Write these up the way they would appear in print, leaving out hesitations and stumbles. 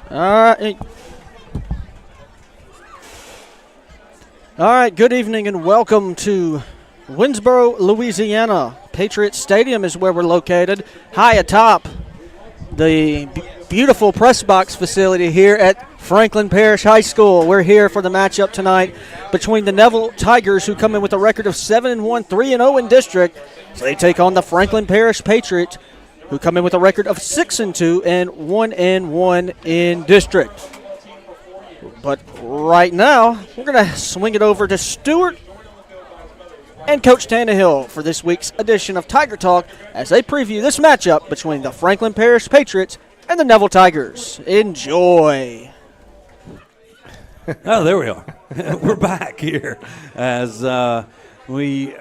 All right, good evening and welcome to Winnsboro, Louisiana. Patriots Stadium is where we're located, high atop the beautiful press box facility here at Franklin Parish High School. We're here for the matchup tonight between the Neville Tigers, who come in with a record of 7-1, 3-0 in district. So they take on the Franklin Parish Patriots, who come in with a record of 6-2 and 1-1 in district. But right now, we're going to swing it over to Stewart and Coach Tannehill for this week's edition of Tiger Talk as they preview this matchup between the Franklin Parish Patriots and the Neville Tigers. Enjoy. Oh, there we are. We're back here as we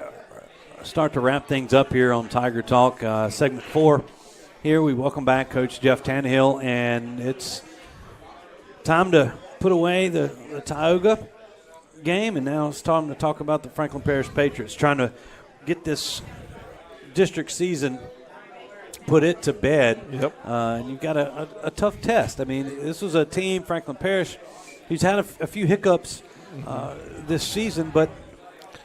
start to wrap things up here on Tiger Talk. Segment 4 here. We welcome back Coach Jeff Tannehill, and it's time to put away the Tioga game, and now it's time to talk about the Franklin Parish Patriots, trying to get this district season, put it to bed. Yep. And you've got a tough test. I mean, this was a team, Franklin Parish, who's had a few hiccups this season, but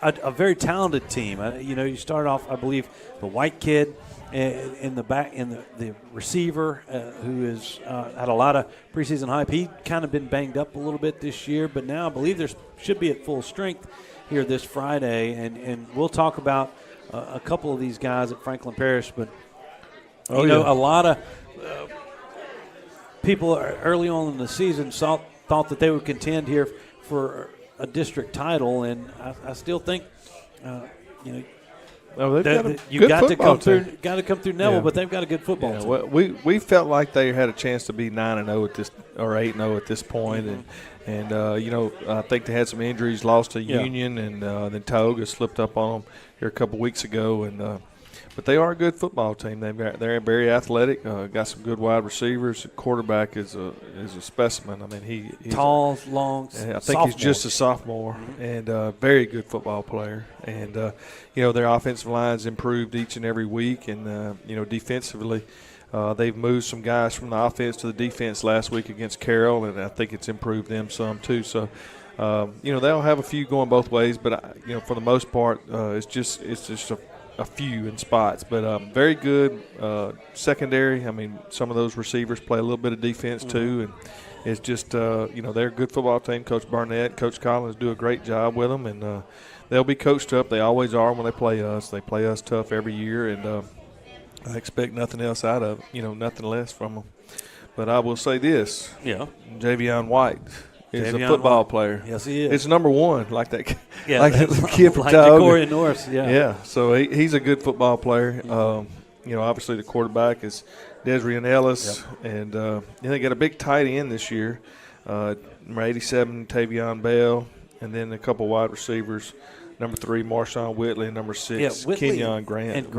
a very talented team. You start off, I believe, the white kid in the back, in the receiver who has had a lot of preseason hype. He kind of been banged up a little bit this year, but now I believe there should be at full strength here this Friday, and we'll talk about a couple of these guys at Franklin Parish. But a lot of people early on in the season thought that they would contend here for a district title, and I still think you got to come through Neville, but they've got a good football team. Well, we felt like they had a chance to be 9-0 at this, or 8-0 at this point, and I think they had some injuries, lost to Union, and then Tioga slipped up on them here a couple weeks ago, and but they are a good football team. They're very athletic. Got some good wide receivers. The quarterback is a specimen. I mean, he's tall, long. I think he's just a sophomore, and very good football player. And their offensive line's improved each and every week, and defensively, they've moved some guys from the offense to the defense last week against Carroll, and I think it's improved them some too. So. They'll have a few going both ways, but for the most part, it's just a few in spots, but very good secondary. I mean, some of those receivers play a little bit of defense too, and it's just they're a good football team. Coach Barnett, Coach Collins do a great job with them, and they'll be coached up. They always are when they play us. They play us tough every year, and I expect nothing else out of nothing less from them. But I will say this: Javion White is a football player. Yes, he is. It's number one, like that kid from like Tioga. Corey Norris, So he's a good football player. Obviously the quarterback is Desrian Ellis, and they got a big tight end this year, number 87, Tavion Bell, and then a couple wide receivers, number 3, Marshawn Whitley, and number 6, Kenyon Grant. And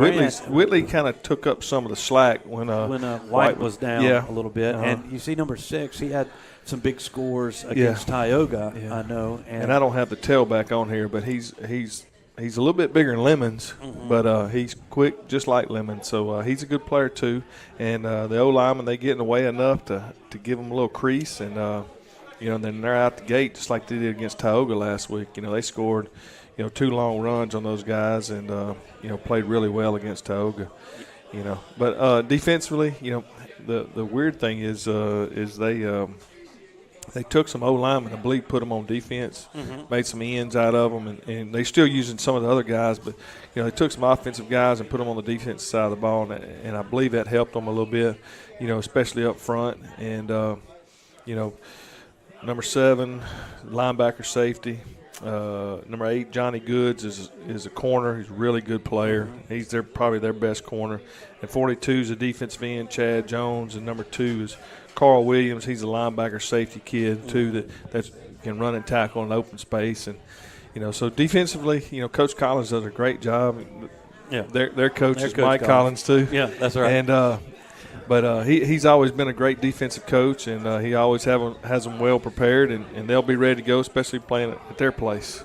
Whitley kind of took up some of the slack when White was down a little bit. And you see number 6, he had some big scores against Tioga, I know. And I don't have the tailback on here, but he's a little bit bigger than Lemons, but he's quick just like Lemons. So he's a good player too. And the O-linemen, they get in the way enough to give them a little crease. And, then they're out the gate just like they did against Tioga last week. They scored, 2 long runs on those guys and, played really well against Tioga. But defensively, the weird thing is they took some O-linemen, I believe, put them on defense, made some ends out of them, and they're still using some of the other guys. But, they took some offensive guys and put them on the defensive side of the ball, and I believe that helped them a little bit, especially up front. And, number 7, linebacker safety. Number 8, Johnny Goods is a corner. He's a really good player. He's probably their best corner. And 42 is a defensive end, Chad Jones, and number 2 is Carl Williams. He's a linebacker safety kid too that can run and tackle in open space. And so defensively, Coach Collins does a great job. Their coach is Mike Collins too. Yeah, that's right. And but he's always been a great defensive coach, and he always has them well prepared, and they'll be ready to go, especially playing at their place.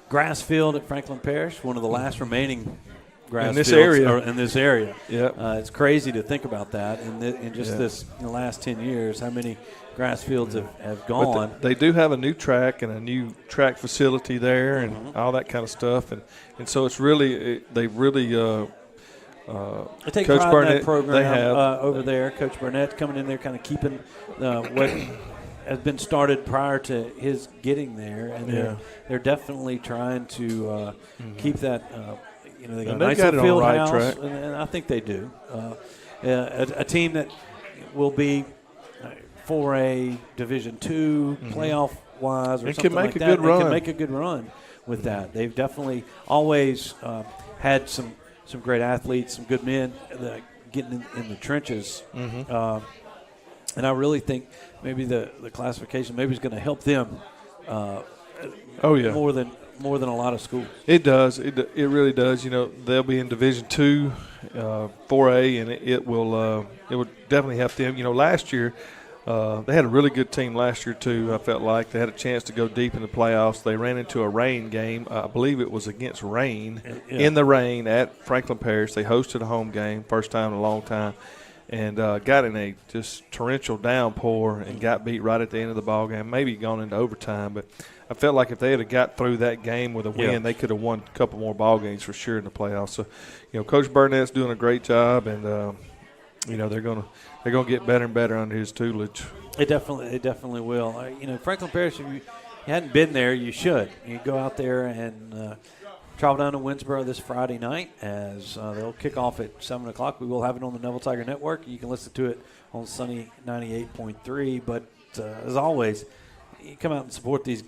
Grass field at Franklin Parish, one of the last remaining grass in this fields area. In this area. Yeah, it's crazy to think about that in just this last 10 years. How many grass fields have gone. But they do have a new track and a new track facility there and all that kind of stuff. And so it's really they really I take Coach pride Burnett, in that program they have. over there. Coach Burnett coming in there kind of keeping what has been started prior to his getting there. And they're definitely trying to keep that they got a nice little field house, and I think they do. A team that will be for a Division II playoff wise or something like that. They can make a good run with that. They've definitely always had some great athletes, some good men getting in the trenches. And I really think maybe the classification maybe is going to help them. More than a lot of schools. It does. It really does. They'll be in Division II, 4A, and it will definitely help them. Last year they had a really good team last year too. I felt like they had a chance to go deep in the playoffs. They ran into a rain game. I believe it was against rain in the rain at Franklin Parish. They hosted a home game, first time in a long time, and got in a just torrential downpour and got beat right at the end of the ball game. Maybe gone into overtime, but I felt like if they had got through that game with a win, they could have won a couple more ball games for sure in the playoffs. So, Coach Burnett's doing a great job, and they're gonna get better and better under his tutelage. They definitely will. Franklin Parish, if you hadn't been there, you should. You go out there and travel down to Winnsboro this Friday night as they'll kick off at 7 o'clock. We will have it on the Neville Tiger Network. You can listen to it on Sunny 98.3. But as always, you come out and support these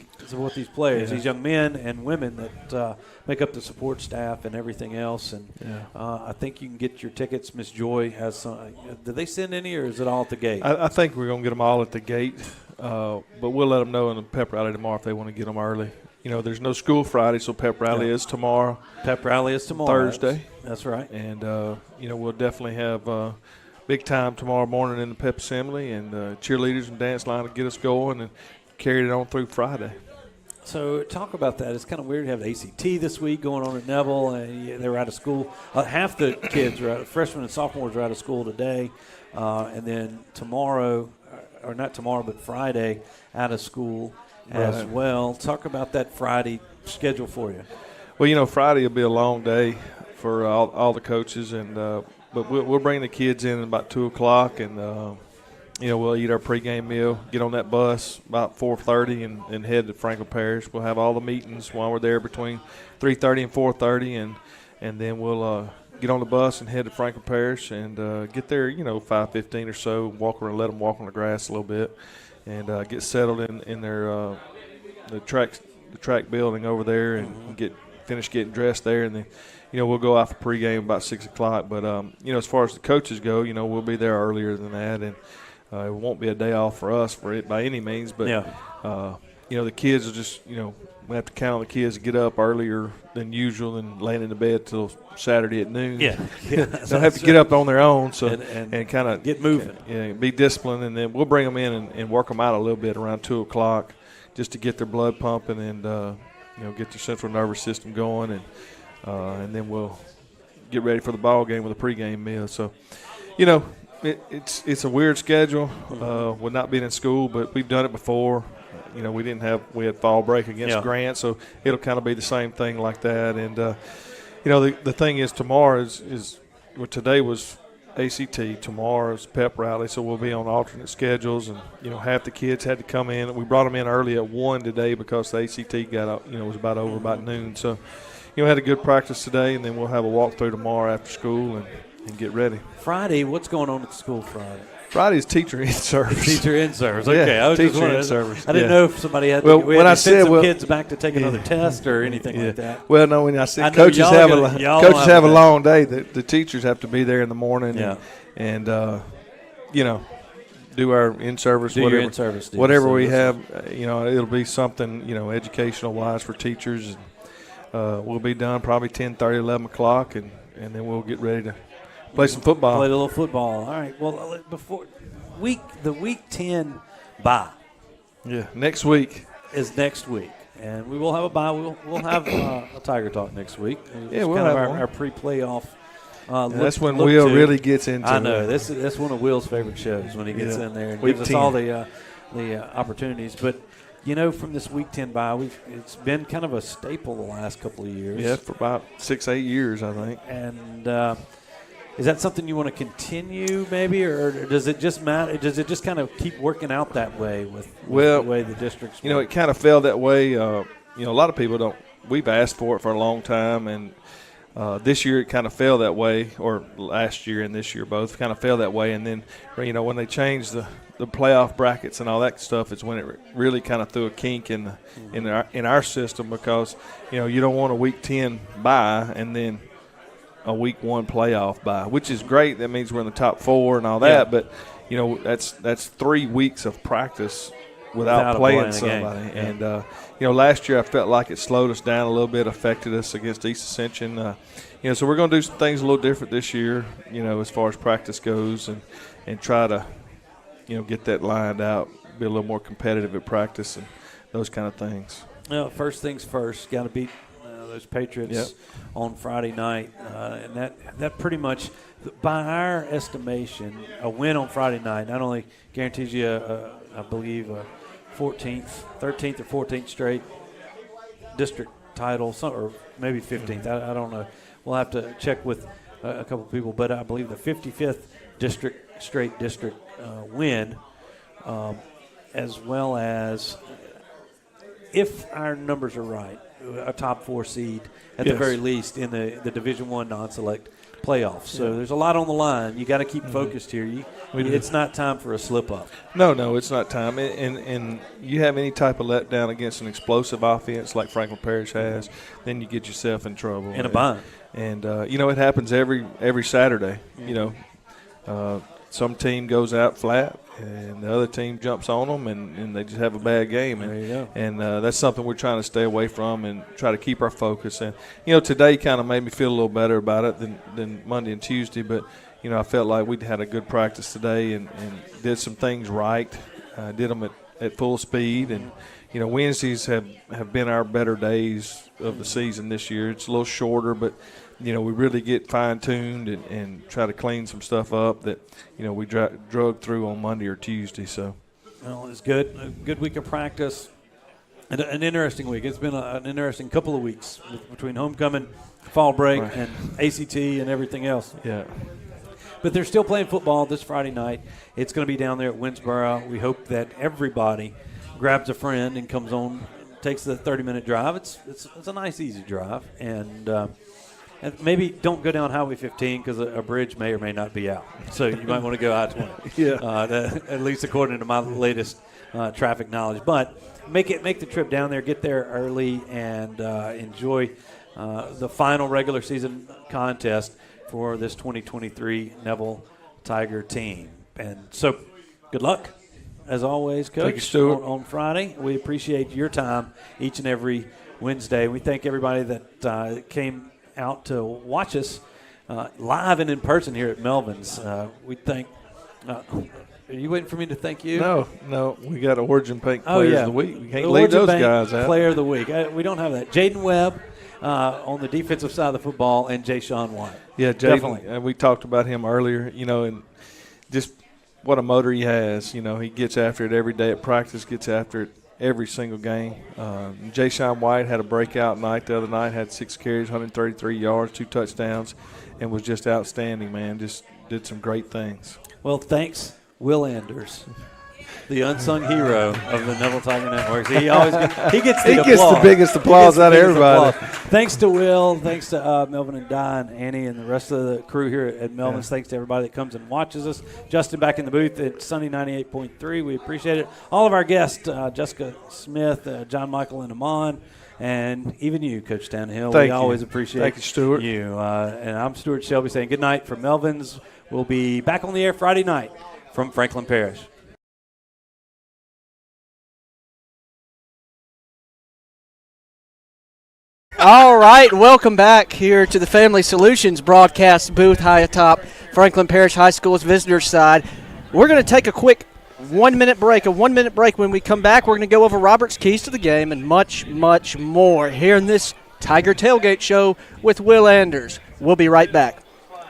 players, these young men and women that make up the support staff and everything else. And I think you can get your tickets. Miss Joy has some. Did they send any, or is it all at the gate? I think we're going to get them all at the gate, but we'll let them know in the pep rally tomorrow if they want to get them early. There's no school Friday, so pep rally is tomorrow. Pep rally is tomorrow. Thursday. That's right. And, we'll definitely have big time tomorrow morning in the pep assembly, and cheerleaders and dance line to get us going and carried it on through Friday. So talk about that. It's kind of weird to have the ACT this week going on at Neville. They were out of school. Half the kids are freshmen and sophomores are out of school today. And then tomorrow, or not tomorrow, but Friday, out of school as well. Talk about that Friday schedule for you. Well, Friday will be a long day for all the coaches, and but we'll bring the kids in at about 2 o'clock, and we'll eat our pregame meal, get on that bus about 4:30 and head to Franklin Parish. We'll have all the meetings while we're there between 3:30 and 4:30, and then we'll get on the bus and head to Franklin Parish and get there, 5:15 or so, let them walk on the grass a little bit and get settled in their the track building over there and finish getting dressed there, and then we'll go out for pregame about 6 o'clock. But as far as the coaches go, we'll be there earlier than that, and it won't be a day off for us by any means, but the kids will just we have to count on the kids to get up earlier than usual and laying in the bed till Saturday at noon. They'll have to get up on their own, so and kind of get moving, be disciplined, and then we'll bring them in and work them out a little bit around 2 o'clock just to get their blood pumping and get their central nervous system going, and then we'll get ready for the ball game with a pregame meal. So, It's a weird schedule with not being in school, but we've done it before. We had fall break against Grant, so it'll kind of be the same thing like that. And the thing is, tomorrow is today was ACT, tomorrow's pep rally, so we'll be on alternate schedules. And half the kids had to come in. We brought them in early at 1 today because the ACT was about over about noon. So had a good practice today, and then we'll have a walkthrough tomorrow after school and get ready. Friday, what's going on at school Friday? Friday's teacher in service. Teacher in service. Okay, I was teacher in service. I didn't know if somebody had to send some kids back to take another test or anything like that. Well, no, when I said coaches have a long day, the teachers have to be there in the morning and do our in-service, whatever we have. It'll be something, educational wise for teachers. And, we'll be done probably 10:30, 11 o'clock, and then we'll get ready to play some football. Play a little football. All right. Well, before the week 10 bye. Yeah, next week is next week, and we will have a bye. We'll have a Tiger Talk next week. We'll have our pre-playoff. That's when Will really gets into. I know this is one of Will's favorite shows when he gets in there and gives us all the opportunities. But, from this Week 10 bye, it's been kind of a staple the last couple of years. Yeah, for about 6-8 years, I think. And is that something you want to continue maybe, or does it just matter? Does it just kind of keep working out that way with the way the district's work? It kind of fell that way. A lot of people don't. We've asked for it for a long time, and this year it kind of fell that way, or last year and this year both kind of fell that way. And then, when they changed the playoff brackets and all that stuff, it's when it really kind of threw a kink in our system, because you don't want a Week 10 bye and then a Week 1 playoff bye, which is great. That means we're in the top 4 and all that. Yeah. But that's 3 weeks of practice without playing somebody. Yeah. And last year I felt like it slowed us down a little bit, affected us against East Ascension. So we're going to do some things a little different this year, as far as practice goes, and try to get that lined out, be a little more competitive at practice and those kind of things. First things first, got to beat those Patriots on Friday night, and that pretty much, by our estimation, a win on Friday night not only guarantees you, I believe, a 13th or 14th straight district title, or maybe 15th. I don't know. We'll have to check with a couple of people, but I believe the 55th straight district win, as well as, if our numbers are right, a top 4 seed at the very least in the Division I non-select playoffs. So there's a lot on the line. You got to keep focused here. It's not time for a slip up. No, it's not time. And you have any type of letdown against an explosive offense like Franklin Parish has, then you get yourself in trouble. In a bind. And it happens every Saturday. Some team goes out flat, and the other team jumps on them, and they just have a bad game. There you go. And that's something we're trying to stay away from and try to keep our focus. And, today kind of made me feel a little better about it than Monday and Tuesday. But, I felt like we had a good practice today and did some things right, did them at full speed. And, Wednesdays have been our better days of the season this year. It's a little shorter, but – we really get fine-tuned and try to clean some stuff up that, we drug through on Monday or Tuesday. So, well, it's good. A good week of practice and an interesting week. It's been an interesting couple of weeks between homecoming, fall break, and ACT and everything else. Yeah. But they're still playing football this Friday night. It's going to be down there at Winnsboro. We hope that everybody grabs a friend and comes on, takes the 30-minute drive. It's a nice, easy drive. And maybe don't go down Highway 15 because a bridge may or may not be out. So you might want to go I-20. At least according to my latest traffic knowledge. But make the trip down there, get there early, and enjoy the final regular season contest for this 2023 Neville Tiger team. And so good luck, as always, Coach. Thank you, Stewart. On Friday. We appreciate your time each and every Wednesday. We thank everybody that came out to watch us live and in person here at Melvin's. We thank are you waiting for me to thank you? No. We got Orange and Pink Players of the Week. We can't leave those guys out. Player of the Week. We don't have that. Jaden Webb on the defensive side of the football, and Jay Sean White. Yeah, Jaden. We talked about him earlier, and just what a motor he has. He gets after it every day at practice, gets after it every single game. Jay Sean White had a breakout night the other night, had 6 carries, 133 yards, 2 touchdowns, and was just outstanding, man. Just did some great things. Well, thanks, Will Anders, the unsung hero of the Neville Tiger Networks. He gets the biggest applause out of everybody. Thanks to Will. Thanks to Melvin and Di and Annie and the rest of the crew here at Melvin's. Yeah. Thanks to everybody that comes and watches us. Justin back in the booth at Sunny 98.3. We appreciate it. All of our guests, Jessica Smith, John Michael and Amon, and even you, Coach Tannehill. We always appreciate Thank you, Stewart. You. And I'm Stewart Shelby saying good night from Melvin's. We'll be back on the air Friday night from Franklin Parish. All right, welcome back here to the Family Solutions broadcast booth high atop Franklin Parish High School's visitors side. We're going to take a quick 1 minute break. When we come back, we're going to go over Robert's keys to the game and much, much more here in this Tiger Tailgate Show with Will Anders. We'll be right back.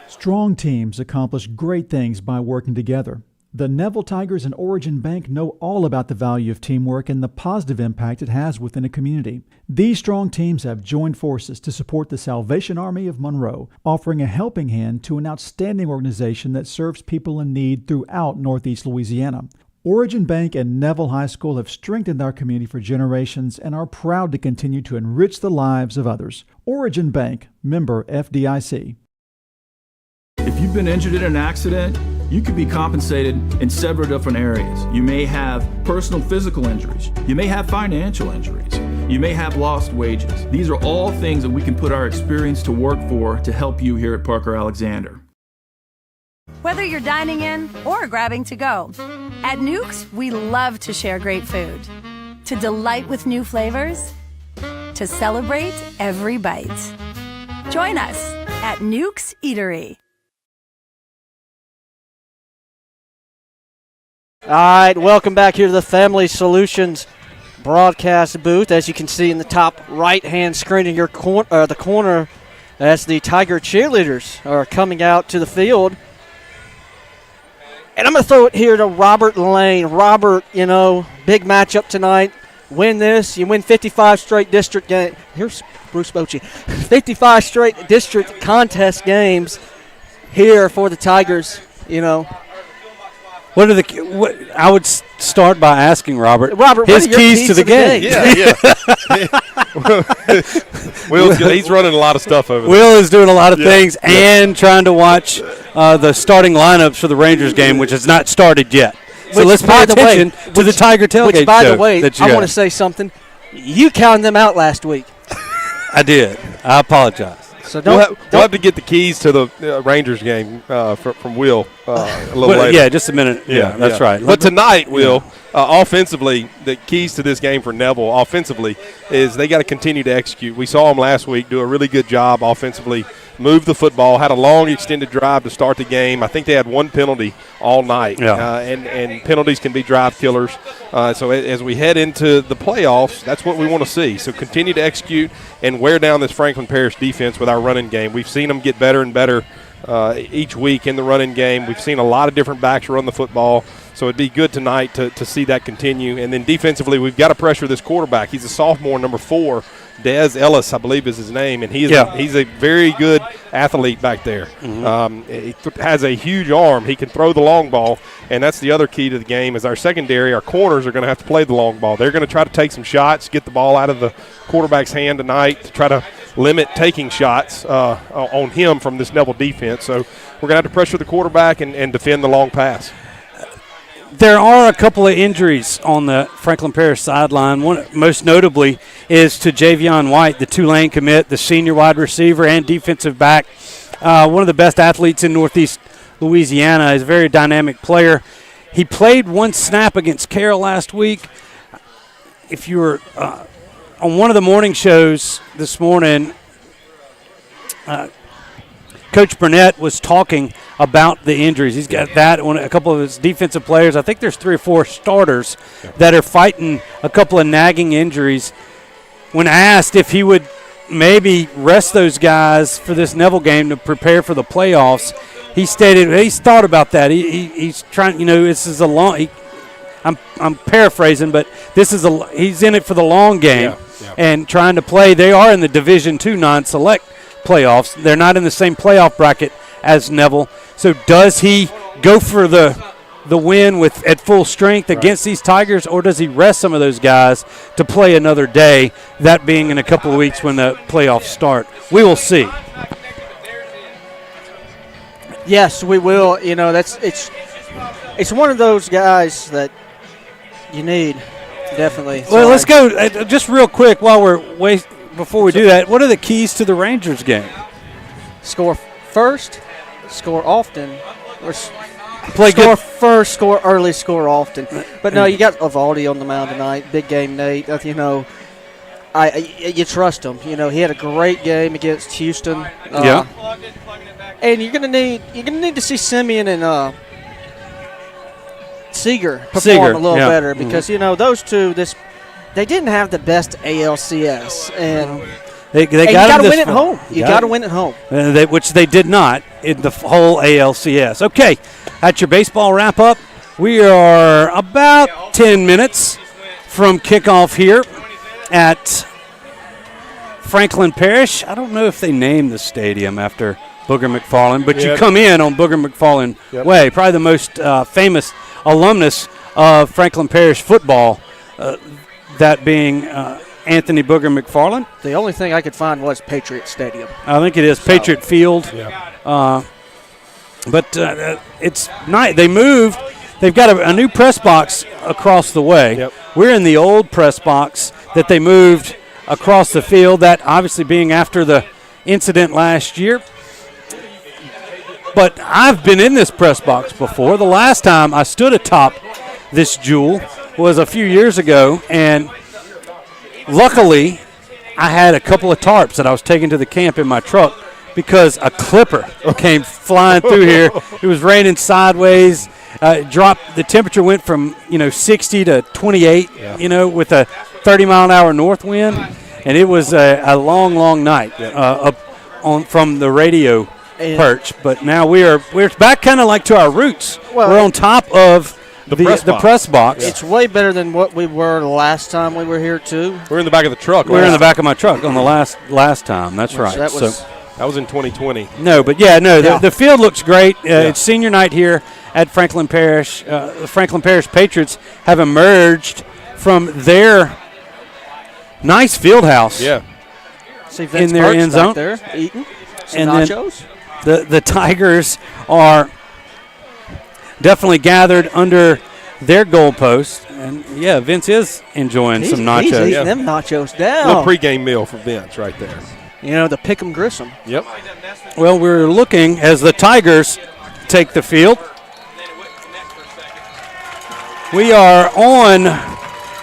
Strong teams accomplish great things by working together. The Neville Tigers and Origin Bank know all about the value of teamwork and the positive impact it has within a community. These strong teams have joined forces to support the Salvation Army of Monroe, offering a helping hand to an outstanding organization that serves people in need throughout Northeast Louisiana. Origin Bank and Neville High School have strengthened our community for generations and are proud to continue to enrich the lives of others. Origin Bank, member FDIC. If you've been injured in an accident, you could be compensated in several different areas. You may have personal physical injuries. You may have financial injuries. You may have lost wages. These are all things that we can put our experience to work for to help you here at Parker Alexander. Whether you're dining in or grabbing to go, at Nukes, we love to share great food, to delight with new flavors, to celebrate every bite. Join us at Nukes Eatery. All right, welcome back here to the Family Solutions broadcast booth. As you can see in the top right-hand screen in your the corner, as the Tiger cheerleaders are coming out to the field. And I'm going to throw it here to Robert Lane. Robert, big matchup tonight. Win this, you win 55 straight district games. Here's Bruce Bochy. 55 straight district contest games here for the Tigers, I would start by asking Robert his keys to the game. Yeah. He's running a lot of stuff over there. Will is doing a lot of things and trying to watch the starting lineups for the Rangers game, which has not started yet. So let's pay attention to the Tiger Tailgate Which, by show the way, I want to say something. You counted them out last week. I did. I apologize. So we'll have to get the keys to the Rangers game from Will a little later. Yeah, just a minute. Yeah, that's right. But tonight, Will, offensively, the keys to this game for Neville offensively is they got to continue to execute. We saw them last week do a really good job offensively, move the football, had a long extended drive to start the game. I think they had one penalty all night, and penalties can be drive killers. So as we head into the playoffs, that's what we want to see. So continue to execute and wear down this Franklin Parish defense with our running game. We've seen them get better and better each week in the running game. We've seen a lot of different backs run the football. So it'd be good tonight to see that continue. And then defensively, we've got to pressure this quarterback. He's a sophomore, number 4. Dez Ellis, I believe, is his name, and he's a very good athlete back there. Mm-hmm. He has a huge arm. He can throw the long ball, and that's the other key to the game is our secondary, our corners are going to have to play the long ball. They're going to try to take some shots, get the ball out of the quarterback's hand tonight to try to limit taking shots on him from this Neville defense. So we're going to have to pressure the quarterback and defend the long pass. There are a couple of injuries on the Franklin Parish sideline. One, most notably, is to Javion White, the Tulane commit, the senior wide receiver and defensive back. One of the best athletes in Northeast Louisiana. He's a very dynamic player. He played one snap against Carroll last week. If you were on one of the morning shows this morning, Coach Burnett was talking about the injuries. He's got that on a couple of his defensive players. I think there's 3 or 4 starters that are fighting a couple of nagging injuries. When asked if he would maybe rest those guys for this Neville game to prepare for the playoffs, he stated he's thought about that. He's trying. This is a long. I'm paraphrasing, but he's in it for the long game and trying to play. They are in the Division II non-select playoffs. They're not in the same playoff bracket as Neville. So does he go for the win at full strength against these Tigers, or does he rest some of those guys to play another day, that being in a couple of weeks when the playoffs start? We will see. Yes, we will. It's one of those guys that you need, definitely. Well, let's go just real quick before we do that. What are the keys to the Rangers game? Score first, score often, or play score good first, score early, score often. But no, you got Evaldi on the mound tonight. Big game, Nate. You trust him. He had a great game against Houston. And you're gonna need to see Simeon and Seeger perform a little better because those two they didn't have the best ALCS and. They got to win at home. You got to win at home. Which they did not in the whole ALCS. Okay, that's your baseball wrap-up. We are about 10 minutes from kickoff here at Franklin Parish. I don't know if they named the stadium after Booger McFarland, but you come in on Booger McFarland Way, probably the most famous alumnus of Franklin Parish football, that being Anthony Booger McFarland. The only thing I could find was Patriots Stadium. I think it is Patriot Field. Yeah. But it's nice. They moved. They've got a new press box across the way. Yep. We're in the old press box that they moved across the field, that obviously being after the incident last year. But I've been in this press box before. The last time I stood atop this jewel was a few years ago, and luckily I had a couple of tarps that I was taking to the camp in my truck because a clipper came flying through here. It was raining sideways. Dropped. The temperature went from 60 to 28. With a 30-mile-an-hour north wind, and it was a long night up from the radio perch. But now we're back kind of like to our roots. Well, we're on top of the press box. It's way better than what we were last time we were here too. We're in the back of the truck. We're in the back of my truck on the last time. That's right. That was in 2020. No, but the field looks great. It's senior night here at Franklin Parish. The Franklin Parish Patriots have emerged from their nice field house. Yeah. See Vince in their end zone there eating some and nachos. Then the Tigers are definitely gathered under their goalpost, and Vince is enjoying some nachos. He's eating them nachos down. A little pregame meal for Vince right there. The Pick'em Grissom. Yep. Well, we're looking as the Tigers take the field. We are on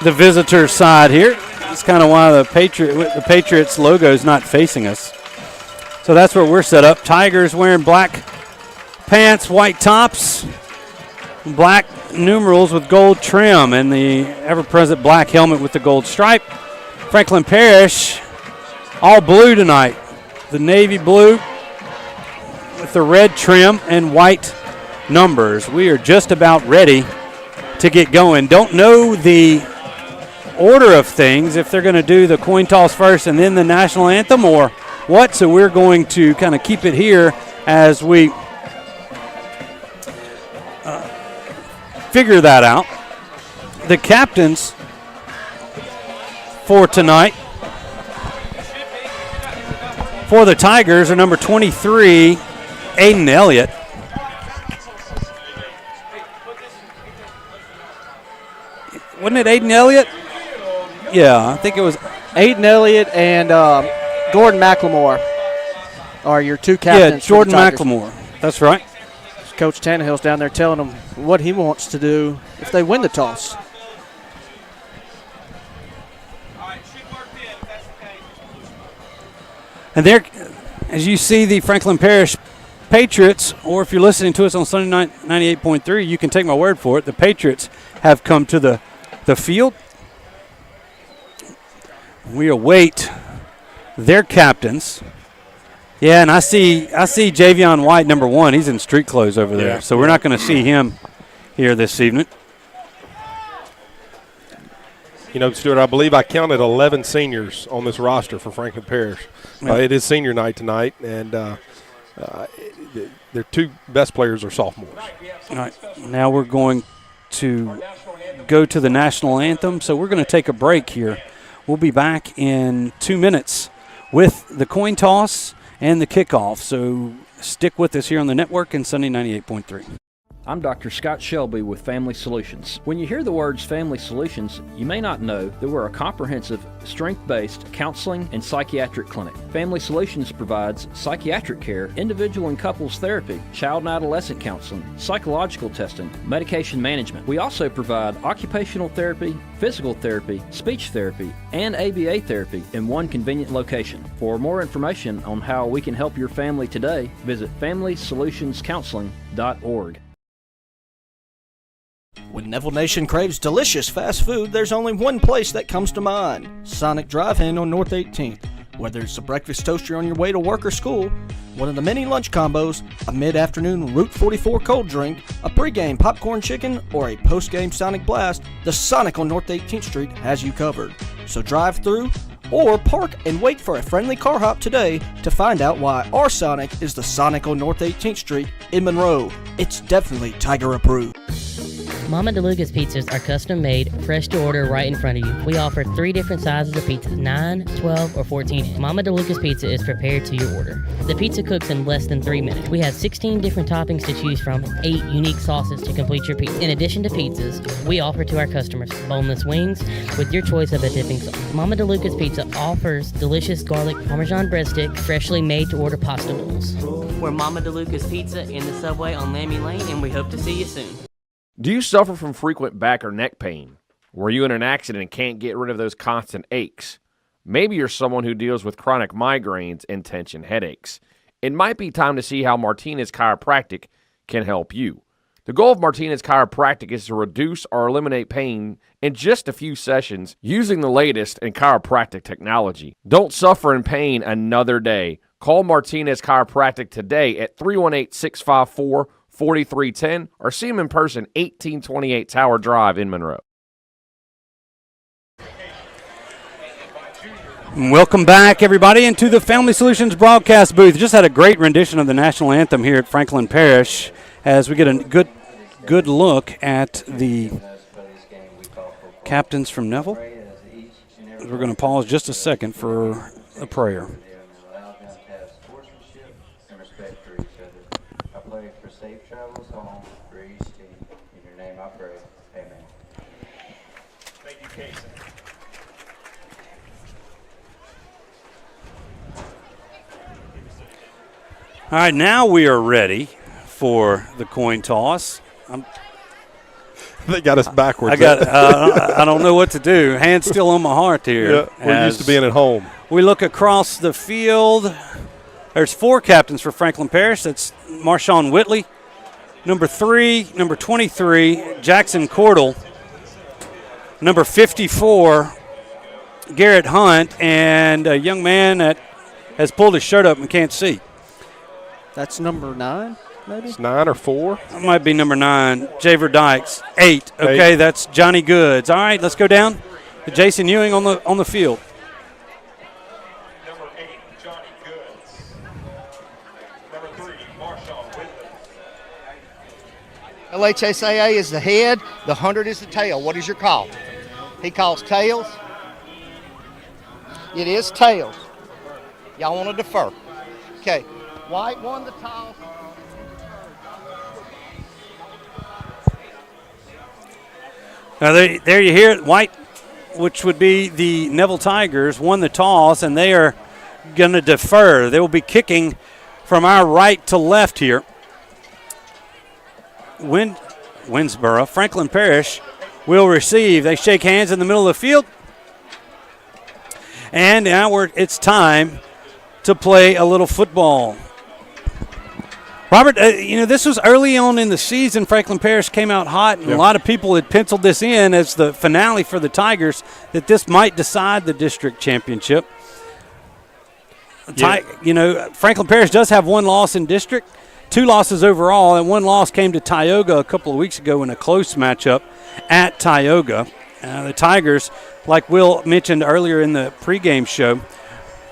the visitor side here. That's kind of why the Patriots logo is not facing us. So that's where we're set up. Tigers wearing black pants, white tops, black numerals with gold trim, and the ever-present black helmet with the gold stripe. Franklin Parish, all blue tonight. The navy blue with the red trim and white numbers. We are just about ready to get going. Don't know the order of things, if they're going to do the coin toss first and then the national anthem or what, so we're going to kind of keep it here as we figure that out. The captains for tonight for the Tigers are number 23, Aiden Elliott. Wasn't it Aiden Elliott? Yeah, I think it was Aiden Elliott and Gordon McLemore are your two captains. Yeah, Jordan McLemore. That's right. Coach Tannehill's down there telling them what he wants to do if they win the toss. And there, as you see, the Franklin Parish Patriots, or if you're listening to us on Sunday night 98.3, you can take my word for it. The Patriots have come to the field. We await their captains. Yeah, and I see Javion White, number 1. He's in street clothes over there, so we're not going to see him here this evening. Stuart, I believe I counted 11 seniors on this roster for Franklin Parish. It is senior night tonight, and their two best players are sophomores. All right, now we're going to go to the national anthem, so we're going to take a break here. We'll be back in 2 minutes with the coin toss and the kickoff, so stick with us here on the network in Sunday 98.3. I'm Dr. Scott Shelby with Family Solutions. When you hear the words Family Solutions, you may not know that we're a comprehensive, strength-based counseling and psychiatric clinic. Family Solutions provides psychiatric care, individual and couples therapy, child and adolescent counseling, psychological testing, medication management. We also provide occupational therapy, physical therapy, speech therapy, and ABA therapy in one convenient location. For more information on how we can help your family today, visit FamilySolutionsCounseling.org. When Neville Nation craves delicious fast food, there's only one place that comes to mind: Sonic Drive-In on North 18th. Whether it's a breakfast toaster on your way to work or school, one of the many lunch combos, a mid-afternoon Route 44 cold drink, a pregame popcorn chicken, or a postgame Sonic Blast, the Sonic on North 18th Street has you covered. So drive through or park and wait for a friendly car hop today to find out why our Sonic is the Sonic on North 18th Street in Monroe. It's definitely Tiger approved. Mama DeLuca's pizzas are custom made, fresh to order right in front of you. We offer 3 different sizes of pizza, 9, 12, or 14. Mama DeLuca's pizza is prepared to your order. The pizza cooks in less than 3 minutes. We have 16 different toppings to choose from, 8 unique sauces to complete your pizza. In addition to pizzas, we offer to our customers boneless wings with your choice of a dipping sauce. Mama DeLuca's Pizza offers delicious garlic Parmesan breadstick, freshly made to order pasta noodles. We're Mama DeLuca's Pizza in the subway on Lammy Lane, and we hope to see you soon. Do you suffer from frequent back or neck pain? Were you in an accident and can't get rid of those constant aches? Maybe you're someone who deals with chronic migraines and tension headaches. It might be time to see how Martinez Chiropractic can help you. The goal of Martinez Chiropractic is to reduce or eliminate pain in just a few sessions using the latest in chiropractic technology. Don't suffer in pain another day. Call Martinez Chiropractic today at 318-654-4310 or see him in person, 1828 Tower Drive in Monroe. Welcome back, everybody, into the Family Solutions broadcast booth. Just had a great rendition of the national anthem here at Franklin Parish as we get a good look at the captains from Neville. We're going to pause just a second for a prayer. All right, now we are ready for the coin toss. They got us backwards. I don't know what to do. Hand's still on my heart here. Yeah, we're used to being at home. We look across the field. There's 4 captains for Franklin Parish. That's Marshawn Whitley, number 3, number 23, Jackson Cordell, number 54, Garrett Hunt, and a young man that has pulled his shirt up and can't see. That's number 9, maybe? It's 9 or 4. That might be number 9, Javer Dykes. 8. Okay, 8. That's Johnny Goods. All right, let's go down to Jason Ewing on the field. Number 8, Johnny Goods. Number 3, Marshawn Whitley. LHSAA is the head, the 100 is the tail. What is your call? He calls tails. It is tails. Y'all want to defer. Okay. White won the toss. Now there you hear it. White, which would be the Neville Tigers, won the toss, and they are going to defer. They will be kicking from our right to left here. Winnsboro, Franklin Parish will receive. They shake hands in the middle of the field. And now it's time to play a little football. Robert, this was early on in the season. Franklin Parish came out hot, and a lot of people had penciled this in as the finale for the Tigers, that this might decide the district championship. Franklin Parish does have 1 loss in district, 2 losses overall, and 1 loss came to Tioga a couple of weeks ago in a close matchup at Tioga. The Tigers, like Will mentioned earlier in the pregame show,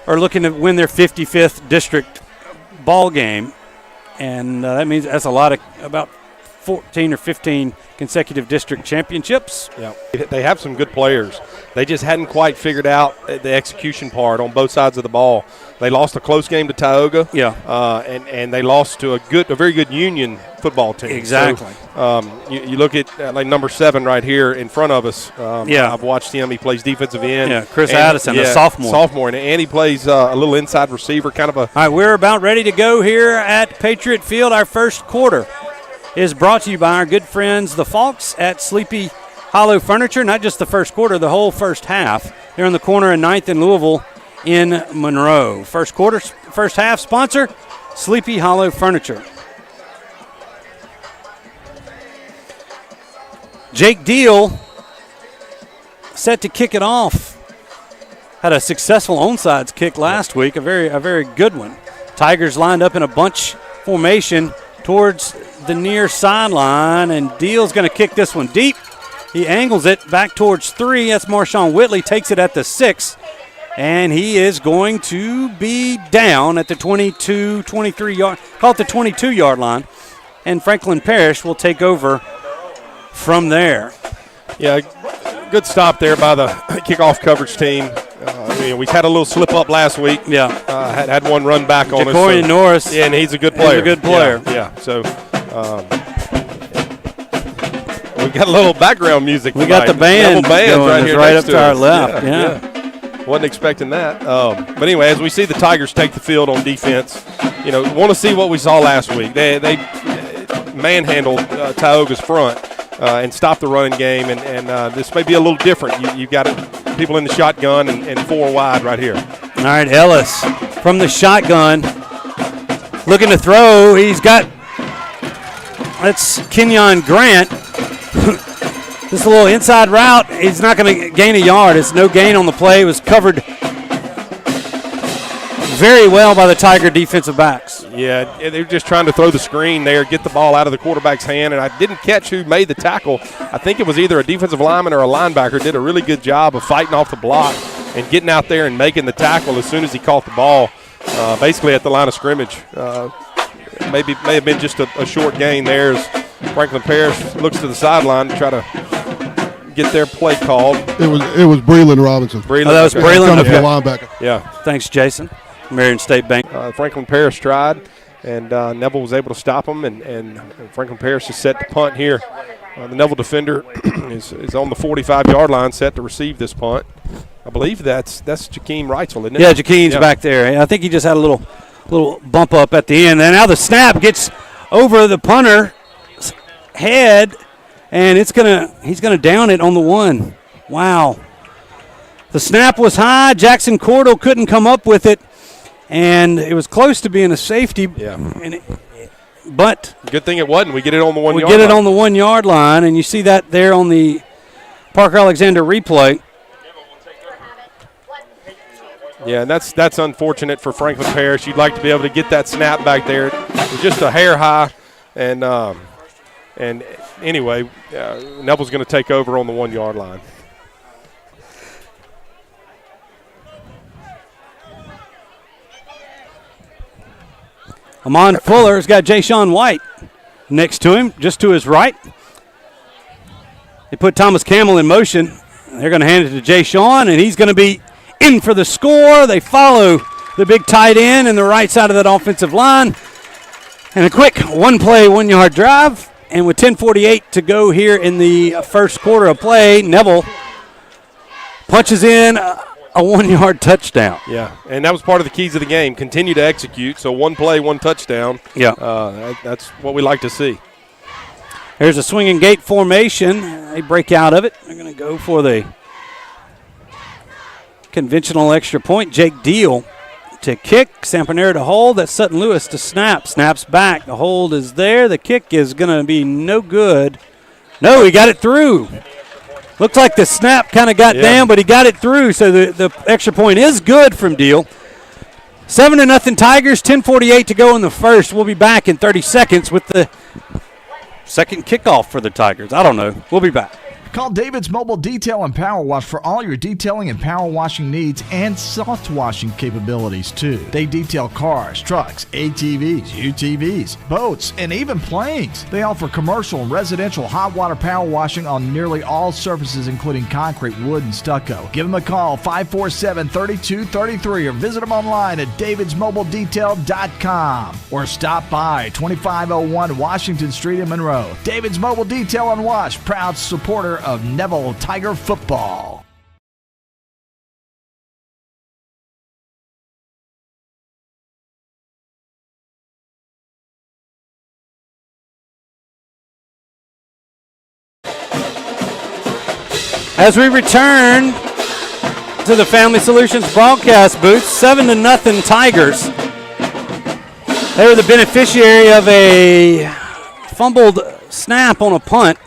are looking to win their 55th district ball game. And that means that's about 14 or 15 consecutive district championships. Yeah, they have some good players. They just hadn't quite figured out the execution part on both sides of the ball. They lost a close game to Tioga. Yeah, and they lost to a very good Union football team. Exactly. So, you look at like number 7 right here in front of us. I've watched him. He plays defensive end. Yeah, Chris Addison, a sophomore. And he plays a little inside receiver, kind of a. All right, we're about ready to go here at Patriot Field. Our first quarter is brought to you by our good friends, the Falks at Sleepy Hollow Furniture. Not just the first quarter, the whole first half. They're on the corner of 9th and Louisville in Monroe. First half sponsor, Sleepy Hollow Furniture. Jake Deal set to kick it off had a successful onside kick last week, a very good one. Tigers lined up in a bunch formation towards the near sideline, and Deal's going to kick this one deep. He angles it back towards 3. That's Marshawn Whitley, takes it at the 6. And he is going to be down at the 22, 23 yard, call it the 22-yard line. And Franklin Parish will take over from there. Yeah, good stop there by the kickoff coverage team. We had a little slip up last week. Yeah. Had one run back on us. Ja'Cory Norris. Yeah, and he's a good player. He's a good player. Yeah. So we got a little background music. We got the band right here right up to to our us. left. Yeah. Wasn't expecting that. But anyway, as we see the Tigers take the field on defense, want to see what we saw last week. They manhandled Tioga's front and stopped the running game, and this may be a little different. You've got people in the shotgun and 4 wide right here. All right, Ellis from the shotgun, looking to throw. He's got, that's Kenyon Grant. Just a little inside route. He's not going to gain a yard. It's no gain on the play. It was covered very well by the Tiger defensive backs. Yeah, they're just trying to throw the screen there, get the ball out of the quarterback's hand, and I didn't catch who made the tackle. I think it was either a defensive lineman or a linebacker. Did a really good job of fighting off the block and getting out there and making the tackle as soon as he caught the ball, basically at the line of scrimmage. May have been just a short gain there as Franklin Parish looks to the sideline to try to get their play called. It was Breland Robinson. That was Breland. Okay. Linebacker. Yeah. Thanks, Jason. Marion State Bank. Franklin Parish tried, and Neville was able to stop him, and Franklin Parish is set to punt here. The Neville defender is on the 45-yard line, set to receive this punt. I believe that's Jakeem Wrightsville, isn't it? Yeah, Jakeem's back there. I think he just had a little bump up at the end. And now the snap gets over the punter's head, and he's gonna down it on the 1. Wow. The snap was high. Jackson Cordell couldn't come up with it, and it was close to being a safety. Yeah. But good thing it wasn't. We get it on the 1 yard line. We get it on the 1 yard line, and you see that there on the Parker Alexander replay. Yeah, and that's unfortunate for Franklin Parish. You'd like to be able to get that snap back there. It was just a hair high, and anyway, Neville's going to take over on the 1 yard line. Amon Fuller's got Ja'Shawn White next to him, just to his right. They put Thomas Campbell in motion. They're going to hand it to Ja'Shawn, and he's going to be in for the score. They follow the big tight end in the right side of that offensive line. And a quick one-play, 1 yard drive. And with 10:48 to go here in the first quarter of play, Neville punches in a 1 yard touchdown. Yeah, and that was part of the keys of the game. Continue to execute. So 1 play, 1 touchdown. Yeah. That's what we like to see. Here's a swinging gate formation. They break out of it. They're going to go for the conventional extra point. Jake Deal to kick. Sampanera to hold. That's Sutton Lewis to snap. Snaps back. The hold is there. The kick is going to be no good. No, he got it through. Looked like the snap kind of got down, but he got it through. So the extra point is good from Deal. 7-0 Tigers. 10:48 to go in the first. We'll be back in 30 seconds with the second kickoff for the Tigers. I don't know. We'll be back. Call David's Mobile Detail and Power Wash for all your detailing and power washing needs and soft washing capabilities, too. They detail cars, trucks, ATVs, UTVs, boats, and even planes. They offer commercial and residential hot water power washing on nearly all surfaces, including concrete, wood, and stucco. Give them a call, 547-3233, or visit them online at davidsmobiledetail.com or stop by 2501 Washington Street in Monroe. David's Mobile Detail and Wash, proud supporter of Neville Tiger football. As we return to the Family Solutions broadcast booth, 7-0 Tigers. They were the beneficiary of a fumbled snap on a punt.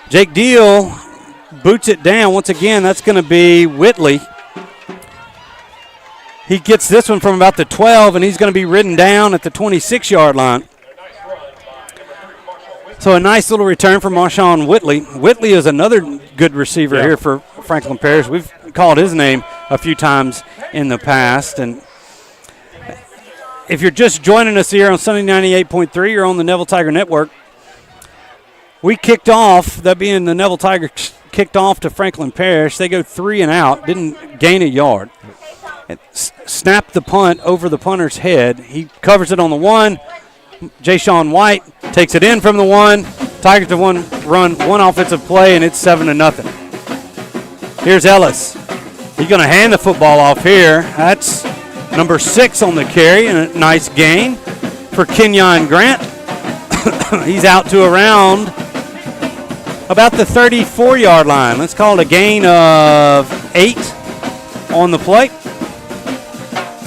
Jake Deal boots it down. Once again, that's going to be Whitley. He gets this one from about the 12, and he's going to be ridden down at the 26-yard line. So a nice little return from Marshawn Whitley. Whitley is another good receiver here for Franklin Parish. We've called his name a few times in the past. And if you're just joining us here on Sunday 98.3 or on the Neville Tiger Network, we kicked off, that being the Neville Tigers kicked off to Franklin Parish. They go 3 and out, didn't gain a yard. It snapped the punt over the punter's head. He covers it on the 1. Jay-Sean White takes it in from the 1. Tigers have run one offensive play, and it's 7-0. Here's Ellis. He's going to hand the football off here. That's number 6 on the carry, and a nice gain for Kenyon Grant. He's out to around about the 34-yard line. Let's call it a gain of 8 on the play.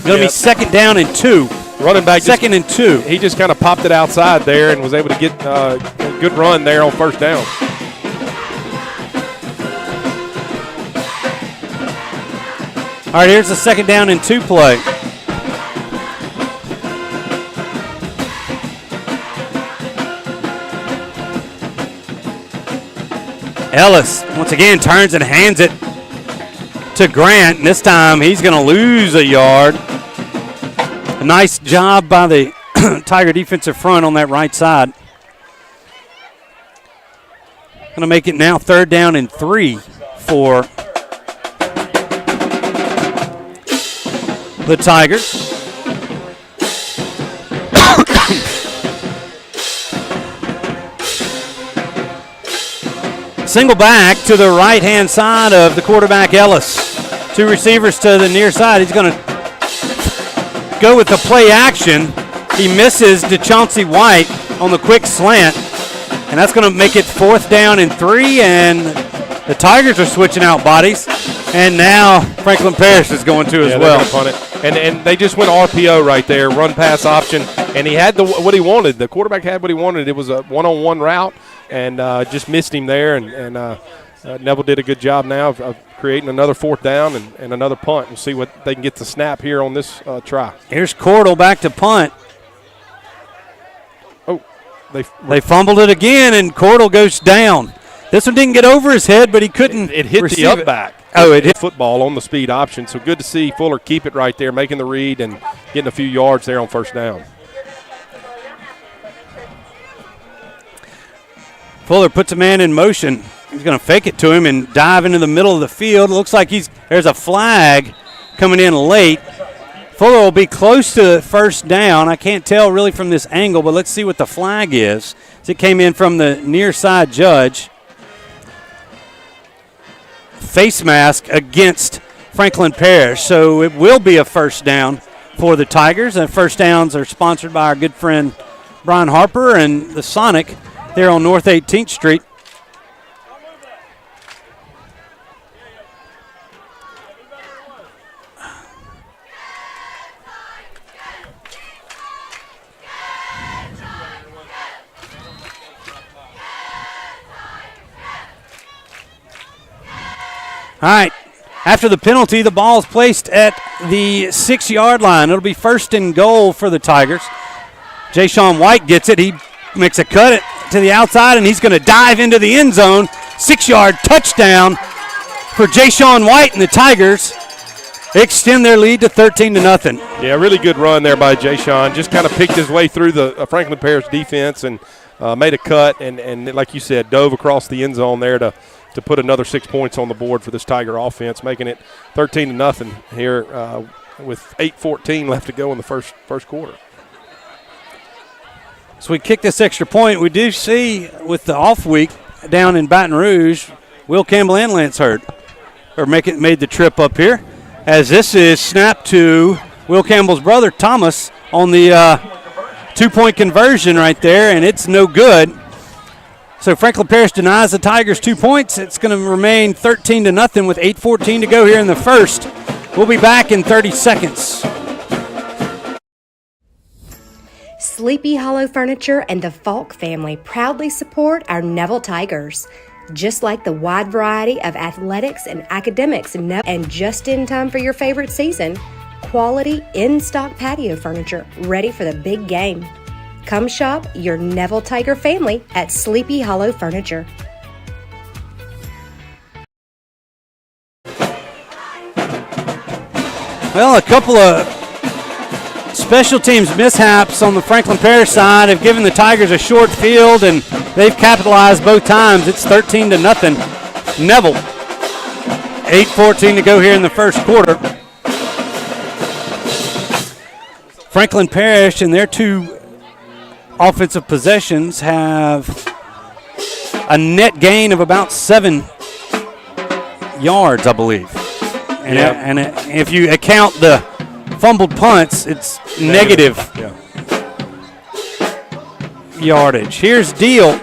Going to be 2nd down and 2. Running back 2nd and 2. He just kind of popped it outside there and was able to get a good run there on 1st down. All right, here's the 2nd down and 2 play. Ellis, once again, turns and hands it to Grant. And this time he's going to lose a yard. A nice job by the Tiger defensive front on that right side. Going to make it now 3rd down and 3 for the Tigers. Single back to the right-hand side of the quarterback, Ellis. 2 receivers to the near side. He's going to go with the play action. He misses DeChauncey White on the quick slant, and that's going to make it 4th down and 3, and the Tigers are switching out bodies, and now Franklin Parish is going to as well. Punt it. And they just went RPO right there, run-pass option, and he had what he wanted. The quarterback had what he wanted. It was a one-on-one route, and just missed him there, and Neville did a good job now of creating another 4th down and another punt. We'll see what they can get to snap here on this try. Here's Cordell back to punt. Oh, they fumbled it again, and Cordell goes down. This one didn't get over his head, but he couldn't. It hit the up back. Oh, it hit football on the speed option. So good to see Fuller keep it right there, making the read and getting a few yards there on 1st down. Fuller puts a man in motion. He's going to fake it to him and dive into the middle of the field. It looks like there's a flag coming in late. Fuller will be close to 1st down. I can't tell really from this angle, but let's see what the flag is. It came in from the near side judge. Face mask against Franklin Parish. So it will be a 1st down for the Tigers. And 1st downs are sponsored by our good friend Brian Harper and the Sonic there on North 18th Street. All right, after the penalty, the ball is placed at the 6-yard line. It'll be 1st and goal for the Tigers. Jay-Sean White gets it. He makes a cut to the outside, and he's going to dive into the end zone. 6-yard touchdown for Jay-Sean White, and the Tigers extend their lead to 13-0. Yeah, really good run there by Jay-Sean. Just kind of picked his way through the Franklin Parish defense and made a cut, and like you said, dove across the end zone there to put another 6 points on the board for this Tiger offense, making it 13-0 here with 8:14 left to go in the first quarter. So we kick this extra point. We do see with the off week down in Baton Rouge, Will Campbell and Lance Hurd made the trip up here, as this is snapped to Will Campbell's brother Thomas on the 2-point conversion right there, and it's no good. So Franklin Parish denies the Tigers 2 points. It's going to remain 13-0 with 8:14 to go here in the first. We'll be back in 30 seconds. Sleepy Hollow Furniture and the Falk family proudly support our Neville Tigers. Just like the wide variety of athletics and academics, and just in time for your favorite season, quality, in-stock patio furniture ready for the big game. Come shop your Neville Tiger family at Sleepy Hollow Furniture. Well, a couple of special teams mishaps on the Franklin Parish side have given the Tigers a short field, and they've capitalized both times. It's 13-0. Neville, 8:14 to go here in the first quarter. Franklin Parish and their two offensive possessions have a net gain of about 7 yards, I believe. And if you account the fumbled punts, it's negative yardage. Here's Deal.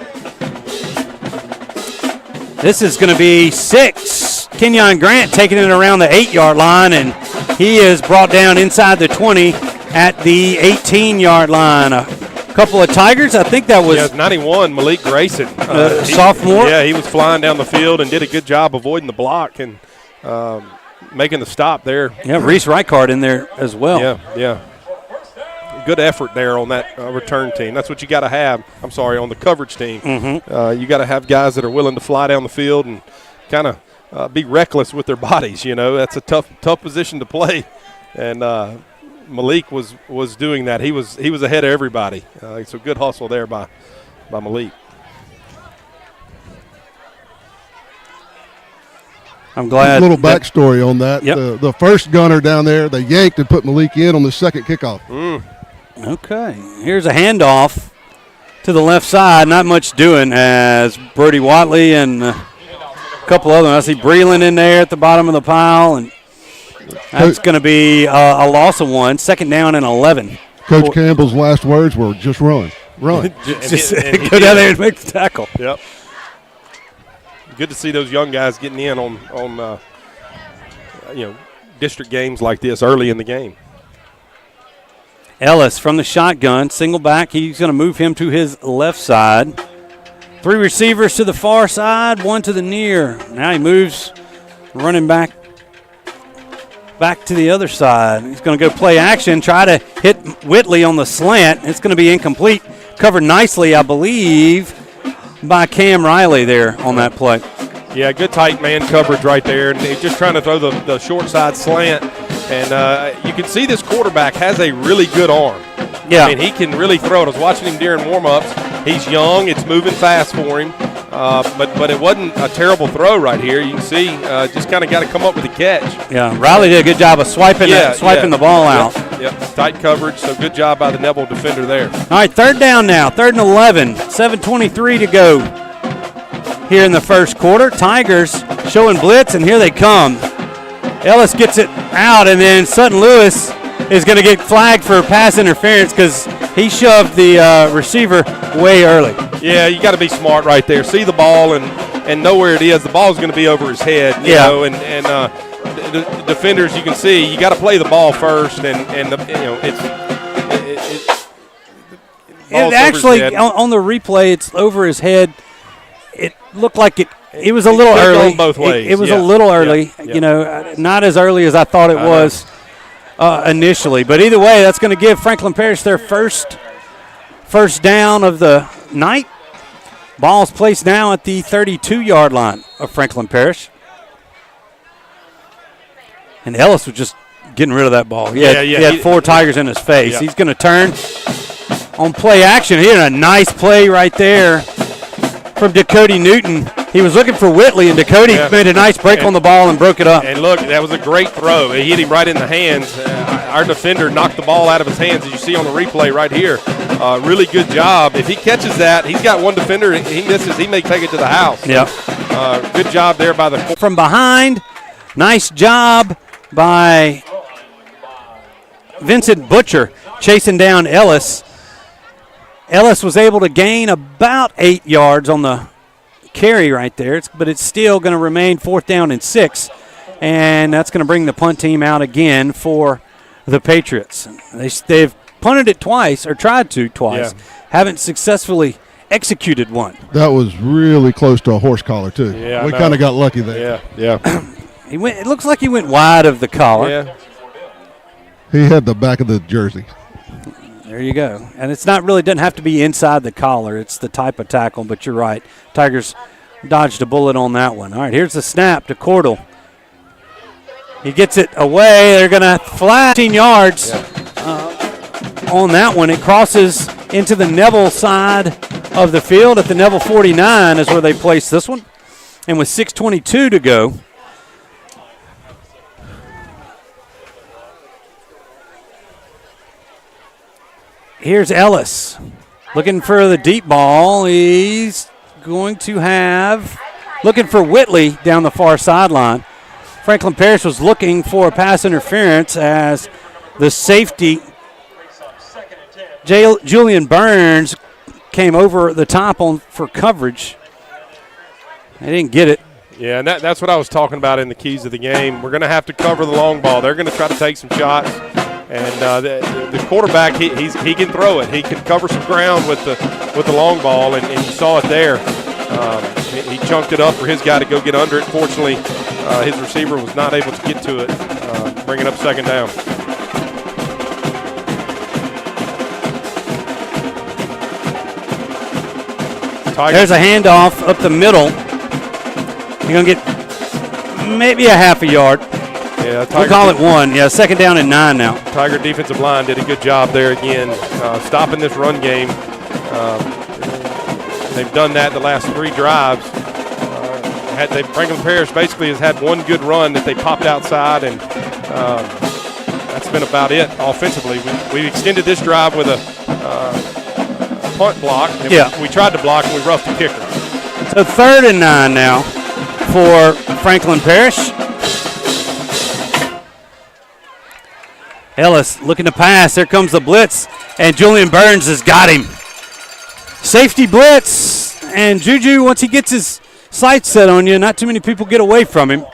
This is going to be 6. Kenyon Grant taking it around the 8-yard line, and he is brought down inside the 20 at the 18-yard line. A couple of Tigers, I think that was 91, Malik Grayson. Sophomore. He was flying down the field and did a good job avoiding the block and making the stop there. Yeah, Reese Reichard in there as well. Yeah. Good effort there on that return team. That's what you got to have. I'm sorry, on the coverage team. Mm-hmm. You got to have guys that are willing to fly down the field and kind of be reckless with their bodies. You know, that's a tough position to play. And Malik was doing that. He was ahead of everybody. So good hustle there by Malik. I'm glad. A little backstory on that. Yep. The first gunner down there, they yanked and put Malik in on the second kickoff. Okay. Here's a handoff to the left side. Not much doing as Brody Watley and a couple other. I see Breland in there at the bottom of the pile, and that's going to be a loss of 1. Second down and 11. Coach Campbell's last words were just run. Just go down there and make the tackle. Yep. Good to see those young guys getting in on district games like this early in the game. Ellis from the shotgun, single back. He's going to move him to his left side. 3 receivers to the far side, 1 to the near. Now he moves, running back to the other side. He's going to go play action, try to hit Whitley on the slant. It's going to be incomplete. Covered nicely, I believe, by Cam Riley there on that play. Yeah, good tight man coverage right there. And he's just trying to throw the short side slant. And you can see this quarterback has a really good arm. Yeah. I mean, he can really throw it. I was watching him during warm-ups. He's young. It's moving fast for him. But it wasn't a terrible throw right here. You can see just kind of got to come up with a catch. Yeah, Riley did a good job of swiping the ball out. Yep, tight coverage, so good job by the Neville defender there. All right, third down now, 3rd and 11, 7:23 to go here in the first quarter. Tigers showing blitz, and here they come. Ellis gets it out, and then Sutton Lewis is going to get flagged for pass interference because he shoved the receiver way early. Yeah, you got to be smart right there. See the ball and know where it is. The ball's going to be over his head, you know, and the defenders, you can see, you got to play the ball first, and it's actually on the replay, it's over his head. It looked like it was a little early. Going both ways. It was a little early, not as early as I thought it was initially. But either way, that's going to give Franklin Parish their first down of the night. Ball's placed now at the 32-yard line of Franklin Parish. And Ellis was just getting rid of that ball. He had 4 Tigers in his face. He's going to turn on play action. He had a nice play right there from Dakota Newton. He was looking for Whitley, and Dakota made a nice break on the ball and broke it up. And look, that was a great throw. It hit him right in the hands. Our defender knocked the ball out of his hands, as you see on the replay right here. Really good job. If he catches that, he's got one defender. He misses, he may take it to the house. Yeah. Good job there by the from behind. Nice job by Vincent Butcher chasing down Ellis. Ellis was able to gain about 8 yards on the carry right there, but it's still going to remain 4th down and 6, and that's going to bring the punt team out again for the Patriots. They've punted it twice, or tried to twice, haven't successfully executed one. That was really close to a horse collar, too. Yeah, we kind of got lucky there. Yeah. It looks like he went wide of the collar. Yeah. He had the back of the jersey. There you go. And it's not really doesn't have to be inside the collar. It's the type of tackle, but you're right. Tigers dodged a bullet on that one. All right, here's the snap to Cordell. He gets it away. They're going to flat 15 yards on that one. It crosses into the Neville side of the field at the Neville 49 is where they place this one. And with 6:22 to go, here's Ellis looking for the deep ball. He's going to have, looking for Whitley down the far sideline. Franklin Parish was looking for a pass interference as the safety, Julian Burns, came over the top for coverage. They didn't get it. Yeah, and that's what I was talking about in the keys of the game. We're going to have to cover the long ball. They're going to try to take some shots. And the quarterback, he can throw it. He can cover some ground with the long ball, and you saw it there. He chunked it up for his guy to go get under it. Fortunately, his receiver was not able to get to it, bringing up second down. There's a handoff up the middle. You're going to get maybe a half a yard. Yeah, we'll call it one. Yeah, second down and 9 now. Tiger defensive line did a good job there again, stopping this run game. They've done that the last 3 drives. Franklin Parish basically has had one good run that they popped outside, and that's been about it offensively. We extended this drive with a punt block. And we tried to block, and we roughed the kicker. So 3rd and 9 now for Franklin Parish. Ellis looking to pass. There comes the blitz, and Julian Burns has got him. Safety blitz, and Juju, once he gets his sights set on you, not too many people get away from him.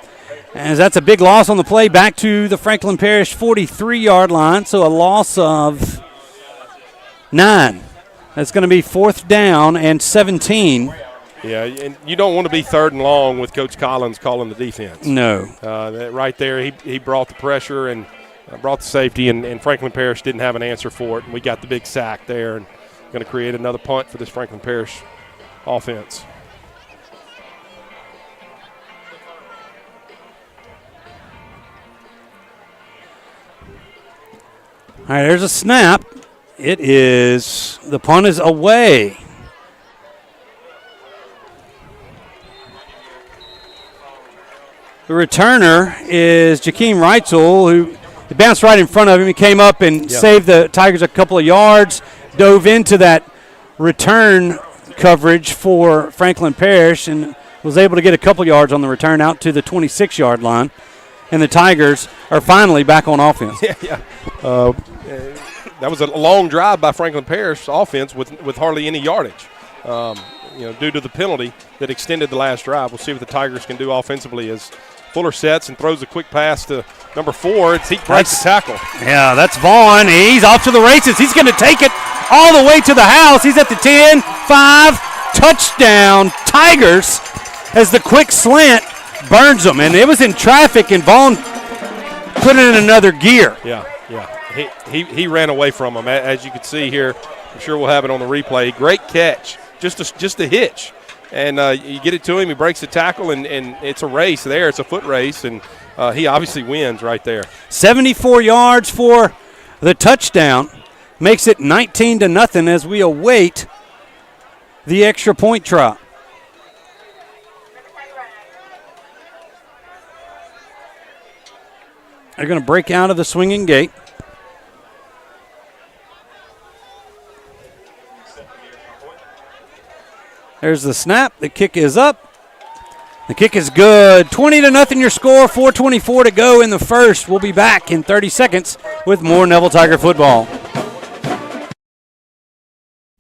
As that's a big loss on the play, back to the Franklin Parish 43-yard line, so a loss of 9. That's going to be 4th down and 17. Yeah, and you don't want to be 3rd and long with Coach Collins calling the defense. No. Right there, he brought the pressure and brought the safety, and Franklin Parish didn't have an answer for it. And we got the big sack there, and going to create another punt for this Franklin Parish offense. All right, there's a snap. The punt is away. The returner is Jakeem Reitzel, who bounced right in front of him. He came up and saved the Tigers a couple of yards, dove into that return coverage for Franklin Parish, and was able to get a couple yards on the return out to the 26-yard line. And the Tigers are finally back on offense. Yeah. That was a long drive by Franklin Parish offense with hardly any yardage, due to the penalty that extended the last drive. We'll see what the Tigers can do offensively as Fuller sets and throws a quick pass to number 4. He breaks the tackle. Yeah, that's Vaughn. He's off to the races. He's going to take it all the way to the house. He's at the 10, 5, touchdown Tigers as the quick slant burns them. And it was in traffic, and Vaughn put it in another gear. Yeah. He ran away from him, as you can see here. I'm sure we'll have it on the replay. Great catch, just a hitch. And you get it to him, he breaks the tackle, and it's a race there. It's a foot race, and he obviously wins right there. 74 yards for the touchdown. Makes it 19-0 as we await the extra point try. They're going to break out of the swinging gate. There's the snap. The kick is up. The kick is good. 20-0 your score. 4:24 to go in the first. We'll be back in 30 seconds with more Neville Tiger football.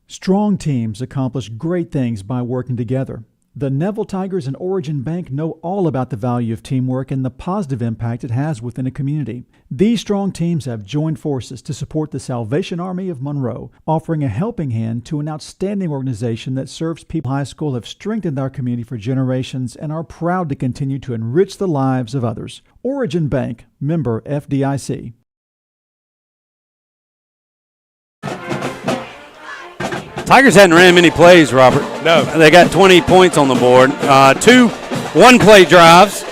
Strong teams accomplish great things by working together. The Neville Tigers and Origin Bank know all about the value of teamwork and the positive impact it has within a community. These strong teams have joined forces to support the Salvation Army of Monroe, offering a helping hand to an outstanding organization that serves people. High School have strengthened our community for generations and are proud to continue to enrich the lives of others. Origin Bank, member FDIC. Tigers hadn't ran many plays, Robert. No. They got 20 points on the board. 2 one-play drives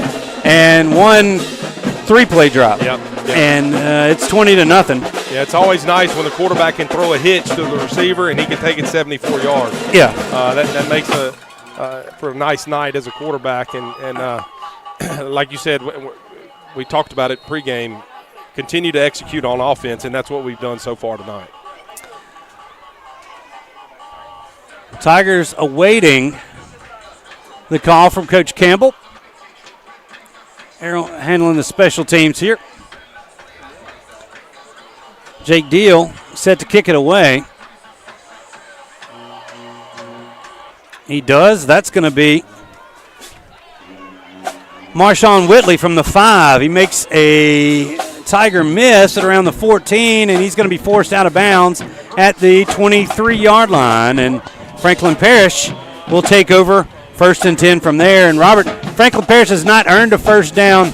and 1 3-play drive. Yep. And it's 20-0. Yeah, it's always nice when the quarterback can throw a hitch to the receiver and he can take it 74 yards. Yeah. That makes for a nice night as a quarterback. And like you said, we talked about it pregame, continue to execute on offense, and that's what we've done so far tonight. Tigers awaiting the call from Coach Campbell. Arrow handling the special teams here. Jake Deal set to kick it away. He does. That's going to be Marshawn Whitley from the 5. He makes a Tiger miss at around the 14, and he's going to be forced out of bounds at the 23-yard line. And Franklin Parish will take over 1st and 10 from there. And Robert, Franklin Parish has not earned a first down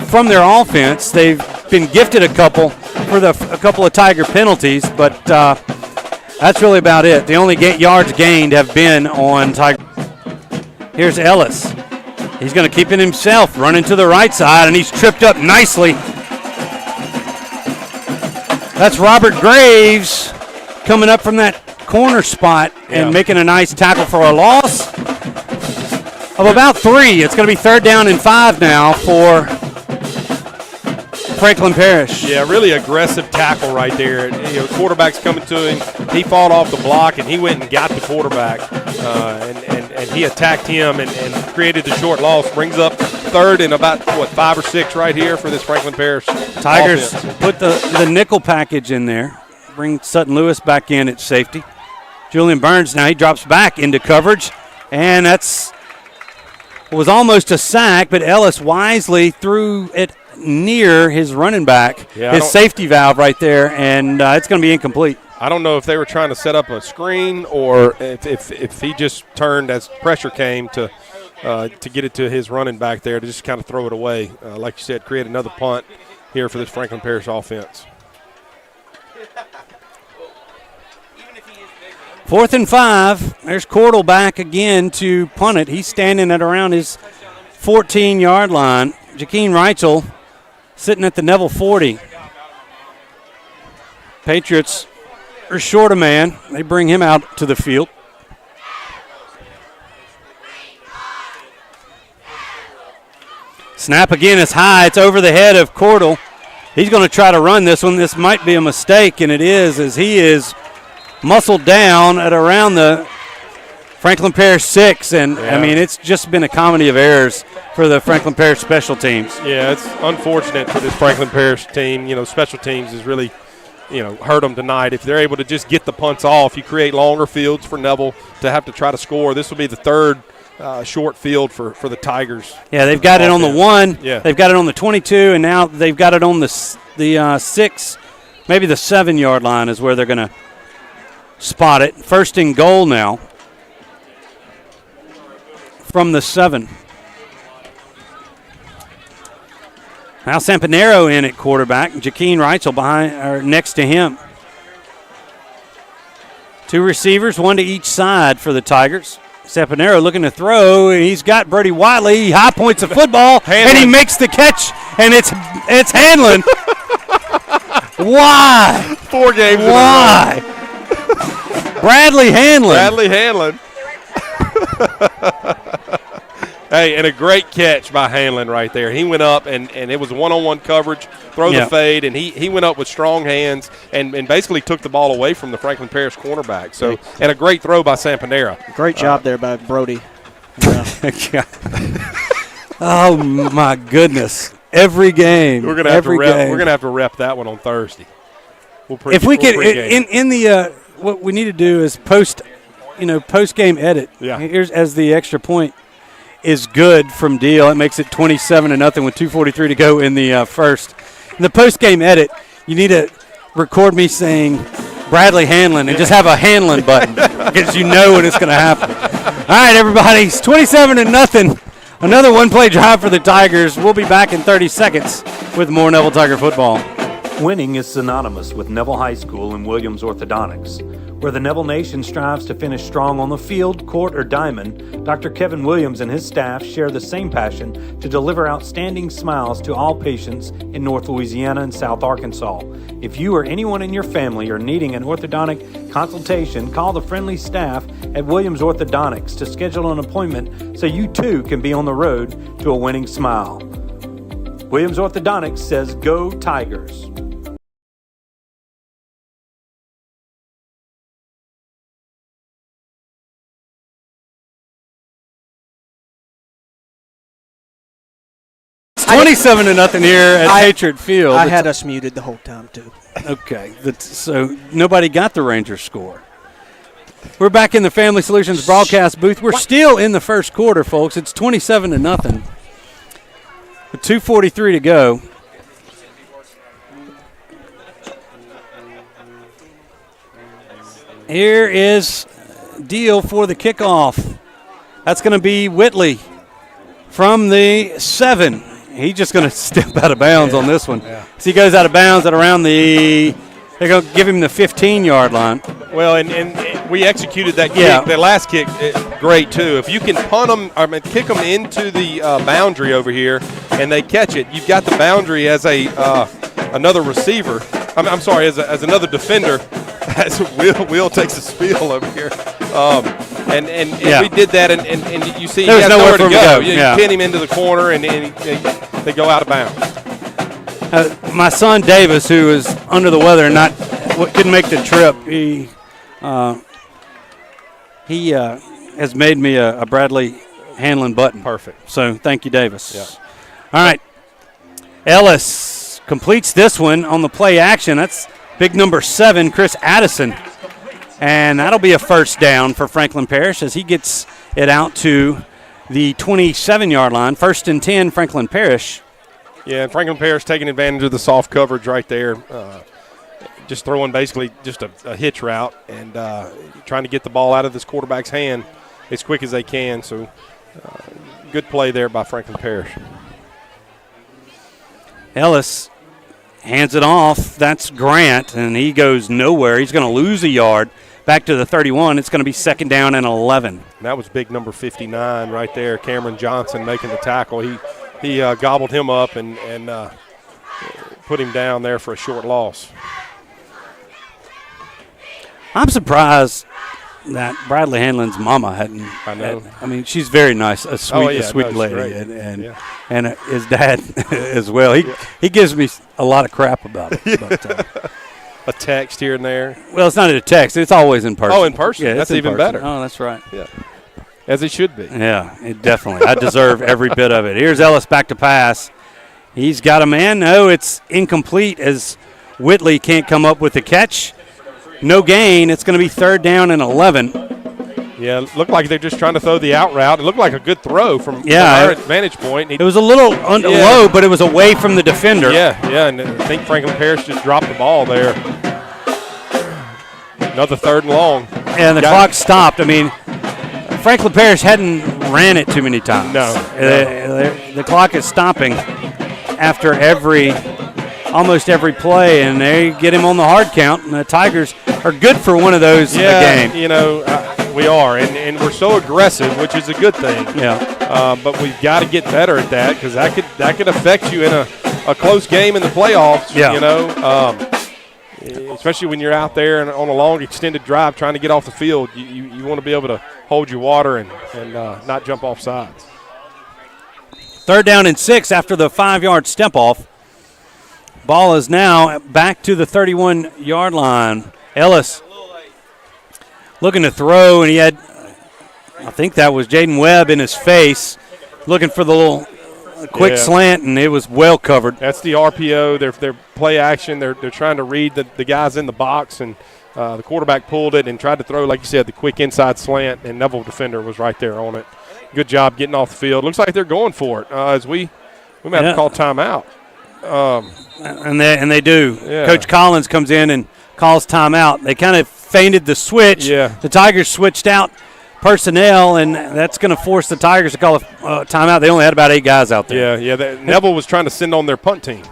from their offense. They've been gifted a couple for a couple of Tiger penalties, but that's really about it. The only yards gained have been on Tiger. Here's Ellis. He's going to keep it himself, running to the right side, and he's tripped up nicely. That's Robert Graves coming up from that corner spot and making a nice tackle for a loss of about 3. It's going to be 3rd down and 5 now for Franklin Parish. Yeah, really aggressive tackle right there. The quarterback's coming to him. He fought off the block, and he went and got the quarterback, and he attacked him and created the short loss. Brings up 3rd and about, 5 or 6 right here for this Franklin Parish Tigers offense. Put the nickel package in there. Bring Sutton Lewis back in at safety. Julian Burns now, he drops back into coverage, and was almost a sack, but Ellis wisely threw it near his running back, his safety valve right there, and it's going to be incomplete. I don't know if they were trying to set up a screen or if he just turned as pressure came to get it to his running back there to just kind of throw it away. Like you said, create another punt here for this Franklin Parish offense. 4th and 5. There's Cordell back again to punt it. He's standing at around his 14-yard line. Jakeem Reitzel sitting at the Neville 40. Patriots are short a man. They bring him out to the field. Snap again is high. It's over the head of Cordell. He's going to try to run this one. This might be a mistake, and it is, as he is muscled down at around the Franklin Parish 6. And, I mean, it's just been a comedy of errors for the Franklin Parish special teams. Yeah, it's unfortunate for this Franklin Parish team. Special teams is really, hurt them tonight. If they're able to just get the punts off, you create longer fields for Neville to have to try to score. This will be the 3rd short field for the Tigers. Yeah, they've got it on the 1. Yeah. They've got it on the 22, and now they've got it on the 6, maybe the 7-yard line is where they're going to spot it. 1st and goal now from the 7. Now Sampanero in at quarterback. Jakeem Reitzel next to him. 2 receivers, 1 to each side for the Tigers. Sampanero looking to throw, and he's got Brody Wiley. He high points the football, and he makes the catch, and it's Hanlon. Why? 4 games. Why? Bradley Hanlon. Hey, and a great catch by Hanlon right there. He went up, and it was one-on-one coverage, the fade, and he went up with strong hands and basically took the ball away from the Franklin Parish cornerback. So, and a great throw by Sampanera. Great job there by Brody. Oh, my goodness. Every game. We're gonna have to rep that one on Thursday. If we could, in the what we need to do is post game edit. Yeah. Here's as the extra point is good from Deal. It makes it 27-0 with 2:43 to go in the first. In the post game edit, you need to record me saying Bradley Hanlon and just have a Hanlon button because you know when it's going to happen. All right, everybody, it's 27-0. Another one-play drive for the Tigers. We'll be back in 30 seconds with more Neville Tiger football. Winning is synonymous with Neville High School and Williams Orthodontics. Where the Neville Nation strives to finish strong on the field, court, or diamond, Dr. Kevin Williams and his staff share the same passion to deliver outstanding smiles to all patients in North Louisiana and South Arkansas. If you or anyone in your family are needing an orthodontic consultation, call the friendly staff at Williams Orthodontics to schedule an appointment so you too can be on the road to a winning smile. Williams Orthodontics says, "Go Tigers." It's 27-0 here at Patriot Field. I had us muted the whole time, too. Okay, so nobody got the Rangers score. We're back in the Family Solutions broadcast booth. We're still in the first quarter, folks. It's 27-0. With 2:43 to go. Here is deal for the kickoff. That's going to be Whitley from the 7. He's just going to step out of bounds on this one. Yeah. So he goes out of bounds at around they're going to give him the 15-yard line. Well, and we executed that kick, that last kick, great too. If you can kick them into the boundary over here and they catch it, you've got the boundary as another receiver. I'm sorry, as another defender. As Will takes a spiel over here. And we did that, and you see he has nowhere to go. You pin him into the corner, and they go out of bounds. My son Davis, who is under the weather and couldn't make the trip, he has made me a Bradley Hanlon button. Perfect. So thank you, Davis. Yeah. All right. Ellis completes this one on the play action. That's big number 7, Chris Addison. And that'll be a first down for Franklin Parish as he gets it out to the 27-yard line. 1st and 10, Franklin Parish. Yeah, and Franklin Parish taking advantage of the soft coverage right there. Just throwing basically just a hitch route and trying to get the ball out of this quarterback's hand as quick as they can. So good play there by Franklin Parish. Ellis hands it off. That's Grant, and he goes nowhere. He's going to lose a yard. Back to the 31. It's going to be 2nd down and 11. And that was big number 59 right there, Cameron Johnson making the tackle. He gobbled him up and put him down there for a short loss. I'm surprised that Bradley Hanlon's mama hadn't. I know. I mean, she's very nice, a sweet lady, and his dad as well. He gives me a lot of crap about it. But, a text here and there. Well, it's not a text. It's always in person. Oh, in person. Yeah, that's even better. Oh, that's right. Yeah, as it should be. Yeah, it definitely. I deserve every bit of it. Here's Ellis back to pass. He's got a man. No, it's incomplete as Whitley can't come up with the catch. No gain. It's going to be 3rd down and 11. Yeah, it looked like they're just trying to throw the out route. It looked like a good throw from our vantage point. It was a little low, but it was away from the defender. Yeah, and I think Franklin Parish just dropped the ball there. Another 3rd and long. And the clock stopped. I mean, Franklin Parish hadn't ran it too many times. No. The clock is stopping after almost every play, and they get him on the hard count. And the Tigers are good for one of those in the game. You know, we are, and we're so aggressive, which is a good thing. Yeah. But we've got to get better at that because that could affect you in a close game in the playoffs. Yeah. You know, especially when you're out there and on a long extended drive trying to get off the field. You want to be able to hold your water and not jump off sides. 3rd down and 6 after the 5-yard step off. Ball is now back to the 31-yard line. Ellis looking to throw, and he had, I think that was Jaden Webb in his face, looking for the little quick slant, and it was well covered. That's the RPO. Their play action. They're trying to read the guys in the box, and the quarterback pulled it and tried to throw, like you said, the quick inside slant, and Neville defender was right there on it. Good job getting off the field. Looks like they're going for it. As we might have to call timeout. And they do. Yeah. Coach Collins comes in and calls timeout. They kind of feinted the switch. Yeah. The Tigers switched out personnel, and that's going to force the Tigers to call a timeout. They only had about 8 guys out there. Yeah. Neville was trying to send on their punt team.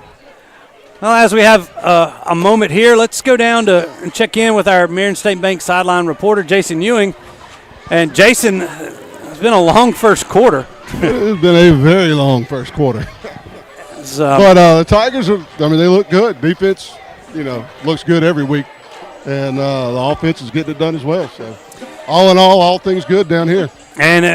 Well, as we have a moment here, let's go down to and check in with our Marion State Bank sideline reporter, Jason Ewing. And Jason, it's been a long first quarter. It's been a very long first quarter. But the Tigers they look good. Defense, looks good every week. And the offense is getting it done as well. So, all in all things good down here. And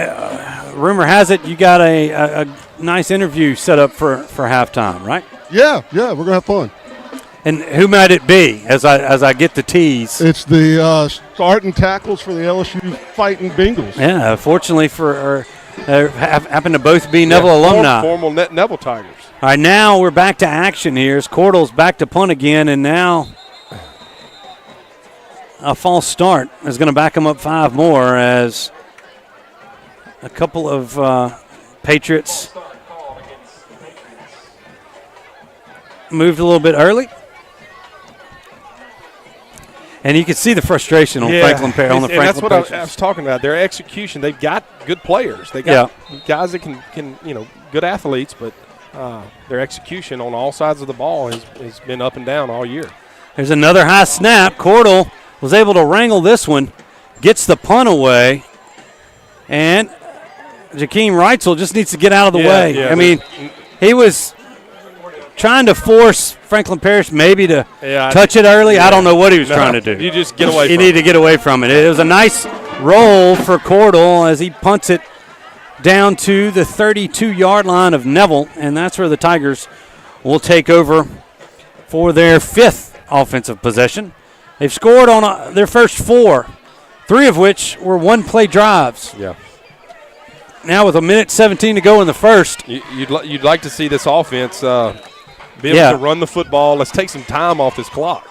rumor has it you got a nice interview set up for halftime, right? Yeah, we're going to have fun. And who might it be as I get the tease? It's the starting tackles for the LSU Fighting Bengals. Yeah, fortunately for happen to both be Neville alumni. Formal Neville Tigers. All right, now we're back to action here. As Cordell's back to punt again, and now a false start is going to back him up 5 more as a couple of Patriots moved a little bit early. And you can see the frustration on Franklin Parish. That's what I was talking about. Their execution, they've got good players. They got guys that can good athletes, but their execution on all sides of the ball has been up and down all year. There's another high snap. Cordell was able to wrangle this one, gets the punt away, and Jakeem Reitzel just needs to get out of the way. Yeah. I mean, he was trying to force Franklin Parish maybe to touch it early. I don't know what he was trying to do. You just get away from it. He needed to get away from it. It was a nice roll for Cordell as he punts it down to the 32-yard line of Neville, and that's where the Tigers will take over for their 5th offensive possession. They've scored on their first 4, 3 of which were one-play drives. Yeah. Now with 1:17 to go in the first. You'd like to see this offense be able to run the football. Let's take some time off this clock.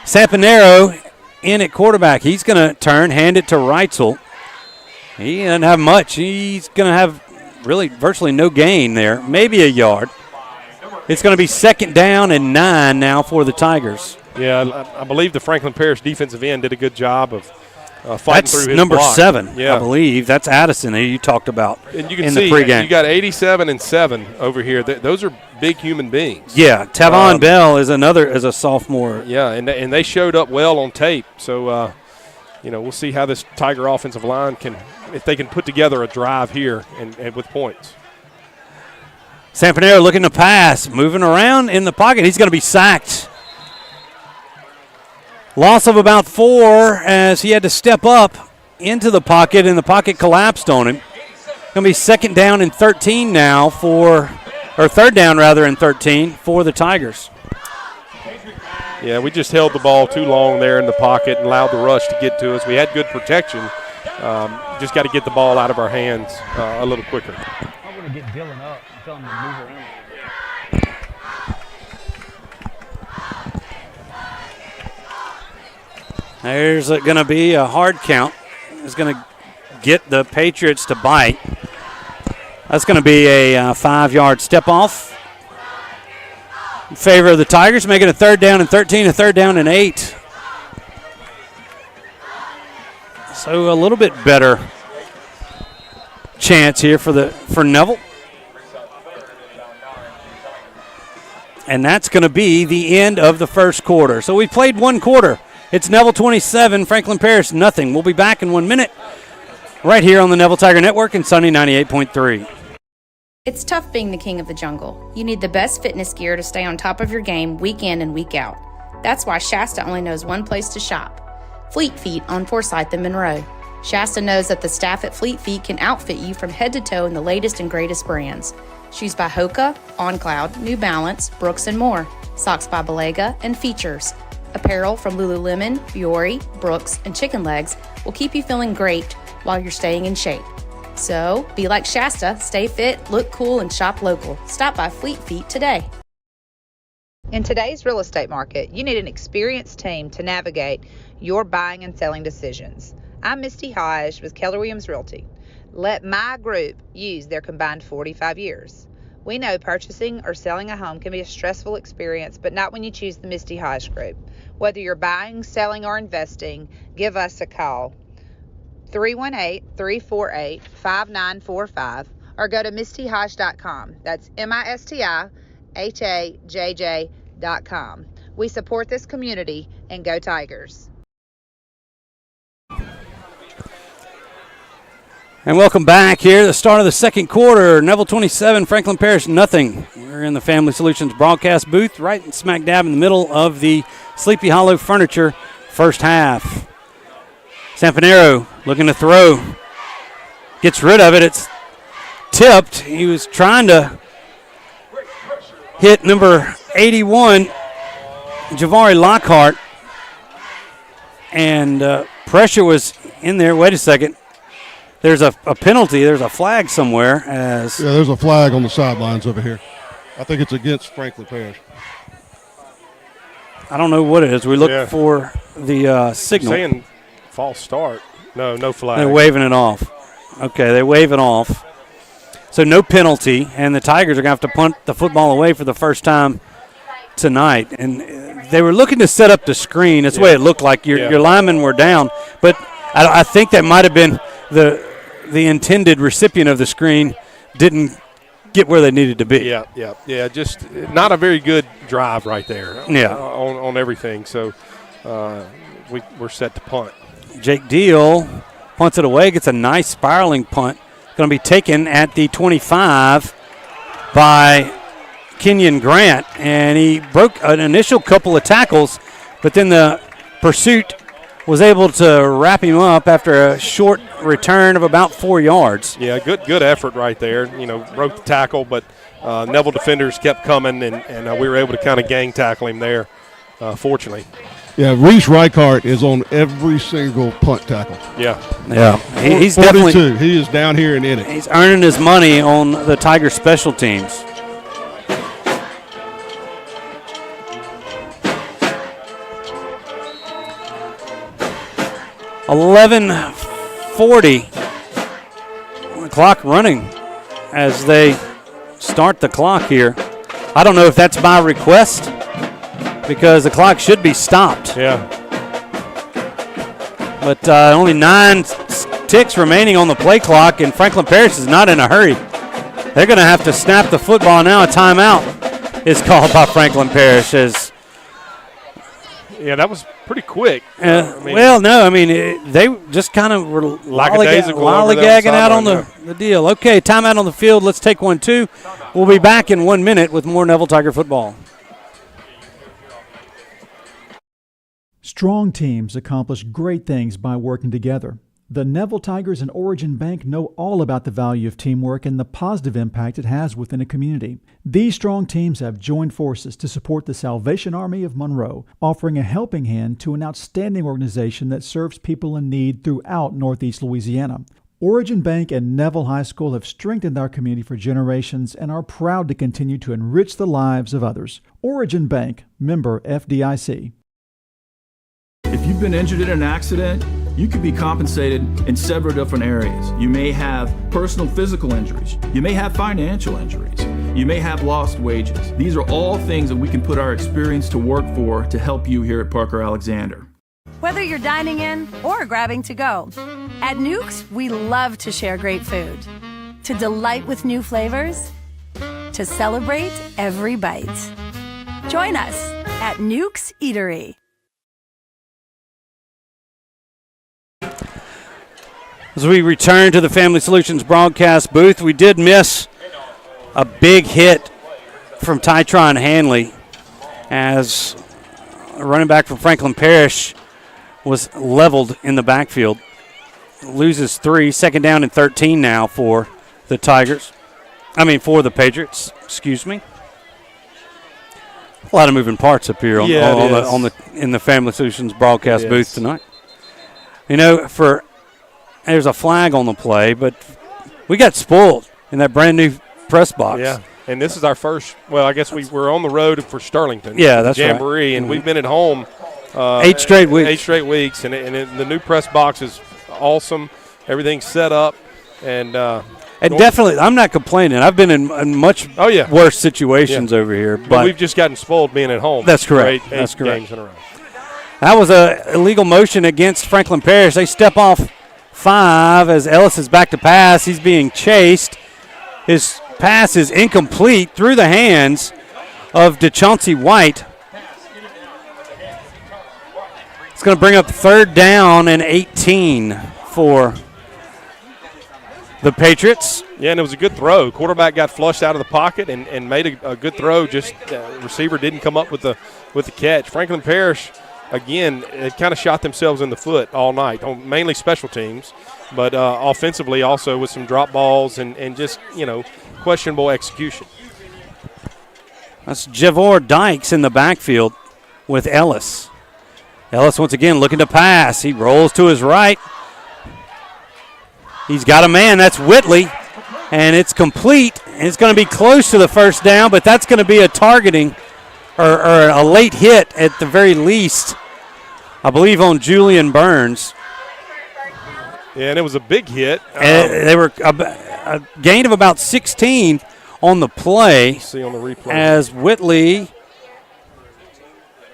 Sampanero in at quarterback. He's going to turn, hand it to Reitzel. He doesn't have much. He's going to have really virtually no gain there, maybe a yard. It's going to be 2nd down and 9 now for the Tigers. Yeah, I believe the Franklin Parish defensive end did a good job of fighting through his number block. 7, I believe. That's Addison, who you talked about and you can in see, the pregame. You got 87 and 7 over here. Those are big human beings. Yeah, Tavon Bell is a sophomore. Yeah, and they showed up well on tape. So, we'll see how this Tiger offensive line if they can put together a drive here and with points. Sampanero looking to pass, moving around in the pocket. He's going to be sacked. Loss of about 4 as he had to step up into the pocket, and the pocket collapsed on him. Going to be 2nd down and 13 now or 3rd down rather and 13 for the Tigers. Yeah, we just held the ball too long there in the pocket and allowed the rush to get to us. We had good protection. Just got to get the ball out of our hands a little quicker. I'm going to get Dylan up and tell him to move around. There's going to be a hard count. It's going to get the Patriots to bite. That's going to be a 5-yard step off in favor of the Tigers, making a 3rd down and 13, a 3rd down and 8. So a little bit better chance here for Neville. And that's going to be the end of the first quarter. So we played 1 quarter. It's Neville 27, Franklin Parish nothing. We'll be back in 1 minute right here on the Neville Tiger Network and Sunny 98.3. It's tough being the king of the jungle. You need the best fitness gear to stay on top of your game week in and week out. That's why Shasta only knows one place to shop: Fleet Feet on Forsyth and Monroe. Shasta knows that the staff at Fleet Feet can outfit you from head to toe in the latest and greatest brands. Shoes by Hoka, On Cloud, New Balance, Brooks and more. Socks by Belega and Features. Apparel from Lululemon, Fiore, Brooks, and Chicken Legs will keep you feeling great while you're staying in shape. So, be like Shasta, stay fit, look cool, and shop local. Stop by Fleet Feet today. In today's real estate market, you need an experienced team to navigate your buying and selling decisions. I'm Misty Hodge with Keller Williams Realty. Let my group use their combined 45 years. We know purchasing or selling a home can be a stressful experience, but not when you choose the Misty Hodge Group. Whether you're buying, selling, or investing, give us a call. 318-348-5945 or go to mistyhodge.com. That's MISTIHODGE.com. hajj.com. We support this community, and go Tigers. And welcome back here. The start of the second quarter. Neville 27, Franklin Parish nothing. We're in the Family Solutions broadcast booth right smack dab in the middle of the Sleepy Hollow Furniture first half. Sampanero looking to throw. Gets rid of it. It's tipped. He was trying to hit number 81, Javari Lockhart. And pressure was in there. Wait a second. There's a penalty. There's a flag somewhere. Yeah, there's a flag on the sidelines over here. I think it's against Franklin Parish. I don't know what it is. We look for the signal. Saying false start. No flag. They're waving it off. Okay, they wave it off. So no penalty, and the Tigers are going to have to punt the football away for the first time tonight. And they were looking to set up the screen. That's the way it looked like. Your linemen were down. But I think that might have been the intended recipient of the screen didn't get where they needed to be. Yeah. Just not a very good drive right there. Yeah. On everything. So we're set to punt. Jake Deal punts it away, gets a nice spiraling punt. Going to be taken at the 25 by Kenyon Grant, and he broke an initial couple of tackles, but then the pursuit was able to wrap him up after a short return of about 4 yards. Yeah, good effort right there. Broke the tackle, but Neville defenders kept coming, and we were able to kind of gang tackle him there, fortunately. Yeah, Reese Reichart is on every single punt tackle. Yeah. He's 42. Definitely. He is down here and in it. He's earning his money on the Tiger special teams. .11:40. The clock running as they start the clock here. I don't know if that's by request, because the clock should be stopped. Yeah. But only 9 ticks remaining on the play clock, and Franklin Parish is not in a hurry. They're going to have to snap the football now. A timeout is called by Franklin Parish. Yeah, that was pretty quick. They just kind of were lollygagging out on the deal. Okay, timeout on the field. Let's take 1-2. We'll be back in 1 minute with more Neville Tiger football. Strong teams accomplish great things by working together. The Neville Tigers and Origin Bank know all about the value of teamwork and the positive impact it has within a community. These strong teams have joined forces to support the Salvation Army of Monroe, offering a helping hand to an outstanding organization that serves people in need throughout Northeast Louisiana. Origin Bank and Neville High School have strengthened our community for generations and are proud to continue to enrich the lives of others. Origin Bank, member FDIC. If you've been injured in an accident, you could be compensated in several different areas. You may have personal physical injuries. You may have financial injuries. You may have lost wages. These are all things that we can put our experience to work for to help you here at Parker Alexander. Whether you're dining in or grabbing to go, at Nukes, we love to share great food. To delight with new flavors, to celebrate every bite. Join us at Nukes Eatery. As we return to the Family Solutions broadcast booth, we did miss a big hit from Tytron Hanley as a running back from Franklin Parish was leveled in the backfield. Loses 3, second down and 13 now for the for the Patriots, excuse me. A lot of moving parts up here in the Family Solutions broadcast booth tonight. There's a flag on the play, but we got spoiled in that brand new press box. Yeah, and this is our first. Well, I guess we were on the road for Sterlington. Yeah, that's Jamboree, right. And we've been at home 8 straight weeks. 8 straight weeks, and the new press box is awesome. Everything's set up, and definitely, I'm not complaining. I've been in much worse situations over here, but we've just gotten spoiled being at home. That's correct. That's correct. Games in a row. That was a illegal motion against Franklin Parish. They step off 5 as Ellis is back to pass. He's being chased. His pass is incomplete through the hands of DeChauncey White. It's going to bring up 3rd down and 18 for the Patriots. Yeah, and it was a good throw. Quarterback got flushed out of the pocket and made a good throw. Just receiver didn't come up with the catch. Franklin Parish, again, it kind of shot themselves in the foot all night, on mainly special teams, but offensively also with some drop balls and just, questionable execution. That's Javor Dykes in the backfield with Ellis. Ellis once again looking to pass. He rolls to his right. He's got a man. That's Whitley. And it's complete. And it's going to be close to the 1st down, but that's going to be a targeting or a late hit at the very least, I believe, on Julian Burns. Yeah, and it was a big hit. They were a gain of about 16 on the play. See on the replay. As Whitley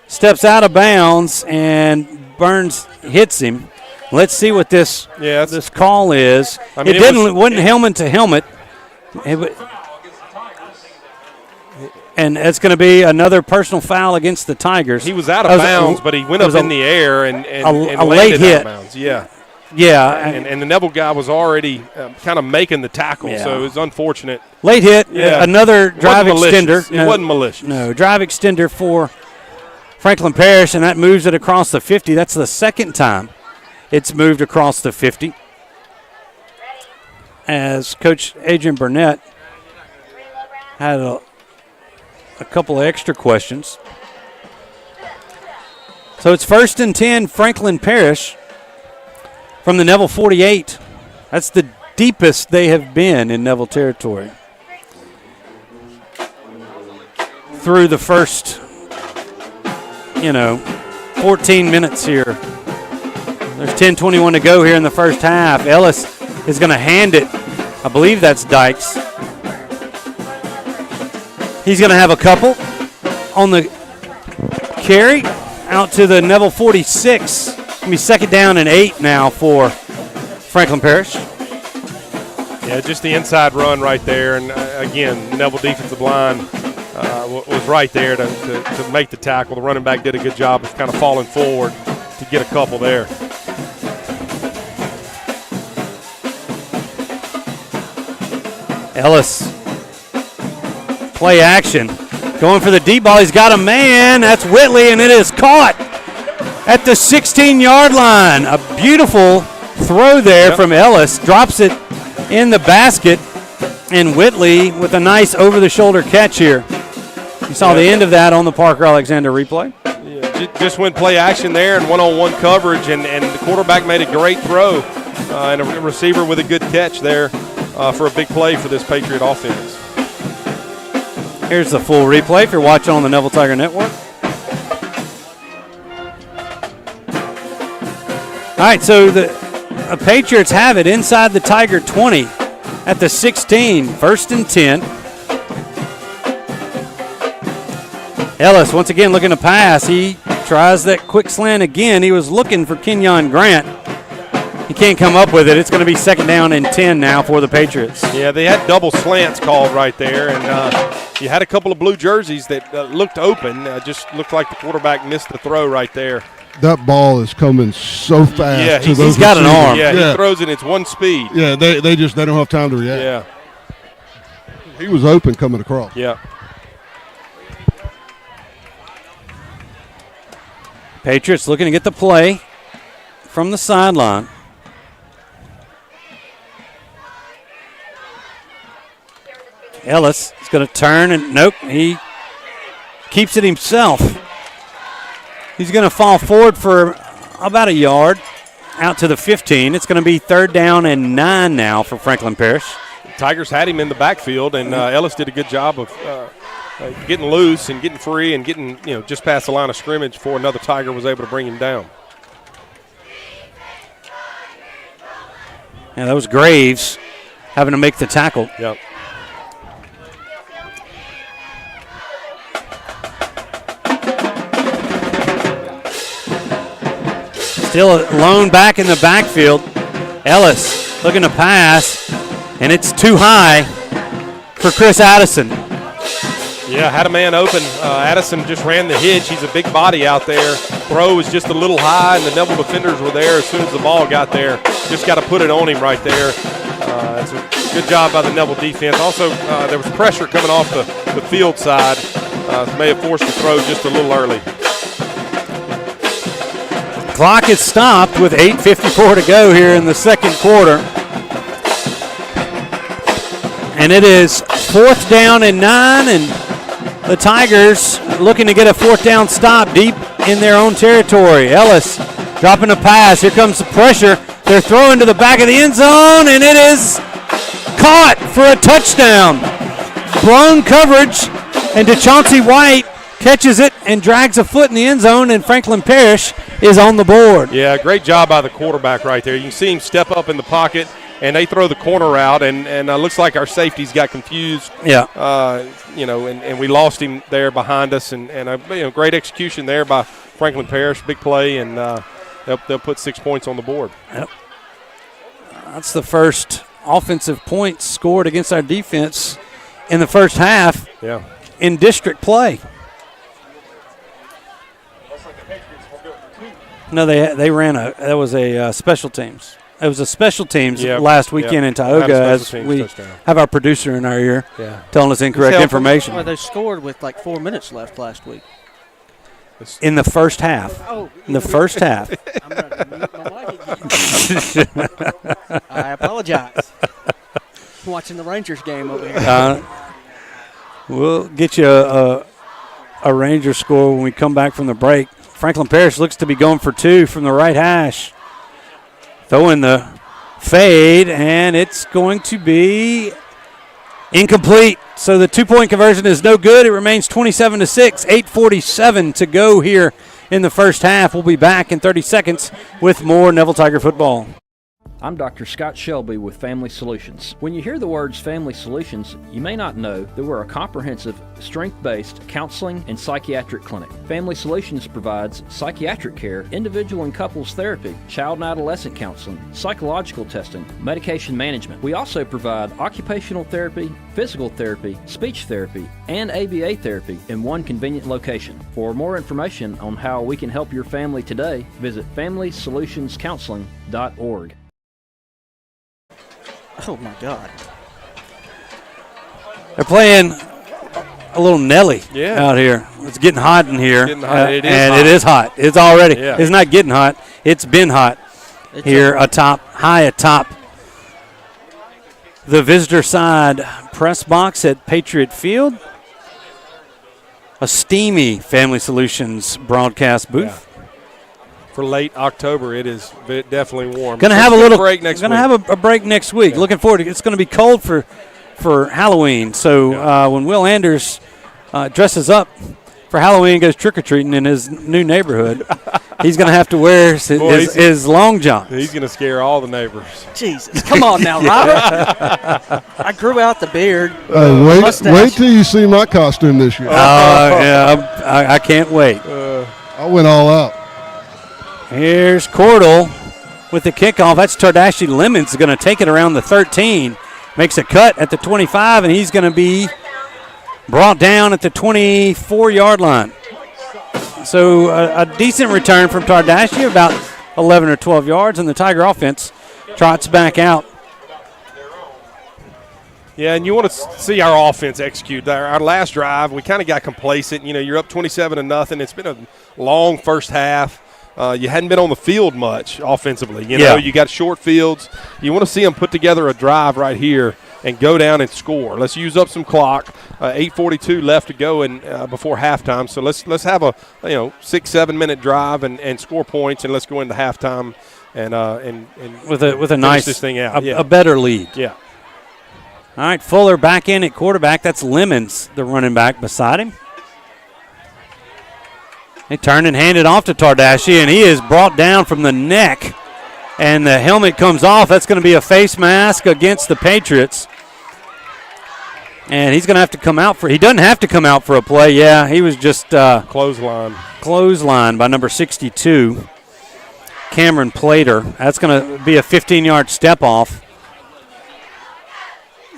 steps out of bounds and Burns hits him. Let's see what this call is. It wasn't helmet to helmet. And it's going to be another personal foul against the Tigers. He was out of bounds, but he went up in the air and a landed late hit. out of bounds. Yeah. Yeah. And the Neville guy was already kind of making the tackle, so it was unfortunate. Late hit, another drive extender. It wasn't malicious. No, drive extender for Franklin Parish, and that moves it across the 50. That's the 2nd time it's moved across the 50. As Coach Adrian Burnett had a couple of extra questions. So it's 1st and 10, Franklin Parish from the Neville 48. That's the deepest they have been in Neville territory through the first 14 minutes here. There's 10:21 to go here in the first half. Ellis is going to hand it. I believe that's Dykes. He's going to have a couple on the carry out to the Neville 46. It's going to be 2nd down and 8 now for Franklin Parish. Yeah, just the inside run right there. And, again, Neville defensive line was right there to make the tackle. The running back did a good job of kind of falling forward to get a couple there. Ellis, play action, going for the deep ball. He's got a man. That's Whitley, and it is caught at the 16-yard line. A beautiful throw there from Ellis. Drops it in the basket, and Whitley with a nice over-the-shoulder catch here. You saw the end of that on the Parker Alexander replay. Yeah, just went play action there and one-on-one coverage, and the quarterback made a great throw, and a receiver with a good catch there for a big play for this Patriot offense. Here's the full replay if you're watching on the Neville Tiger Network. All right, so the Patriots have it inside the Tiger 20 at the 16, 1st and 10. Ellis once again looking to pass. He tries that quick slant again. He was looking for Kenyon Grant. He can't come up with it. It's going to be 2nd down and 10 now for the Patriots. Yeah, they had double slants called right there, and you had a couple of blue jerseys that looked open. Just looked like the quarterback missed the throw right there. That ball is coming so fast. Yeah, he's got an arm. Yeah, he throws it. It's one speed. Yeah, they don't have time to react. Yeah, he was open coming across. Yeah. Patriots looking to get the play from the sideline. Ellis is going to turn, and nope, he keeps it himself. He's going to fall forward for about a yard out to the 15. It's going to be 3rd down and 9 now for Franklin Parish. Tigers had him in the backfield, and Ellis did a good job of getting loose and getting free and getting just past the line of scrimmage before another Tiger was able to bring him down. Yeah, that was Graves having to make the tackle. Yep. Still alone back in the backfield. Ellis looking to pass, and it's too high for Chris Addison. Yeah, had a man open. Addison just ran the hitch. He's a big body out there. Throw was just a little high, and the Neville defenders were there as soon as the ball got there. Just got to put it on him right there. It's a good job by the Neville defense. Also, there was pressure coming off the field side. May have forced the throw just a little early. Clock is stopped with 8:54 to go here in the second quarter. And it is 4th down and 9, and the Tigers looking to get a 4th down stop deep in their own territory. Ellis dropping a pass. Here comes the pressure. They're throwing to the back of the end zone, and it is caught for a touchdown. Blown coverage, and DeChauncey White catches it and drags a foot in the end zone, and Franklin Parish is on the board. Yeah, great job by the quarterback right there. You can see him step up in the pocket, and they throw the corner out, and looks like our safeties got confused. Yeah. And we lost him there behind us, and great execution there by Franklin Parish, big play, and they'll put 6 points on the board. Yep. That's the first offensive points scored against our defense in the first half. Yeah. In district play. No, they ran that was a special teams. It was a special teams last weekend in Tioga, as we have our producer in our ear telling us incorrect information. Well, they scored with like 4 minutes left last week. In the first half. Oh. In the first half. I'm going to mute my mic again. I apologize. I'm watching the Rangers game over here. We'll get you a Ranger score when we come back from the break. Franklin Parish looks to be going for 2 from the right hash. Throwing the fade, and it's going to be incomplete. So the 2-point conversion is no good. It remains 27-6, 8:47 to go here in the first half. We'll be back in 30 seconds with more Neville Tiger football. I'm Dr. Stewart Shelby with Family Solutions. When you hear the words Family Solutions, you may not know that we're a comprehensive, strength-based counseling and psychiatric clinic. Family Solutions provides psychiatric care, individual and couples therapy, child and adolescent counseling, psychological testing, medication management. We also provide occupational therapy, physical therapy, speech therapy, and ABA therapy in one convenient location. For more information on how we can help your family today, visit FamilySolutionsCounseling.org. Oh, my God. They're playing a little Nelly out here. It's getting hot in here. It is hot. It's already. Yeah. It's not getting hot. It's been hot here high atop the visitor side press box at Patriot Field. A steamy Family Solutions broadcast booth. Yeah. For late October, it is definitely warm. Going to have a little break next week. Going to have a break next week. Yeah. Looking forward to it. It's going to be cold for Halloween. So when Will Anders dresses up for Halloween and goes trick-or-treating in his new neighborhood, he's going to have to wear his long johns. He's going to scare all the neighbors. Jesus. Come on now, Robert. I grew out the beard. Wait till you see my costume this year. I can't wait. I went all out. Here's Cordell with the kickoff. That's Tardashi Lemons going to take it around the 13. Makes a cut at the 25, and he's going to be brought down at the 24-yard line. So a decent return from Tardashi, about 11 or 12 yards, and the Tiger offense trots back out. Yeah, and you want to see our offense execute. Our last drive, we kind of got complacent. You're up 27-0. It's been a long first half. You hadn't been on the field much offensively. You got short fields. You want to see them put together a drive right here and go down and score. Let's use up some clock. 8:42 left to go before halftime. So let's have a 6-7 minute drive and score points, and let's go into halftime and with a nice this thing out. A better lead. Yeah. All right, Fuller back in at quarterback. That's Lemons, the running back beside him. They turn and hand it off to Tardashi, and he is brought down from the neck, and the helmet comes off. That's going to be a face mask against the Patriots. And he's going to have to come out he doesn't have to come out for a play. Yeah, he was just clothesline by number 62, Cameron Plater. That's going to be a 15-yard step off.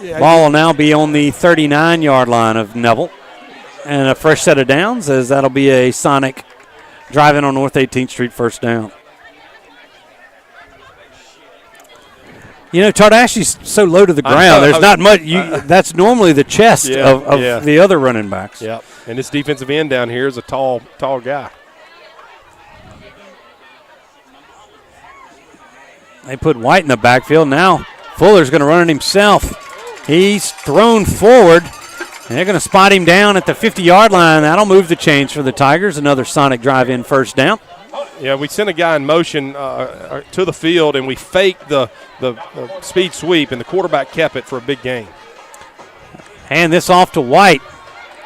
Ball will now be on the 39-yard line of Neville. and a fresh set of downs, as that'll be a Sonic drive-in on North 18th Street, first down. You know, Tardashi's so low to the ground. There's not much. That's normally the chest of the other running backs. Yep. And this defensive end down here is a tall guy. They put White in the backfield. Now Fuller's going to run it himself. He's thrown forward. They're going to spot him down at the 50-yard line. That'll move the chains for the Tigers. Another Sonic drive-in first down. Yeah, we sent a guy in motion to the field, and we faked the speed sweep, and the quarterback kept it for a big gain. Hand this off to White.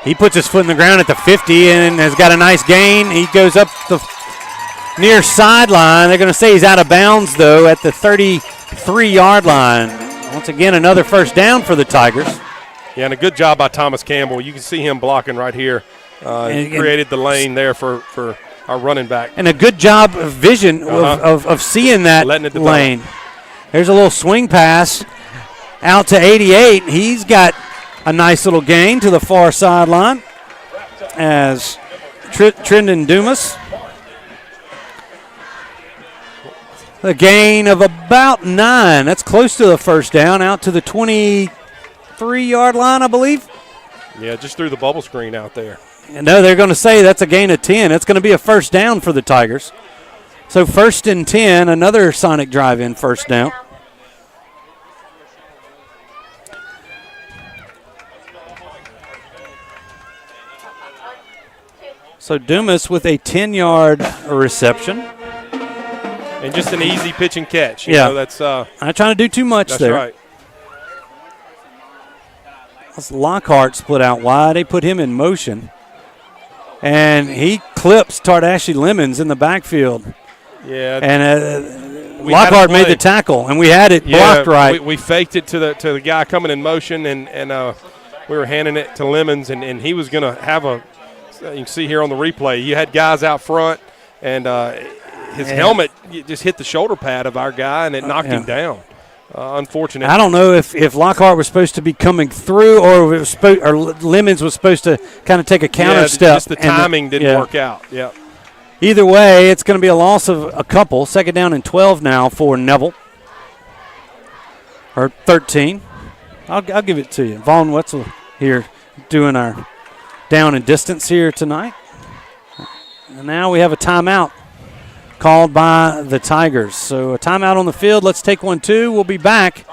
He puts his foot in the ground at the 50 and has got a nice gain. He goes up the near sideline. They're going to say he's out of bounds, though, at the 33-yard line. Once again, another first down for the Tigers. Yeah, and a good job by Thomas Campbell. You can see him blocking right here. He created the lane there for our running back. And a good job of vision of seeing that lane. There's a little swing pass out to 88. He's got a nice little gain to the far sideline as Trendon Dumas. A gain of about 9. That's close to the first down, out to the 23-yard line, I believe. Yeah, just threw the bubble screen out there. No, they're going to say that's a gain of 10. It's going to be a first down for the Tigers. So 1st and 10, another Sonic drive-in first down. So Dumas with a 10-yard reception. And just an easy pitch and catch. You yeah. know, that's not trying to do too much that's there. Right. That's Lockhart split out wide. They put him in motion. And he clips Tardashi Lemons in the backfield. Yeah. And Lockhart made the tackle, and we had it blocked right. We faked it to the guy coming in motion, and we were handing it to Lemons, and he was going to have you can see here on the replay, you had guys out front, and his helmet just hit the shoulder pad of our guy, and it knocked him down. Unfortunate. I don't know if Lockhart was supposed to be coming through or Lemons was supposed to kind of take a counter step. Just the timing didn't work out. Yeah. Either way, it's going to be a loss of a couple. 2nd down and 12 now for Neville. Or 13. I'll give it to you. Vaughn Wetzel here doing our down and distance here tonight. And now we have a timeout called by the Tigers. So a timeout on the field. Let's take one, too. We'll be back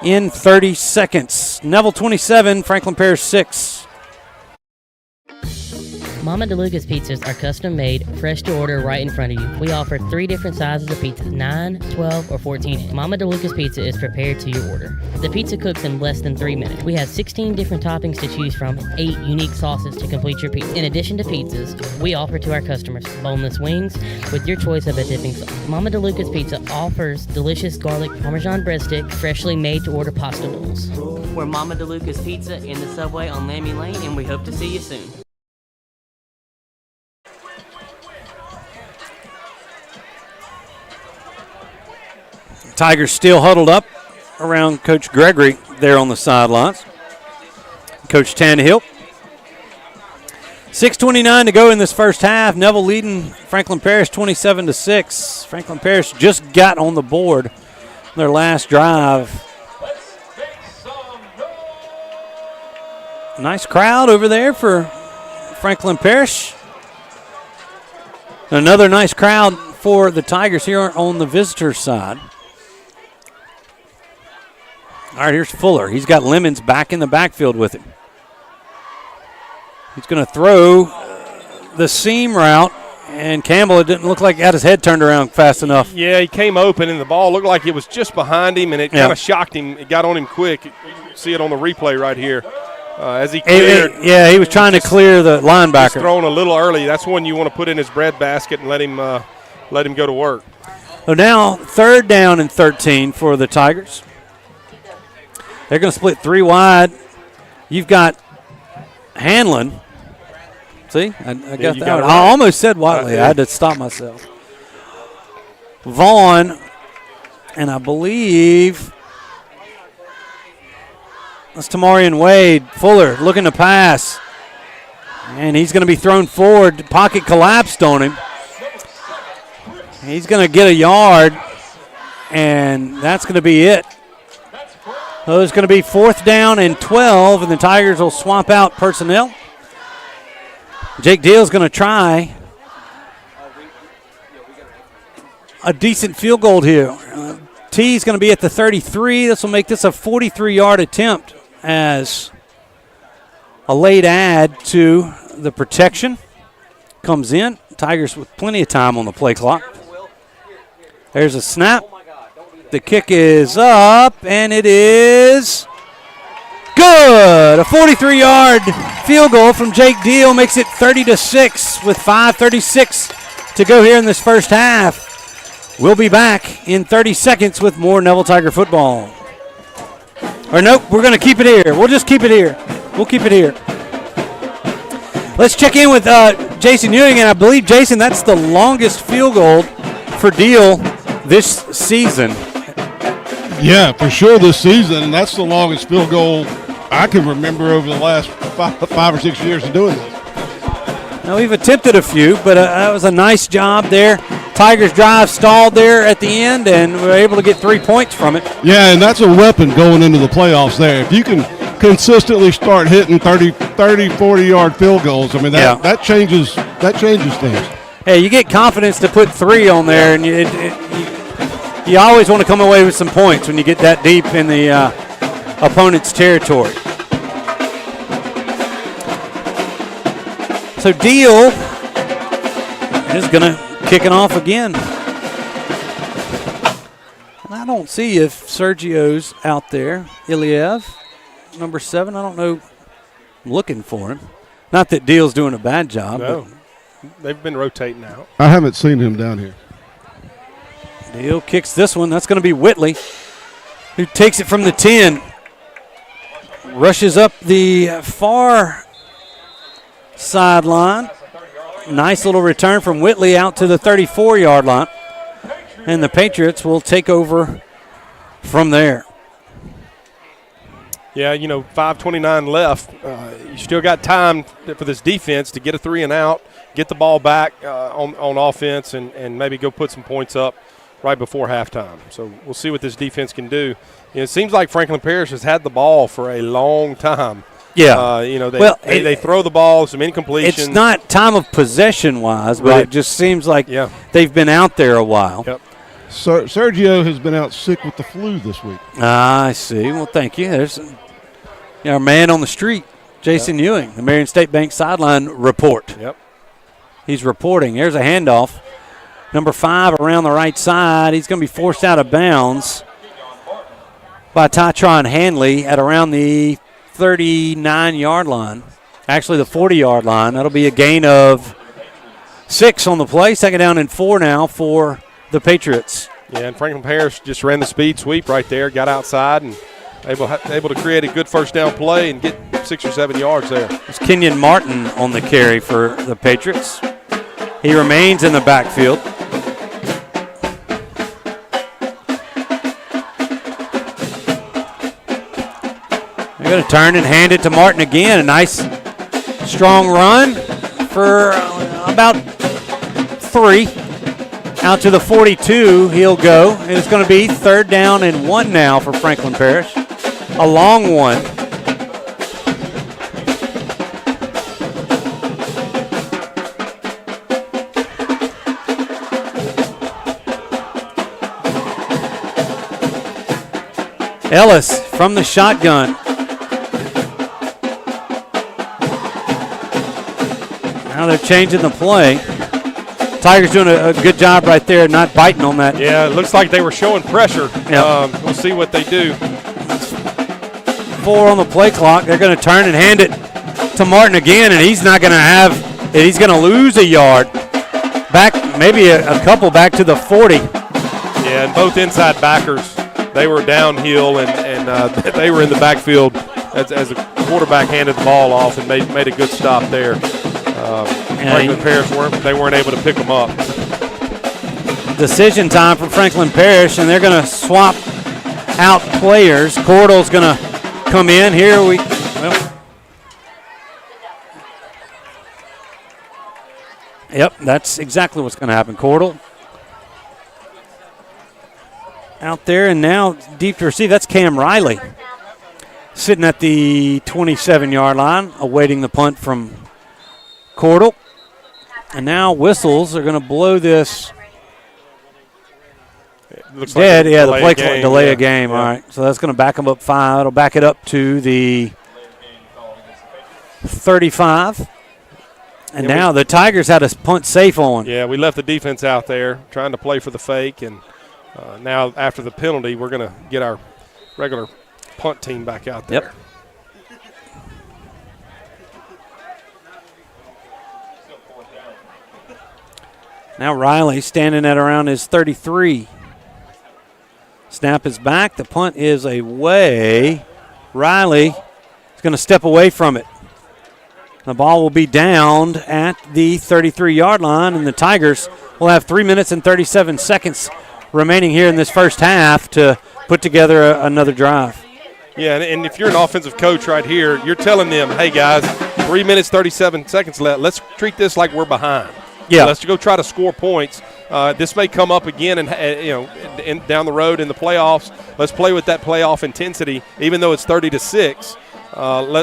in 30 seconds. Neville 27, Franklin Parish 6. Mama DeLuca's pizzas are custom made, fresh to order right in front of you. We offer 3 different sizes of pizzas, 9, 12, or 14. Mama DeLuca's pizza is prepared to your order. The pizza cooks in less than 3 minutes. We have 16 different toppings to choose from, 8 unique sauces to complete your pizza. In addition to pizzas, we offer to our customers boneless wings with your choice of a dipping sauce. Mama DeLuca's Pizza offers delicious garlic Parmesan breadstick, freshly made to order pasta noodles. We're Mama DeLuca's Pizza in the subway on Lammy Lane, and we hope to see you soon. Tigers still huddled up around Coach Gregory there on the sidelines. Coach Tannehill. 6:29 to go in this first half. Neville leading Franklin Parish 27-6. Franklin Parish just got on the board on their last drive. Nice crowd over there for Franklin Parish. Another nice crowd for the Tigers here on the visitor side. All right, here's Fuller. He's got Lemons back in the backfield with him. He's going to throw the seam route, and Campbell, it didn't look like he had his head turned around fast enough. Yeah, he came open, and the ball looked like it was just behind him, and it kind of shocked him. It got on him quick. You can see it on the replay right here. As he cleared. He was trying to clear the linebacker. Just thrown a little early. That's one you want to put in his breadbasket and let him go to work. So now 3rd down and 13 for the Tigers. They're going to split 3 wide. You've got Hanlon. See, I got that. Right. I almost said Watley. I had to stop myself. Vaughn, and I believe that's Tamarian Wade. Fuller looking to pass. And he's going to be thrown forward. The pocket collapsed on him. He's going to get a yard, and that's going to be it. So it's going to be 4th down and 12, and the Tigers will swap out personnel. Jake Deal's going to try a decent field goal here. T's going to be at the 33. This will make this a 43-yard attempt as a late add to the protection. Comes in. Tigers with plenty of time on the play clock. There's a snap. The kick is up, and it is good. A 43-yard field goal from Jake Deal makes it 30-6 with 5:36 to go here in this first half. We'll be back in 30 seconds with more Neville Tiger football. Or nope, we're going to keep it here. We'll just keep it here. We'll keep it here. Let's check in with Jason Ewing, and I believe, Jason, that's the longest field goal for Deal this season. Yeah, for sure this season, and that's the longest field goal I can remember over the last 5 or 6 years of doing this. Now, we've attempted a few, but that was a nice job there. Tigers drive stalled there at the end, and we were able to get 3 points from it. Yeah, and that's a weapon going into the playoffs there. If you can consistently start hitting 30, 40-yard field goals, I mean, that changes things. Hey, you get confidence to put 3 on there, and you always want to come away with some points when you get that deep in the opponent's territory. So Deal is going to kick it off again. I don't see if Sergio's out there. Iliev, number 7. I don't know. I'm looking for him. Not that Deal's doing a bad job. No. They've been rotating out. I haven't seen him down here. Deal kicks this one. That's going to be Whitley, who takes it from the 10. Rushes up the far sideline. Nice little return from Whitley out to the 34-yard line. And the Patriots will take over from there. Yeah, 5:29 left. You still got time for this defense to get a 3 and out, get the ball back on offense, and maybe go put some points up right before halftime. So we'll see what this defense can do. It seems like Franklin Parish has had the ball for a long time. Yeah. They throw the ball, some incompletions. It's not time of possession-wise, but it just seems like they've been out there a while. Yep. Sergio has been out sick with the flu this week. I see. Well, thank you. There's our man on the street, Jason Ewing, the Marion State Bank sideline report. Yep. He's reporting. There's a handoff. Number 5 around the right side. He's going to be forced out of bounds by Tytron Hanley at around the 39-yard line. Actually, the 40-yard line. That'll be a gain of 6 on the play. 2nd down and 4 now for the Patriots. Yeah, and Franklin Parish just ran the speed sweep right there, got outside, and able to create a good first down play and get 6 or 7 yards there. It's Kenyon Martin on the carry for the Patriots. He remains in the backfield. They're going to turn and hand it to Martin again. A nice, strong run for about 3. Out to the 42, he'll go. And it's going to be 3rd down and 1 now for Franklin Parish. A long one. Ellis from the shotgun. Now they're changing the play. Tigers doing a good job right there, not biting on that. Yeah, it looks like they were showing pressure. Yep. We'll see what they do. 4 on the play clock. They're going to turn and hand it to Martin again, and he's not going to have it. He's going to lose a yard. Back, maybe a couple back to the 40. Yeah, and both inside backers, they were downhill, and they were in the backfield as the quarterback handed the ball off and made a good stop there. Franklin Parish weren't able to pick them up. Decision time for Franklin Parish, and they're going to swap out players. Cordell's going to come in. Yep, that's exactly what's going to happen. Cordell out there, and now deep to receive. That's Cam Riley sitting at the 27-yard line, awaiting the punt from Cordell. And now whistles are going to blow this Looks dead. Like the play game. delay a game. All right, so that's going to back them up 5. It'll back it up to the 35. And now the Tigers had a punt safe on. Yeah, we left the defense out there trying to play for the fake, and now after the penalty, we're going to get our regular punt team back out there. Yep. Now Riley standing at around his 33. Snap is back. The punt is away. Riley is going to step away from it. The ball will be downed at the 33-yard line, and the Tigers will have 3 minutes and 37 seconds remaining here in this first half to put together another drive. Yeah, and if you're an offensive coach right here, you're telling them, hey, guys, 3 minutes, 37 seconds left. Let's treat this like we're behind. Yeah. Let's go try to score points. This may come up again, and down the road in the playoffs. Let's play with that playoff intensity, even though it's 30-6.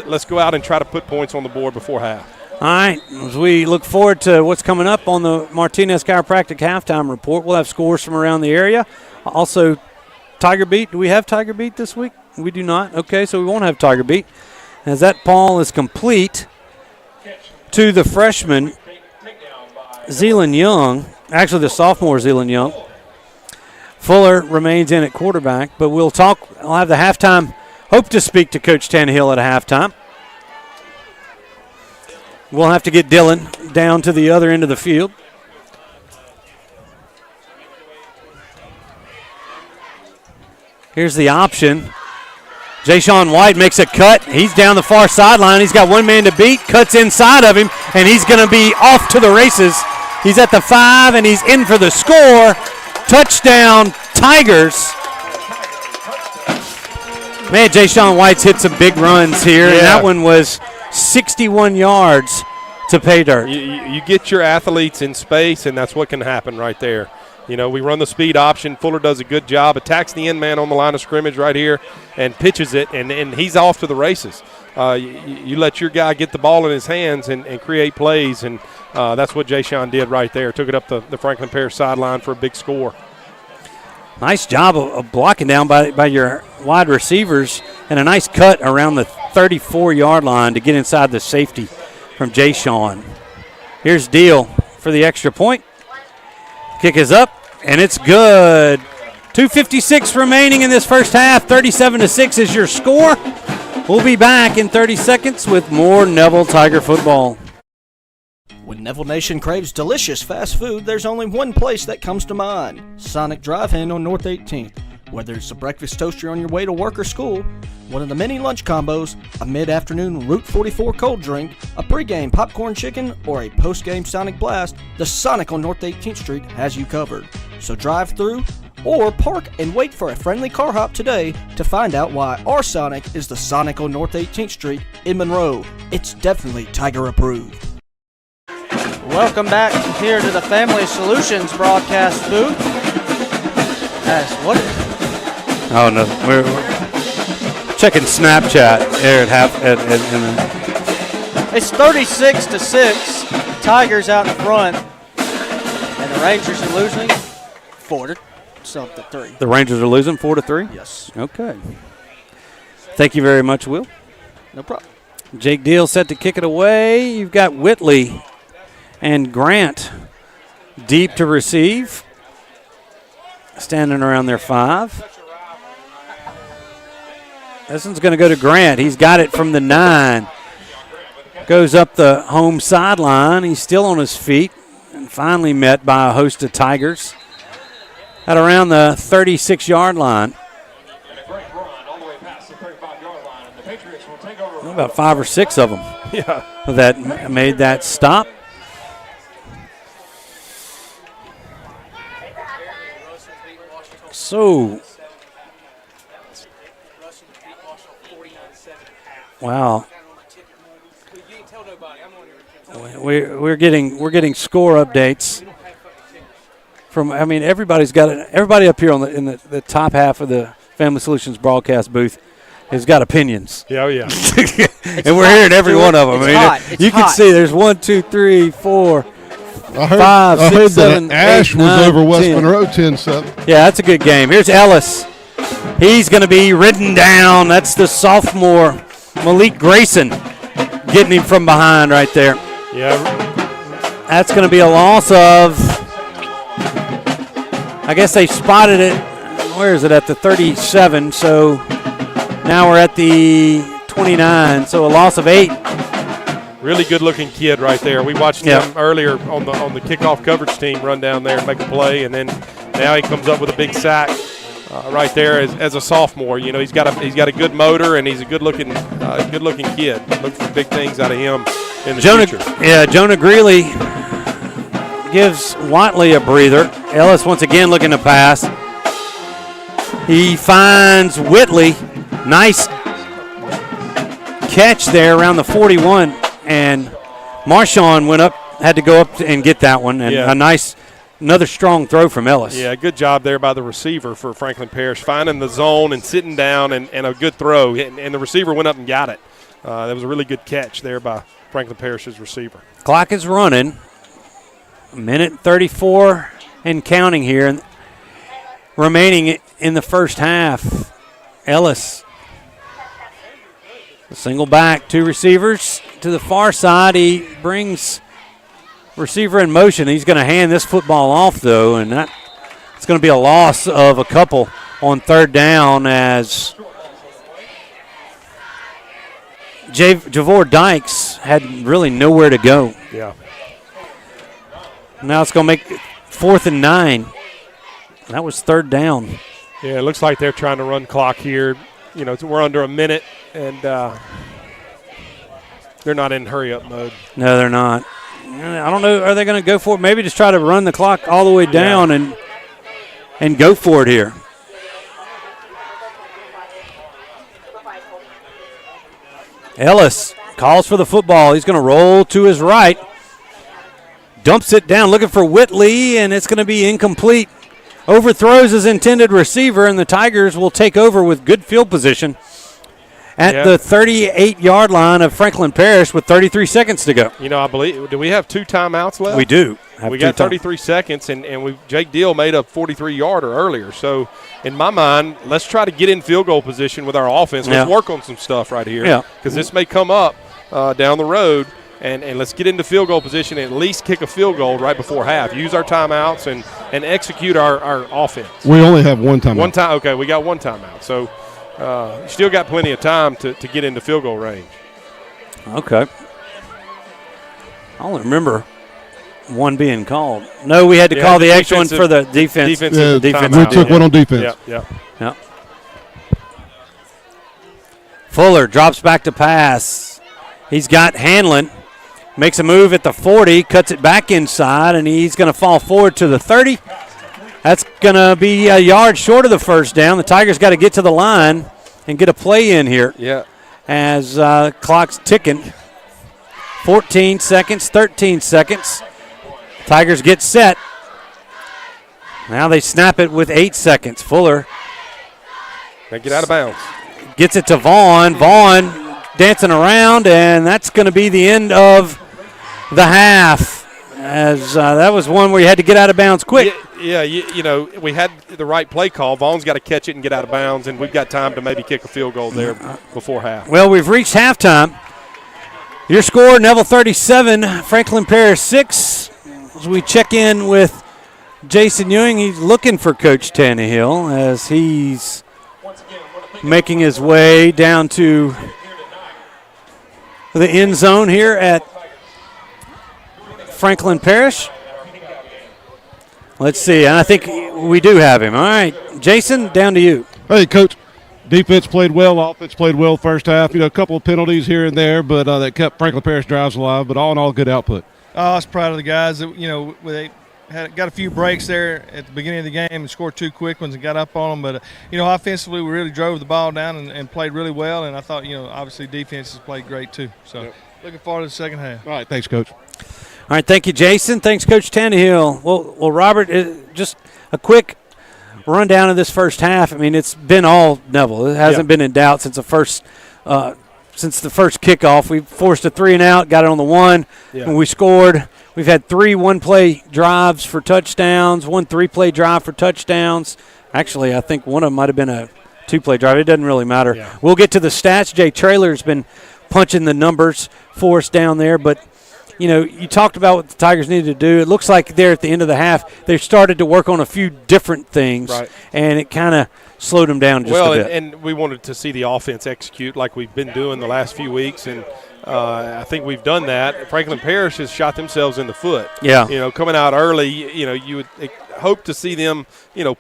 Let's go out and try to put points on the board before half. All right, as we look forward to what's coming up on the Martinez Chiropractic halftime report, we'll have scores from around the area. Also, Tiger Beat. Do we have Tiger Beat this week? We do not. Okay, so we won't have Tiger Beat. As that ball is complete to the freshman, Zealand Young, actually the sophomore Zealand Young. Fuller remains in at quarterback, but we'll have the halftime. Hope to speak to Coach Tannehill at halftime. We'll have to get Dylan down to the other end of the field. Here's the option. Ja'Shawn White makes a cut. He's down the far sideline. He's got one man to beat, cuts inside of him, and he's going to be off to the races. He's at the 5, and he's in for the score. Touchdown, Tigers. Man, Ja'Shawn White's hit some big runs here, and that one was 61 yards to pay dirt. You get your athletes in space, and that's what can happen right there. You know, we run the speed option. Fuller does a good job, attacks the end man on the line of scrimmage right here and pitches it, and he's off to the races. You let your guy get the ball in his hands and create plays, and that's what Ja'Shawn did right there. Took it up the Franklin Parish sideline for a big score. Nice job of blocking down by your wide receivers, and a nice cut around the 34-yard line to get inside the safety from Ja'Shawn. Here's Deal for the extra point. Kick is up, and it's good. 2:56 remaining in this first half. 37-6 is your score. We'll be back in 30 seconds with more Neville Tiger football. When Neville Nation craves delicious fast food, there's only one place that comes to mind: Sonic Drive-In on North 18th. Whether it's a breakfast toaster on your way to work or school, one of the many lunch combos, a mid-afternoon Route 44 cold drink, a pregame popcorn chicken, or a postgame Sonic Blast, the Sonic on North 18th Street has you covered. So drive through or park and wait for a friendly car hop today to find out why our Sonic is the Sonic on North 18th Street in Monroe. It's definitely Tiger approved. Welcome back here to the Family Solutions broadcast booth. Oh no, we're checking Snapchat here at half. It's 36-6. Tigers out in front, and the Rangers are losing 4-3. The Rangers are losing 4-3? Yes. Okay. Thank you very much, Will. No problem. Jake Deal set to kick it away. You've got Whitley and Grant deep to receive, standing around their 5. This one's going to go to Grant. He's got it from the 9. Goes up the home sideline. He's still on his feet and finally met by a host of Tigers at around the 36-yard line. About 5 or 6 of them that made that stop. So, wow. we're getting score updates from. I mean, everybody up here in the top half of the Family Solutions broadcast booth has got opinions. Yeah, oh yeah. And we're hearing every one of them. You can see there's 1, 2, 3, 4, 5, 6, 7, Ash 8, was 9, over West 10. Monroe 10-7. Yeah, that's a good game. Here's Ellis. He's going to be ridden down. That's the sophomore Malik Grayson getting him from behind right there. Yeah. That's going to be a loss of, I guess they spotted it. Where is it? At the 37. So now we're at the 29. So a loss of 8. Really good-looking kid right there. We watched him earlier on the kickoff coverage team run down there and make a play, and then now he comes up with a big sack right there as a sophomore. You know, he's got a good motor, and he's a good-looking kid. Look for big things out of him in the future. Yeah, Jonah Greeley gives Watley a breather. Ellis once again looking to pass. He finds Whitley. Nice catch there around the 41. And Marshawn had to go up and get that one. And another strong throw from Ellis. Yeah, good job there by the receiver for Franklin Parish, finding the zone and sitting down and a good throw. And the receiver went up and got it. That was a really good catch there by Franklin Parish's receiver. Clock is running. 1:34 and counting here. And remaining in the first half. Ellis. A single back, 2 receivers to the far side. He brings receiver in motion. He's going to hand this football off, though, and it's going to be a loss of a couple on third down as Javor Dykes had really nowhere to go. Yeah. Now it's going to make 4th and 9. That was third down. Yeah, it looks like they're trying to run clock here. You know, we're under a minute, and they're not in hurry-up mode. No, they're not. I don't know. Are they going to go for it? Maybe just try to run the clock all the way down and go for it here. Ellis calls for the football. He's going to roll to his right. Dumps it down, looking for Whitley, and it's going to be incomplete. Overthrows his intended receiver, and the Tigers will take over with good field position at the 38-yard line of Franklin Parish with 33 seconds to go. You know, I believe, do we have 2 timeouts left? We do. We got 33 seconds, and Jake Deal made a 43-yarder earlier. So, in my mind, let's try to get in field goal position with our offense. Let's work on some stuff right here because this may come up down the road. And let's get into field goal position and at least kick a field goal right before half. Use our timeouts and execute our offense. We only have one timeout. One time, okay, we got one timeout. So you still got plenty of time to get into field goal range. Okay. I only remember one being called. No, we had to call the extra one for the defense. We took one on defense. Yeah. Fuller drops back to pass. He's got Hanlon. Makes a move at the 40, cuts it back inside, and he's going to fall forward to the 30. That's going to be a yard short of the first down. The Tigers got to get to the line and get a play in here. Yeah. As clock's ticking. 14 seconds, 13 seconds. Tigers get set. Now they snap it with 8 seconds. Fuller. They get out of bounds. Gets it to Vaughn. Vaughn dancing around, and that's going to be the end of the half, as that was one where you had to get out of bounds quick. Yeah, you know, we had the right play call. Vaughn's got to catch it and get out of bounds, and we've got time to maybe kick a field goal there before half. Well, we've reached halftime. Your score, Neville 37, Franklin Parish 6. As we check in with Jason Ewing, he's looking for Coach Tannehill as he's making his way down to the end zone here at Franklin Parish. Let's see. I think we do have him. All right, Jason, down to you. Hey, Coach. Defense played well. Offense played well first half. You know, a couple of penalties here and there, but that kept Franklin Parish drives alive. But all in all, good output. I was proud of the guys. You know, they got a few breaks there at the beginning of the game and scored 2 quick ones and got up on them. But, you know, offensively we really drove the ball down and played really well. And I thought, you know, obviously defenses played great too. So Looking forward to the second half. All right, thanks, Coach. All right, thank you, Jason. Thanks, Coach Tannehill. Well, Robert, just a quick rundown of this first half. I mean, it's been all Neville. It hasn't been in doubt since the first kickoff. We forced a 3-and-out, got it on the 1, and we scored. We've had 3 one-play drives for touchdowns, 1 3-play drive for touchdowns. Actually, I think one of them might have been a 2-play drive. It doesn't really matter. Yeah. We'll get to the stats. Jay Traylor's been punching the numbers for us down there, but you talked about what the Tigers needed to do. It looks like there at the end of the half, they started to work on a few different things, and it kind of slowed them down just a bit. And we wanted to see the offense execute like we've been doing the last few weeks, and I think we've done that. Franklin Parish has shot themselves in the foot. Yeah. Coming out early, you would hope to see them,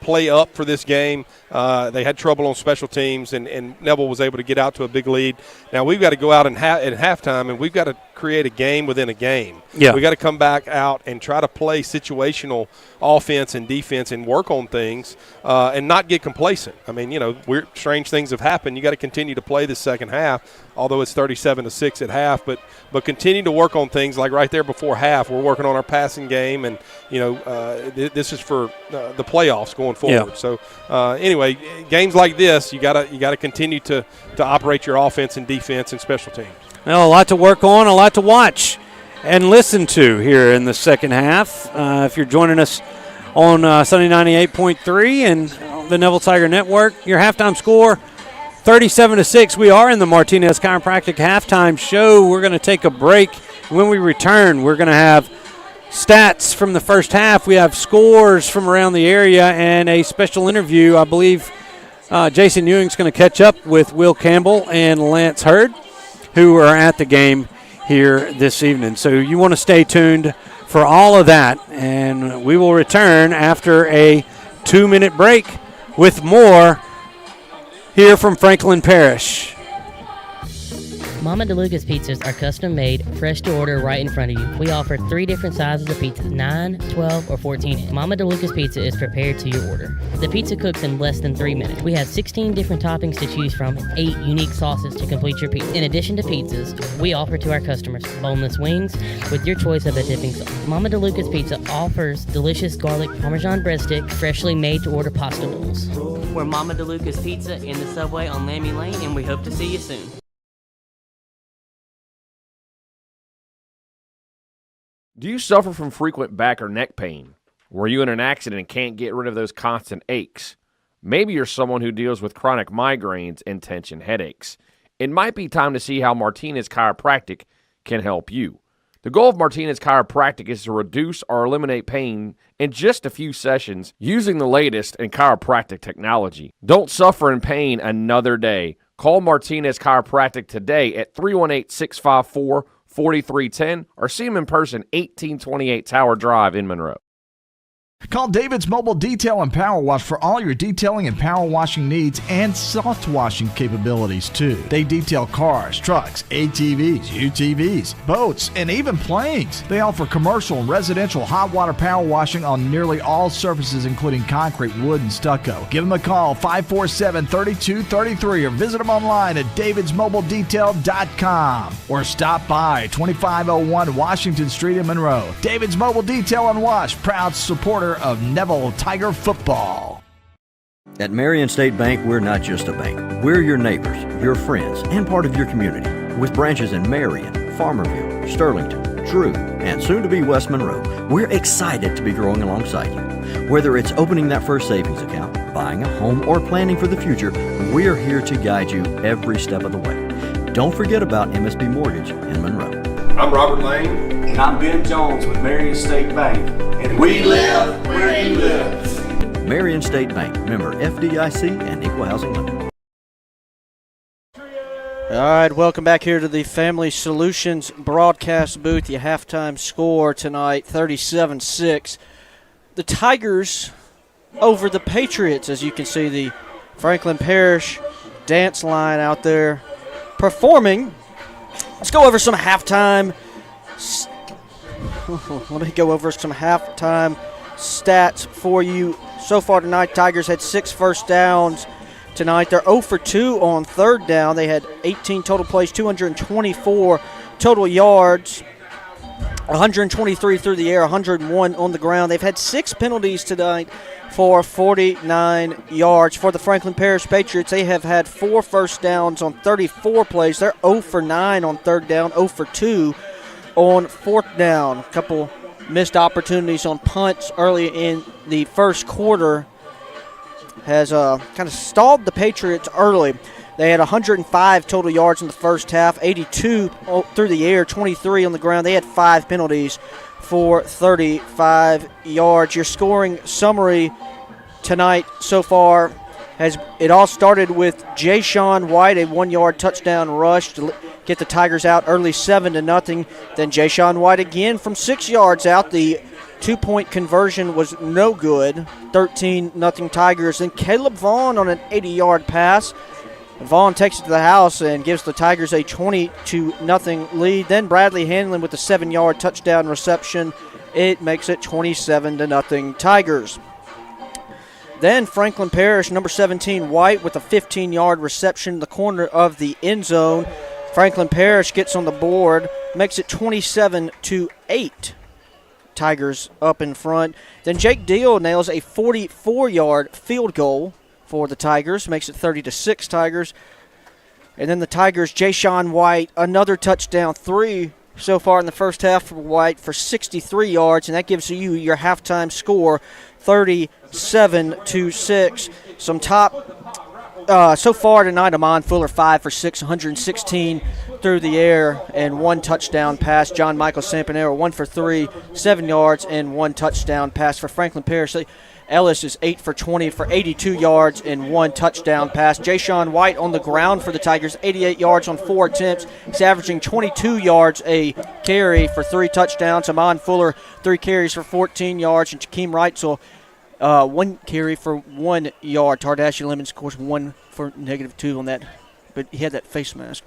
play up for this game. They had trouble on special teams, and Neville was able to get out to a big lead. Now we've got to go out at halftime, and we've got to create a game within a game. Yeah. We got to come back out and try to play situational offense and defense and work on things and not get complacent. I mean, weird, strange things have happened. You got to continue to play the second half, although it's 37-6 at half, but continue to work on things like right there before half. We're working on our passing game, and this is for the playoffs going forward. Yeah. So anyway, games like this, you gotta continue to operate your offense and defense and special teams. Well, a lot to work on, a lot to watch and listen to here in the second half. If you're joining us on Sunday 98.3 and the Neville Tiger Network, your halftime score 37-6. We are in the Martinez Chiropractic halftime show. We're going to take a break. When we return, we're going to have stats from the first half. We have scores from around the area and a special interview. I believe Jason Ewing's going to catch up with Will Campbell and Lance Hurd, who are at the game here this evening. So you want to stay tuned for all of that, and we will return after a 2-minute break with more here from Franklin Parish. Mama DeLuca's pizzas are custom made, fresh to order right in front of you. We offer 3 different sizes of pizzas, 9, 12, or 14. Mama DeLuca's pizza is prepared to your order. The pizza cooks in less than 3 minutes. We have 16 different toppings to choose from, 8 unique sauces to complete your pizza. In addition to pizzas, we offer to our customers boneless wings with your choice of a dipping sauce. Mama DeLuca's pizza offers delicious garlic Parmesan breadstick, freshly made to order pasta bowls. We're Mama DeLuca's Pizza in the subway on Lammy Lane, and we hope to see you soon. Do you suffer from frequent back or neck pain? Were you in an accident and can't get rid of those constant aches? Maybe you're someone who deals with chronic migraines and tension headaches. It might be time to see how Martinez Chiropractic can help you. The goal of Martinez Chiropractic is to reduce or eliminate pain in just a few sessions using the latest in chiropractic technology. Don't suffer in pain another day. Call Martinez Chiropractic today at 318-654-4310 or see him in person, 1828 Tower Drive in Monroe. Call David's Mobile Detail and Power Wash for all your detailing and power washing needs and soft washing capabilities too. They detail cars, trucks, ATVs, UTVs, boats, and even planes. They offer commercial and residential hot water power washing on nearly all surfaces including concrete, wood, and stucco. Give them a call, 547-3233, or visit them online at davidsmobiledetail.com or stop by 2501 Washington Street in Monroe. David's Mobile Detail and Wash, proud supporter of Neville Tiger football. At Marion State Bank, we're not just a bank. We're your neighbors, your friends, and part of your community. With branches in Marion, Farmerville, Sterlington, Drew, and soon to be West Monroe, we're excited to be growing alongside you. Whether it's opening that first savings account, buying a home, or planning for the future, we're here to guide you every step of the way. Don't forget about MSB Mortgage in Monroe. I'm Robert Lane. And I'm Ben Jones with Marion State Bank. And we live where you live. Marion State Bank, member FDIC and Equal Housing Lender. All right, welcome back here to the Family Solutions broadcast booth. Your halftime score tonight, 37-6. The Tigers over the Patriots, as you can see the Franklin Parish dance line out there performing. Let's go over some halftime. Let me go over some halftime stats for you. So far tonight, Tigers had 6 first downs tonight. They're 0 for 2 on third down. They had 18 total plays, 224 total yards, 123 through the air, 101 on the ground. They've had 6 penalties tonight for 49 yards. For the Franklin Parish Patriots, they have had 4 first downs on 34 plays. They're 0 for 9 on third down, 0 for 2 on fourth down. A couple missed opportunities on punts early in the first quarter has kind of stalled the Patriots early. They had 105 total yards in the first half, 82 through the air, 23 on the ground. They had 5 penalties for 35 yards. Your scoring summary tonight so far it all started with Ja'Shawn White, a 1-yard touchdown rush to get the Tigers out early 7-0. Then Ja'Shawn White again from 6 yards out. The 2-point conversion was no good. 13-0 Tigers. Then Caleb Vaughn on an 80-yard pass. Vaughn takes it to the house and gives the Tigers a 20-0 lead. Then Bradley Hanlon with a 7-yard touchdown reception. It makes it 27-0 Tigers. Then Franklin Parish, number 17, White with a 15-yard reception in the corner of the end zone. Franklin Parish gets on the board, makes it 27-8. Tigers up in front. Then Jake Deal nails a 44-yard field goal for the Tigers, makes it 30-6 Tigers. And then the Tigers, Ja'Shawn White, another touchdown, 3 so far in the first half for White for 63 yards, and that gives you your halftime score, 37-6. Some top so far tonight, Amon Fuller 5 for 6, 116 through the air, and 1 touchdown pass. John Michael Sampanero 1 for 3, 7 yards, and 1 touchdown pass for Franklin Parish. Ellis is 8 for 20 for 82 yards and 1 touchdown pass. Ja'Shawn White on the ground for the Tigers, 88 yards on 4 attempts. He's averaging 22 yards a carry for 3 touchdowns. Amon Fuller, 3 carries for 14 yards. And Jakeem Reitzel, 1 carry for 1 yard. Tardashian Lemons, of course, 1 for -2 on that, but he had that face mask.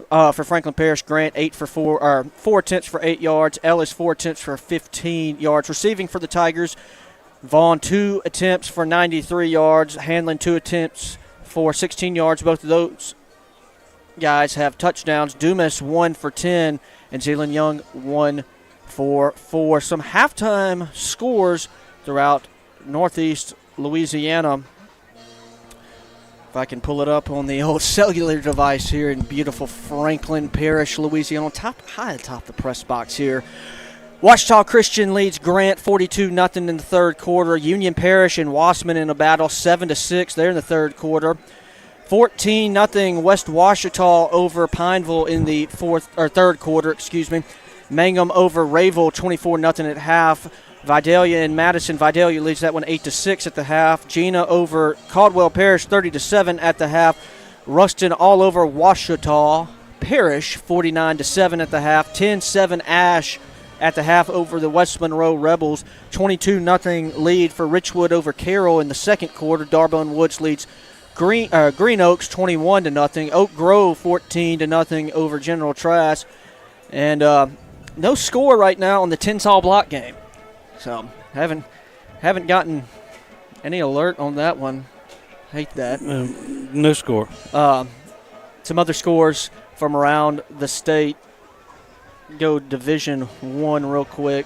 For Franklin Parish, Grant 4 attempts for 8 yards. Ellis 4 attempts for 15 yards. Receiving for the Tigers, Vaughn 2 attempts for 93 yards. Hanlon 2 attempts for 16 yards. Both of those guys have touchdowns. Dumas 1 for 10 and Zealand Young 1 for 4. Some halftime scores throughout Northeast Louisiana. If I can pull it up on the old cellular device here in beautiful Franklin Parish, Louisiana, high atop the press box here. Ouachita Christian leads Grant 42-0 in the third quarter. Union Parish and Wassman in a battle 7-6 there in the third quarter. 14-0 West Ouachita over Pineville in the third quarter. Mangum over Rayville 24-0 at half. Vidalia and Madison. Vidalia leads that one 8-6 at the half. Gina over Caldwell Parish 30-7 at the half. Ruston all over Ouachita Parish 49-7 at the half. 10-7 Ash at the half over the West Monroe Rebels. 22-0 lead for Richwood over Carroll in the second quarter. Darbone Woods leads Green Oaks 21-0. Oak Grove 14-0 over General Trask. And no score right now on the Tensall Block game. So haven't gotten any alert on that one. Hate that. No score. Some other scores from around the state. Go Division I real quick.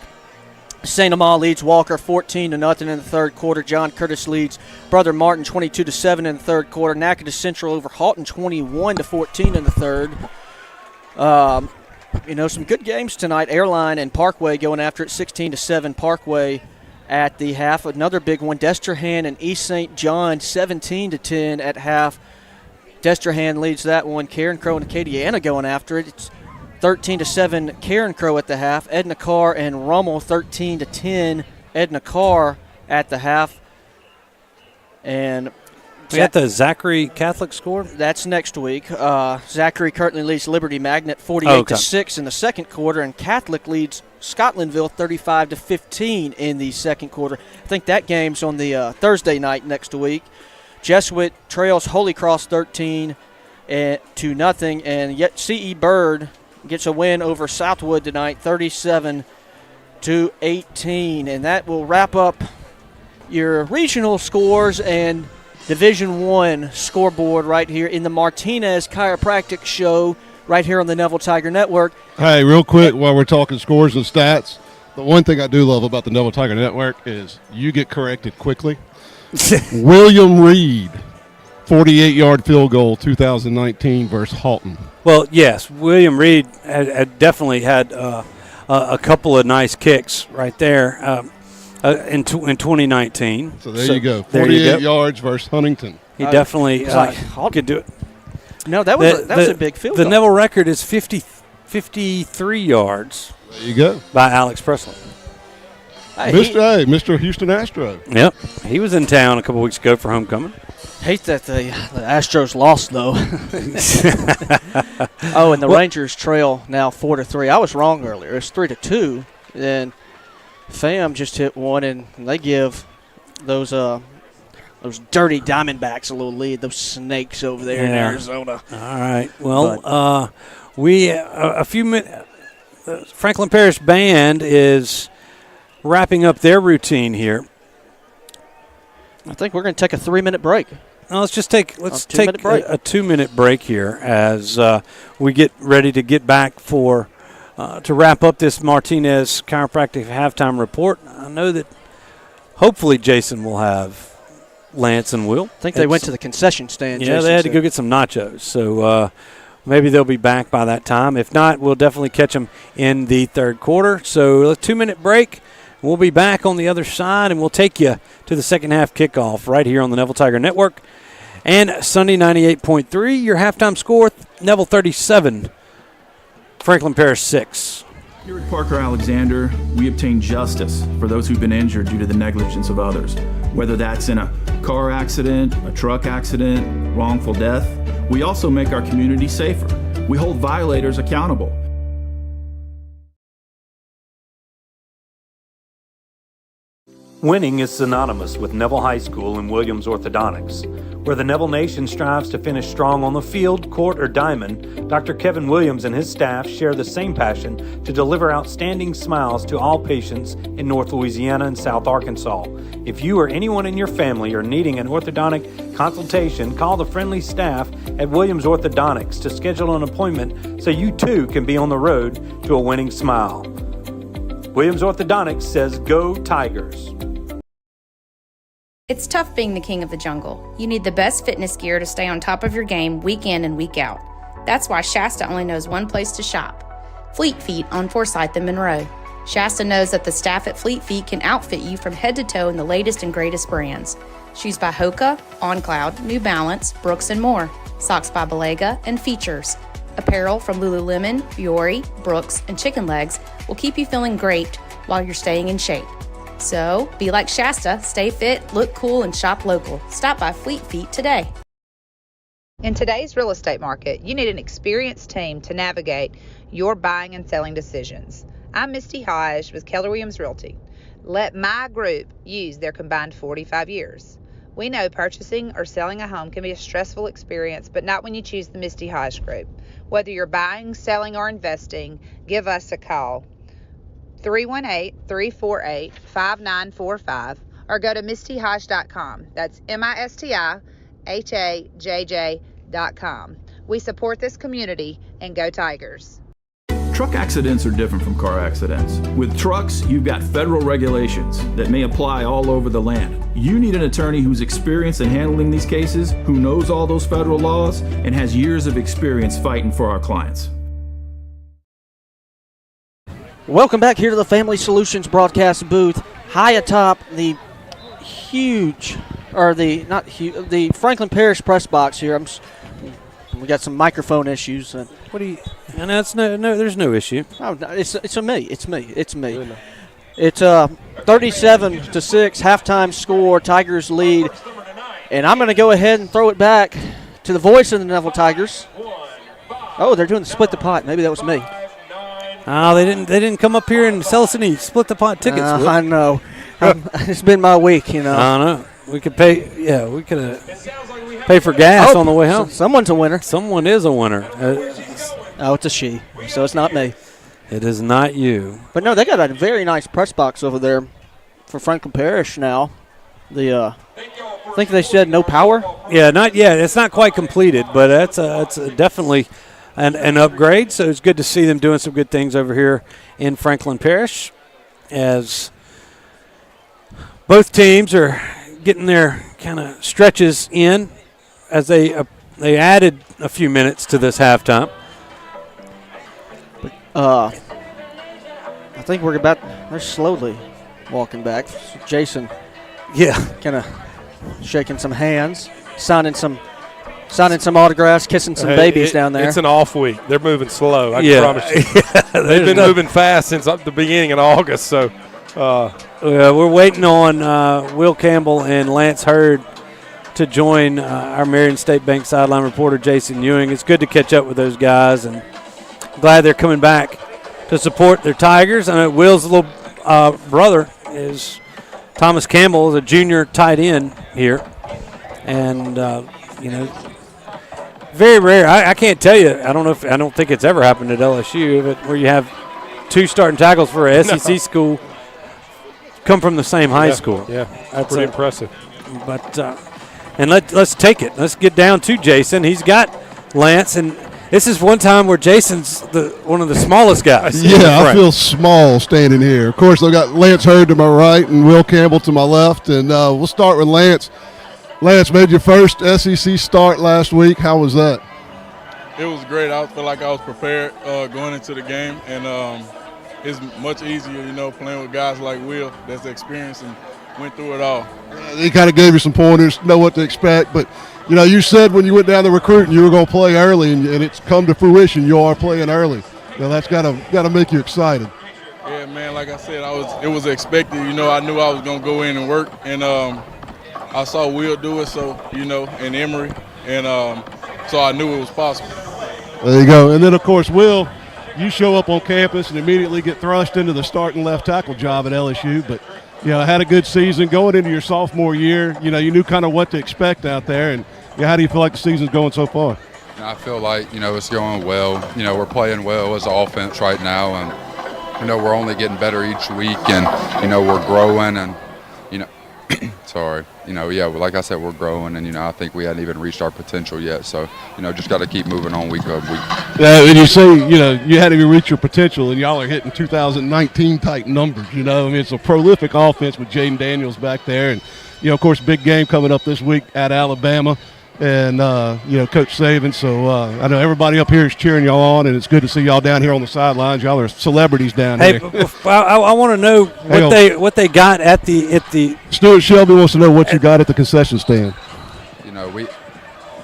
St. Amand leads Walker 14-0 in the third quarter. John Curtis leads Brother Martin 22-7 in the third quarter. Natchitoches Central over Halton 21-14 in the third. Some good games tonight. Airline and Parkway going after it, 16-7 Parkway at the half. Another big one, Destrehan and East St. John, 17-10 at half. Destrehan leads that one. Karen Crow and Acadiana going after it. It's 13-7 Karen Crow at the half. Edna Carr and Rummel, 13-10 Edna Carr at the half. And we got the Zachary Catholic score? That's next week. Zachary currently leads Liberty Magnet 48-6 in the second quarter, and Catholic leads Scotlandville 35-15 in the second quarter. I think that game's on the Thursday night next week. Jesuit trails Holy Cross 13-0, and yet C.E. Bird gets a win over Southwood tonight, 37-18, and that will wrap up your regional scores and Division I scoreboard right here in the Martinez Chiropractic Show right here on the Neville Tiger Network. Hey, real quick, while we're talking scores and stats, the one thing I do love about the Neville Tiger Network is you get corrected quickly. William Reed, 48-yard field goal, 2019 versus Halton. Well, yes, William Reed had definitely had a couple of nice kicks right there in 2019. So there you go, 48 yards versus Huntington. He definitely could do it. No, that was a big field goal. The Neville record is 53 yards. There you go. By Alex Presley. Mr. Houston Astro. Yep. He was in town a couple weeks ago for homecoming. Hate that the Astros lost, though. Oh, and the Rangers trail now 4-3. I was wrong earlier. It's 3-2. Then FAM just hit one, and they give those dirty Diamondbacks a little lead. Those snakes over there in Arizona. All right. Well, a few minutes. Franklin Parish Band is wrapping up their routine here. I think we're going to take a 3-minute break. Now let's take a 2-minute break here as we get ready to get back to wrap up this Martinez Chiropractic halftime report. I know that hopefully Jason will have Lance and Will. I think they went to the concession stand. Yeah, they had to go get some nachos. So maybe they'll be back by that time. If not, we'll definitely catch them in the third quarter. So a 2-minute break. We'll be back on the other side, and we'll take you to the second half kickoff right here on the Neville Tiger Network. And Sunday 98.3, your halftime score, Neville 37, Franklin Parish 6. Here at Parker Alexander, we obtain justice for those who've been injured due to the negligence of others. Whether that's in a car accident, a truck accident, wrongful death, we also make our community safer. We hold violators accountable. Winning is synonymous with Neville High School and Williams Orthodontics. Where the Neville Nation strives to finish strong on the field, court, or diamond, Dr. Kevin Williams and his staff share the same passion to deliver outstanding smiles to all patients in North Louisiana and South Arkansas. If you or anyone in your family are needing an orthodontic consultation, call the friendly staff at Williams Orthodontics to schedule an appointment so you too can be on the road to a winning smile. Williams Orthodontics says, "Go Tigers." It's tough being the king of the jungle. You need the best fitness gear to stay on top of your game week in and week out. That's why Shasta only knows one place to shop. Fleet Feet on Forsyth and Monroe. Shasta knows that the staff at Fleet Feet can outfit you from head to toe in the latest and greatest brands. Shoes by Hoka, On Cloud, New Balance, Brooks and more. Socks by Belega and Features. Apparel from Lululemon, Fiore, Brooks, and Chicken Legs will keep you feeling great while you're staying in shape. So, be like Shasta, stay fit, look cool, and shop local. Stop by Fleet Feet today. In today's real estate market, you need an experienced team to navigate your buying and selling decisions. I'm Misty Hodge with Keller Williams Realty. Let my group use their combined 45 years. We know purchasing or selling a home can be a stressful experience, but not when you choose the Misty Hodge Group. Whether you're buying, selling, or investing, give us a call. 318-348-5945 or go to mistyhodge.com. That's MISTIHAJJ.com. We support this community and go Tigers. Truck accidents are different from car accidents. With trucks, you've got federal regulations that may apply all over the land. You need an attorney who's experienced in handling these cases, who knows all those federal laws, and has years of experience fighting for our clients. Welcome back here to the Family Solutions broadcast booth. High atop the the Franklin Parish press box here. We got some microphone issues. What do you? And that's no. There's no issue. Oh, it's me. It's me. It's 37-6 halftime score. Tigers lead, and I'm going to go ahead and throw it back to the voice of the Neville Tigers. Oh, they're doing the split the pot. Maybe that was me. Oh, they didn't come up here and sell us any split the pot tickets. I know. It's been my week, you know. I know. We could pay. Yeah, we could pay for gas on the way home. Someone's a winner. Someone is a winner. It's a she, so it's not me. It is not you. But no, they got a very nice press box over there for Franklin Parish now. I think they said no power. Yeah, not yet. It's not quite completed, but it's definitely an upgrade. So it's good to see them doing some good things over here in Franklin Parish, as both teams are getting their kind of stretches in, as they added a few minutes to this halftime. I think they're slowly walking back. Jason, kind of shaking some hands, signing some autographs, kissing some babies down there. It's an off week. They're moving slow, I can promise you. They've been moving fast since the beginning of August. So we're waiting on Will Campbell and Lance Hurd to join our Marion State Bank sideline reporter Jason Ewing. It's good to catch up with those guys, and glad they're coming back to support their Tigers. I know Will's little brother is Thomas Campbell, is a junior tight end here, and very rare. I can't tell you. I don't think it's ever happened at LSU, but where you have two starting tackles for a SEC school come from the same high school. Yeah, that's pretty impressive. But and let's take it. Let's get down to Jason. He's got Lance, and this is one time where Jason's one of the smallest guys. Yeah, I feel small standing here. Of course, I've got Lance Hurd to my right and Will Campbell to my left, and we'll start with Lance. Lance, made your first SEC start last week. How was that? It was great. I feel like I was prepared going into the game, and it's much easier, playing with guys like Will that's experienced and went through it all. He kind of gave you some pointers, know what to expect, but you said when you went down the recruiting you were going to play early, and it's come to fruition. You are playing early. That's got to make you excited. Yeah, man. Like I said, it was expected. I knew I was going to go in and work, and I saw Will do it, so and Emory, and so I knew it was possible. There you go. And then of course, Will, you show up on campus and immediately get thrust into the starting left tackle job at LSU, but had a good season going into your sophomore year. You knew kind of what to expect out there, and how do you feel like the season's going so far? I feel like it's going well. We're playing well as an offense right now, and we're only getting better each week, and we're growing, and sorry, like I said, we're growing, and I think we hadn't even reached our potential yet. So just got to keep moving on week over week. Yeah, and you say you hadn't even reached your potential, and y'all are hitting 2019 type numbers. It's a prolific offense with Jaden Daniels back there, and of course, big game coming up this week at Alabama. And, Coach Saban. So I know everybody up here is cheering y'all on, and it's good to see y'all down here on the sidelines. Y'all are celebrities down here. I want to know what they got at the. Stewart Shelby wants to know what you got at the concession stand.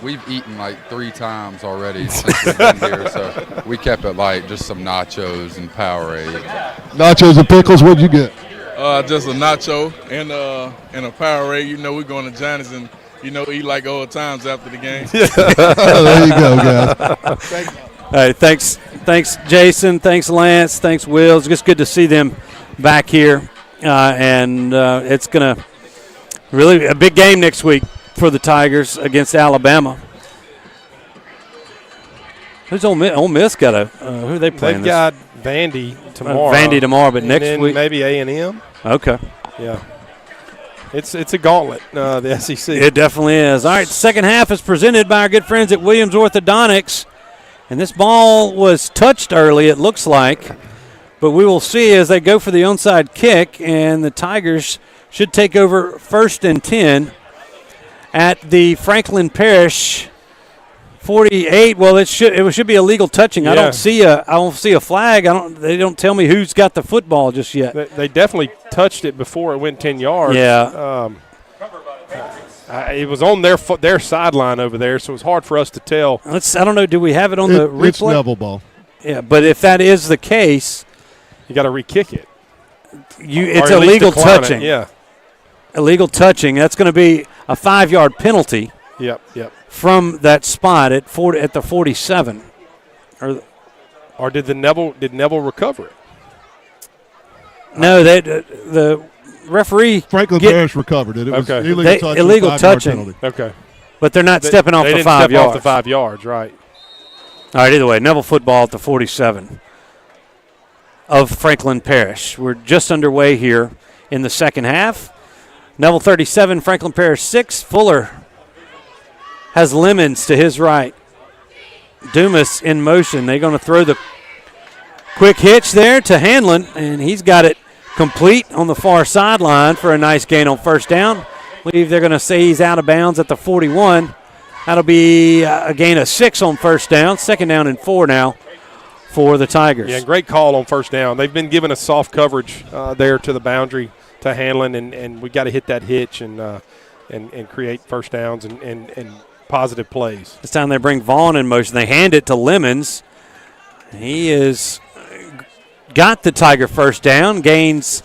We've eaten like 3 times already since we've been here, so we kept it light, just some nachos and Powerade. Nachos and pickles, what'd you get? Just a nacho and a Powerade. We're going to Johnny's and eat like old times after the game. There you go, guys. Thank you. Hey, thanks, Jason. Thanks, Lance. Thanks, Will. It's just good to see them back here, and it's gonna really a big game next week for the Tigers against Alabama. Who's Ole Miss? Ole Miss got who are they playing? They've got Vandy tomorrow. Vandy tomorrow, but next week maybe A&M. Okay. Yeah. It's a gauntlet, the SEC. It definitely is. All right, second half is presented by our good friends at Williams Orthodontics. And this ball was touched early, it looks like. But we will see as they go for the onside kick, and the Tigers should take over 1st and 10 at the Franklin Parish 48. Well, it should be illegal touching. Yeah. I don't see a flag. They don't tell me who's got the football just yet. They definitely touched it before it went 10 yards. Yeah. It was on their sideline over there, so it was hard for us to tell. I don't know. Do we have it on the replay? It's Neville ball. Yeah, but if that is the case, you got to re-kick it. It's illegal touching. Yeah. Illegal touching. That's going to be a 5-yard penalty. Yep. From that spot at the 47, or did Neville recover it? No, the referee Franklin Parish recovered it. It was okay. Illegal touching. Okay, but they're not stepping off the 5 yards. Off the 5 yards, right? All right. Either way, Neville football at the 47 of Franklin Parish. We're just underway here in the second half. Neville 37, Franklin Parish 6. Fuller has Lemons to his right. Dumas in motion. They're going to throw the quick hitch there to Hanlon, and he's got it complete on the far sideline for a nice gain on first down. I believe they're going to say he's out of bounds at the 41. That'll be a gain of 6 on first down. 2nd down and 4 now for the Tigers. Yeah, great call on first down. They've been giving us soft coverage there to the boundary to Hanlon, and we got to hit that hitch and create first downs and positive plays. This time they bring Vaughn in motion. They hand it to Lemons. He is got the Tiger first down, gains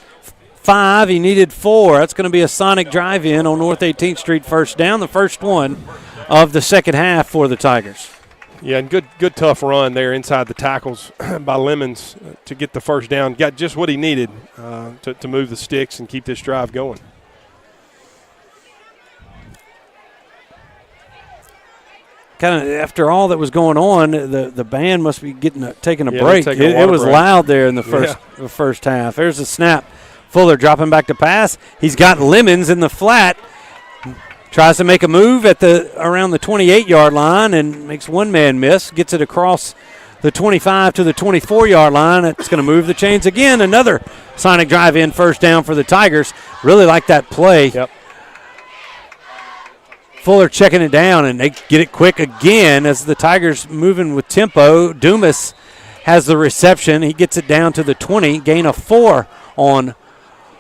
5. He needed 4. That's going to be a Sonic drive-in on North 18th Street first down, the first one of the second half for the Tigers. Yeah, and good tough run there inside the tackles by Lemons to get the first down. Got just what he needed to move the sticks and keep this drive going. Kind of after all that was going on, the band must be taking a Yeah, break. they're taking a It was break. loud there in the first half. There's a snap. Fuller dropping back to pass. He's got Lemons in the flat. Tries to make a move at around the 28-yard line and makes one man miss. Gets it across the 25 to the 24-yard line. It's going to move the chains again. Another Sonic drive-in first down for the Tigers. Really like that play. Yep. Fuller checking it down, and they get it quick again as the Tigers moving with tempo. Dumas has the reception. He gets it down to the 20, gain of 4 on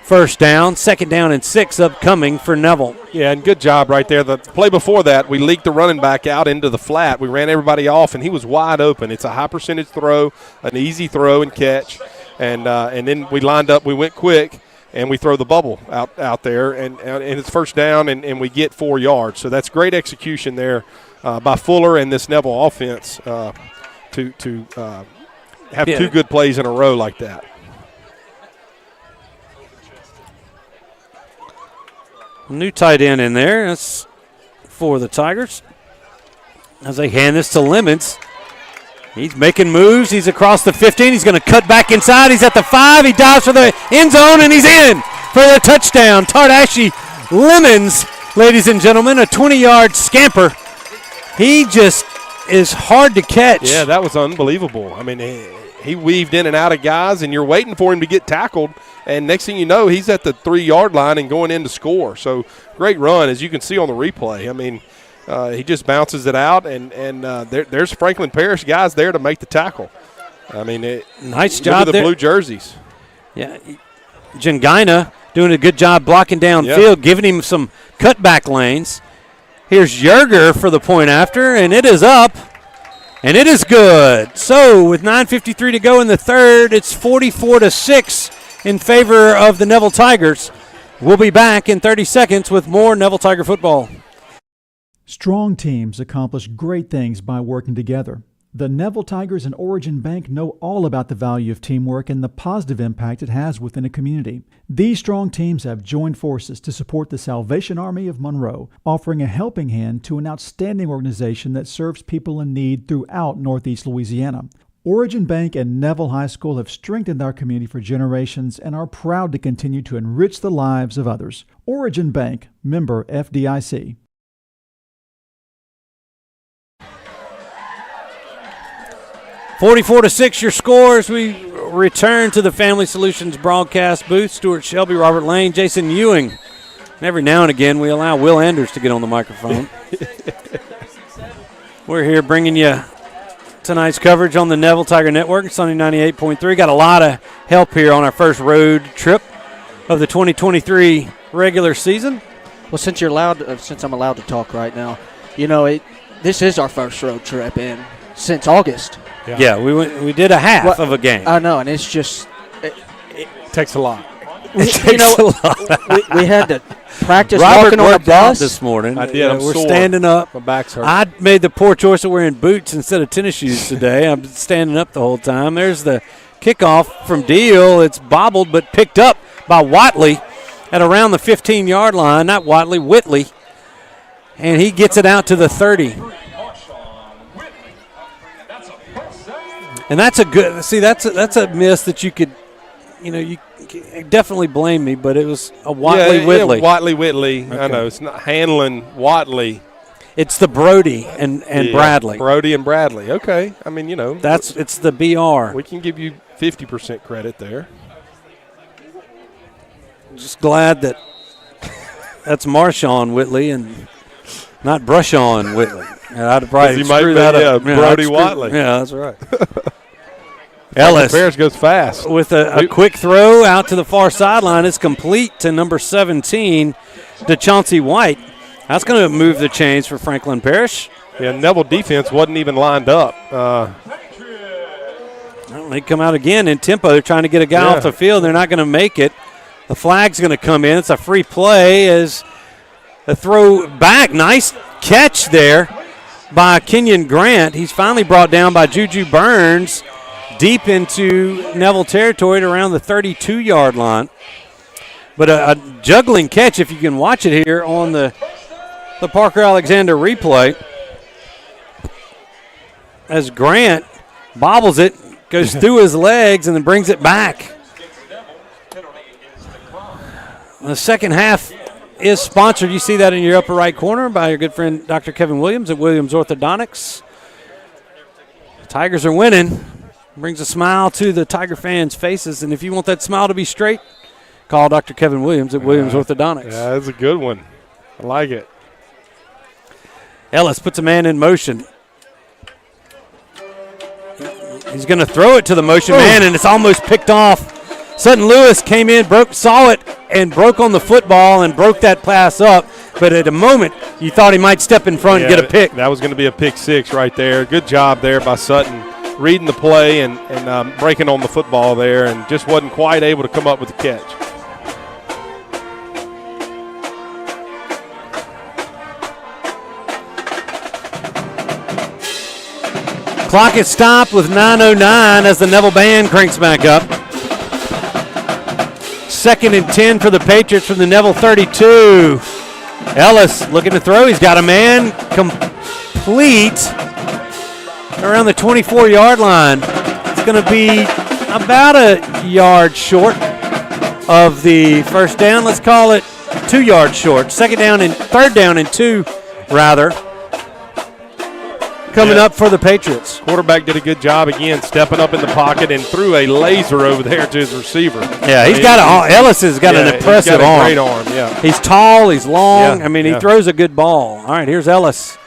first down. 2nd down and 6 upcoming for Neville. Yeah, and good job right there. The play before that, we leaked the running back out into the flat. We ran everybody off, and he was wide open. It's a high-percentage throw, an easy throw and catch, and then we lined up. We went quick. And we throw the bubble out there, and it's first down, and we get 4 yards. So that's great execution there by Fuller and this Neville offense to have 2 good plays in a row like that. New tight end in there. That's for the Tigers. As they hand this to Lemons. He's making moves. He's across the 15. He's going to cut back inside. He's at the 5. He dives for the end zone, and he's in for the touchdown. Tardashi Lemons, ladies and gentlemen, a 20-yard scamper. He just is hard to catch. Yeah, that was unbelievable. I mean, he weaved in and out of guys, and you're waiting for him to get tackled, and next thing you know, he's at the 3-yard line and going in to score. So great run, as you can see on the replay. I mean, he just bounces it out, and there's Franklin Parish guys there to make the tackle. I mean, nice job job there. Look at the there. blue jerseys. Yeah, Jengina doing a good job blocking downfield, giving him some cutback lanes. Here's Yerger for the point after, and it is up, and it is good. So with 9:53 to go in the third, it's 44-6 in favor of the Neville Tigers. We'll be back in 30 seconds with more Neville Tiger football. Strong teams accomplish great things by working together. The Neville Tigers and Origin Bank know all about the value of teamwork and the positive impact it has within a community. These strong teams have joined forces to support the Salvation Army of Monroe, offering a helping hand to an outstanding organization that serves people in need throughout Northeast Louisiana. Origin Bank and Neville High School have strengthened our community for generations and are proud to continue to enrich the lives of others. Origin Bank, member FDIC. 44-6 your scores. We return to the Family Solutions broadcast booth. Stewart Shelby, Robert Lane, Jason Ewing. And every now and again, we allow Will Anders to get on the microphone. We're here bringing you tonight's coverage on the Neville Tiger Network. It's on 98.3. Got a lot of help here on our first road trip of the 2023 regular season. Well, since I'm allowed to talk right now, this is our first road trip since August. Yeah, we did a half of a game. I know, and it's just it takes a lot. It takes a lot. We had to practice Robert walking on a worked out bus this morning. I did. We're standing up. My back's hurt. I made the poor choice of wearing boots instead of tennis shoes today. I'm standing up the whole time. There's the kickoff from Deal. It's bobbled but picked up by Watley at around the 15-yard line. Not Watley, Whitley. And he gets it out to the 30. And that's a good. See, that's a miss that you could, you definitely blame me, but it was a Watley Whitley. Yeah, Watley Whitley. Okay. I know it's not Hanlon Watley. It's the Brody and Bradley. Brody and Bradley. Okay. I mean, it's the BR. We can give you 50% credit there. Just glad that that's Marshawn Whitley and not Brushawn Whitley. I'd probably screw that up. Brody Watley. Yeah, that's right. Ellis. Bears goes fast. With a quick throw out to the far sideline. It's complete to number 17, DeChauncey White. That's going to move the chains for Franklin Parish. Yeah, Neville defense wasn't even lined up. They come out again in tempo. They're trying to get a guy off the field. They're not going to make it. The flag's going to come in. It's a free play as a throw back. Nice catch there by Kenyon Grant. He's finally brought down by Juju Burns deep into Neville territory at around the 32-yard line. But a juggling catch, if you can watch it here on the Parker Alexander replay, as Grant bobbles it, goes through his legs, and then brings it back. The second half is sponsored. You see that in your upper right corner by your good friend Dr. Kevin Williams at Williams Orthodontics. The Tigers are winning. Brings a smile to the Tiger fans' faces. And if you want that smile to be straight, call Dr. Kevin Williams at Williams Orthodontics. Yeah, that's a good one. I like it. Ellis puts a man in motion. He's going to throw it to the motion man, and it's almost picked off. Sutton Lewis came in, saw it, and broke on the football and broke that pass up. But at a moment, you thought he might step in front and get a pick. That was going to be a pick six right there. Good job there by Sutton, reading the play and breaking on the football there, and just wasn't quite able to come up with the catch. Clock is stopped with 9:09 as the Neville Band cranks back up. 2nd and 10 for the Patriots from the Neville 32. Ellis looking to throw. He's got a man complete around the 24-yard line. It's going to be about a yard short of the first down. Let's call it 2 yards short. 3rd down and 2, rather. Coming up for the Patriots. Quarterback did a good job again, stepping up in the pocket and threw a laser over there to his receiver. Yeah, Ellis has got an impressive arm. Great arm, yeah. He's tall, he's long. Yeah, he throws a good ball. All right, here's Ellis.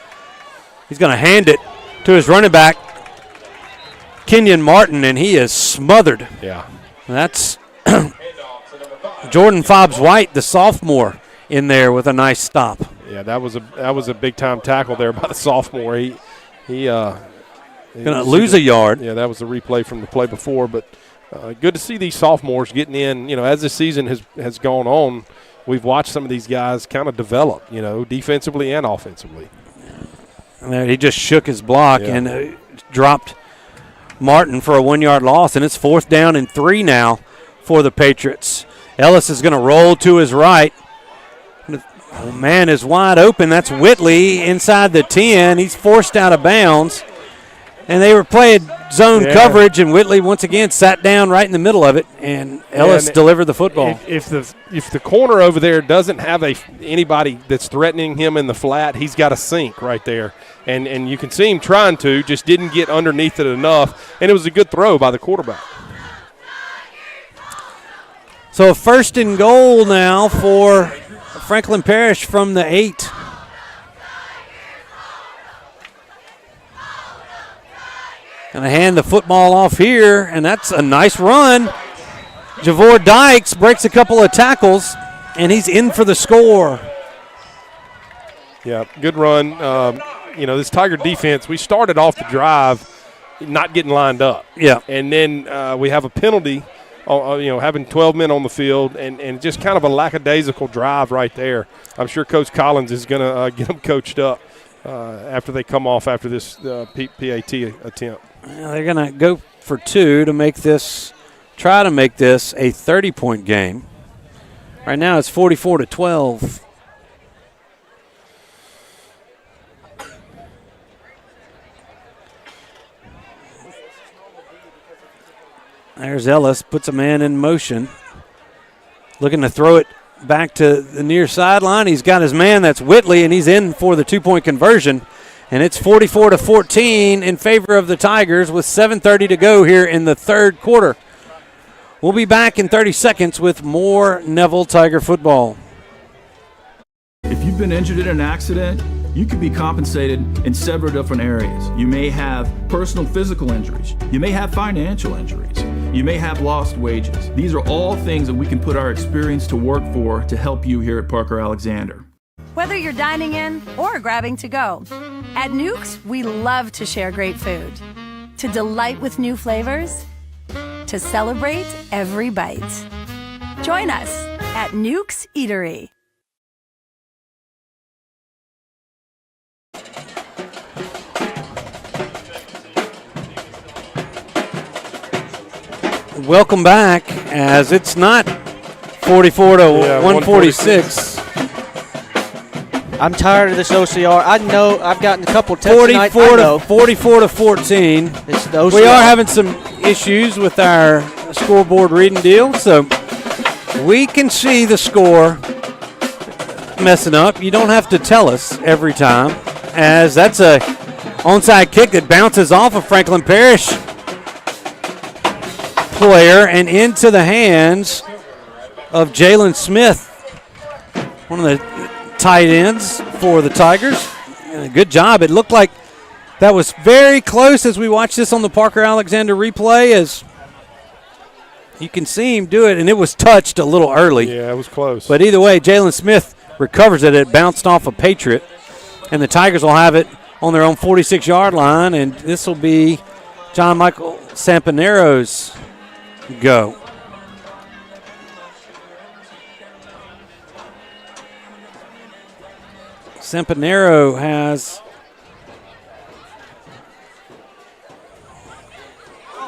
He's going to hand it to his running back, Kenyon Martin, and he is smothered. Yeah. That's Jordan Fobbs White, the sophomore, in there with a nice stop. Yeah, that was a big-time tackle there by the sophomore. He going to lose a yard. Yeah, that was a replay from the play before. But good to see these sophomores getting in. As the season has gone on, we've watched some of these guys kind of develop, defensively and offensively. And he just shook his block and dropped Martin for a 1-yard loss. And it's 4th down and 3 now for the Patriots. Ellis is going to roll to his right. Oh, man is wide open. That's Whitley inside the 10. He's forced out of bounds. And they were playing zone coverage, and Whitley once again sat down right in the middle of it, and Ellis delivered the football. If the corner over there doesn't have anybody that's threatening him in the flat, he's got a sink right there. And you can see him trying to, just didn't get underneath it enough. And it was a good throw by the quarterback. So 1st and goal now for Franklin Parish from the 8. Going to hand the football off here, and that's a nice run. Javor Dykes breaks a couple of tackles, and he's in for the score. Yeah, good run. This Tiger defense, we started off the drive not getting lined up. Yeah. And then we have a penalty, having 12 men on the field and just kind of a lackadaisical drive right there. I'm sure Coach Collins is going to get them coached up after they come off after this PAT attempt. Well, they're going to go for 2 to try to make this a 30-point game. Right now it's 44-12. There's Ellis, puts a man in motion. Looking to throw it back to the near sideline. He's got his man, that's Whitley, and he's in for the two-point conversion. And it's 44-14 in favor of the Tigers with 7:30 to go here in the third quarter. We'll be back in 30 seconds with more Neville Tiger football. If you've been injured in an accident, you could be compensated in several different areas. You may have personal physical injuries. You may have financial injuries. You may have lost wages. These are all things that we can put our experience to work for to help you here at Parker Alexander. Whether you're dining in or grabbing to go, at Nukes, we love to share great food. To delight with new flavors, to celebrate every bite. Join us at Nukes Eatery. Welcome back, as it's not 44 to 146. I'm tired of this OCR. I know I've gotten a couple texts tonight. 44 to 14. It's the OCR. We are having some issues with our scoreboard reading deal, so we can see the score messing up. You don't have to tell us every time, as that's a onside kick that bounces off of Franklin Parish player and into the hands of Jalen Smith, one of the tight ends for the Tigers. Good job. It looked like that was very close as we watch this on the Parker Alexander replay, as you can see him do it, and it was touched a little early. Yeah, it was close. But either way, Jalen Smith recovers it. It bounced off a Patriot, and the Tigers will have it on their own 46-yard line, and this will be John Michael Sampanero's go. Sampanero has,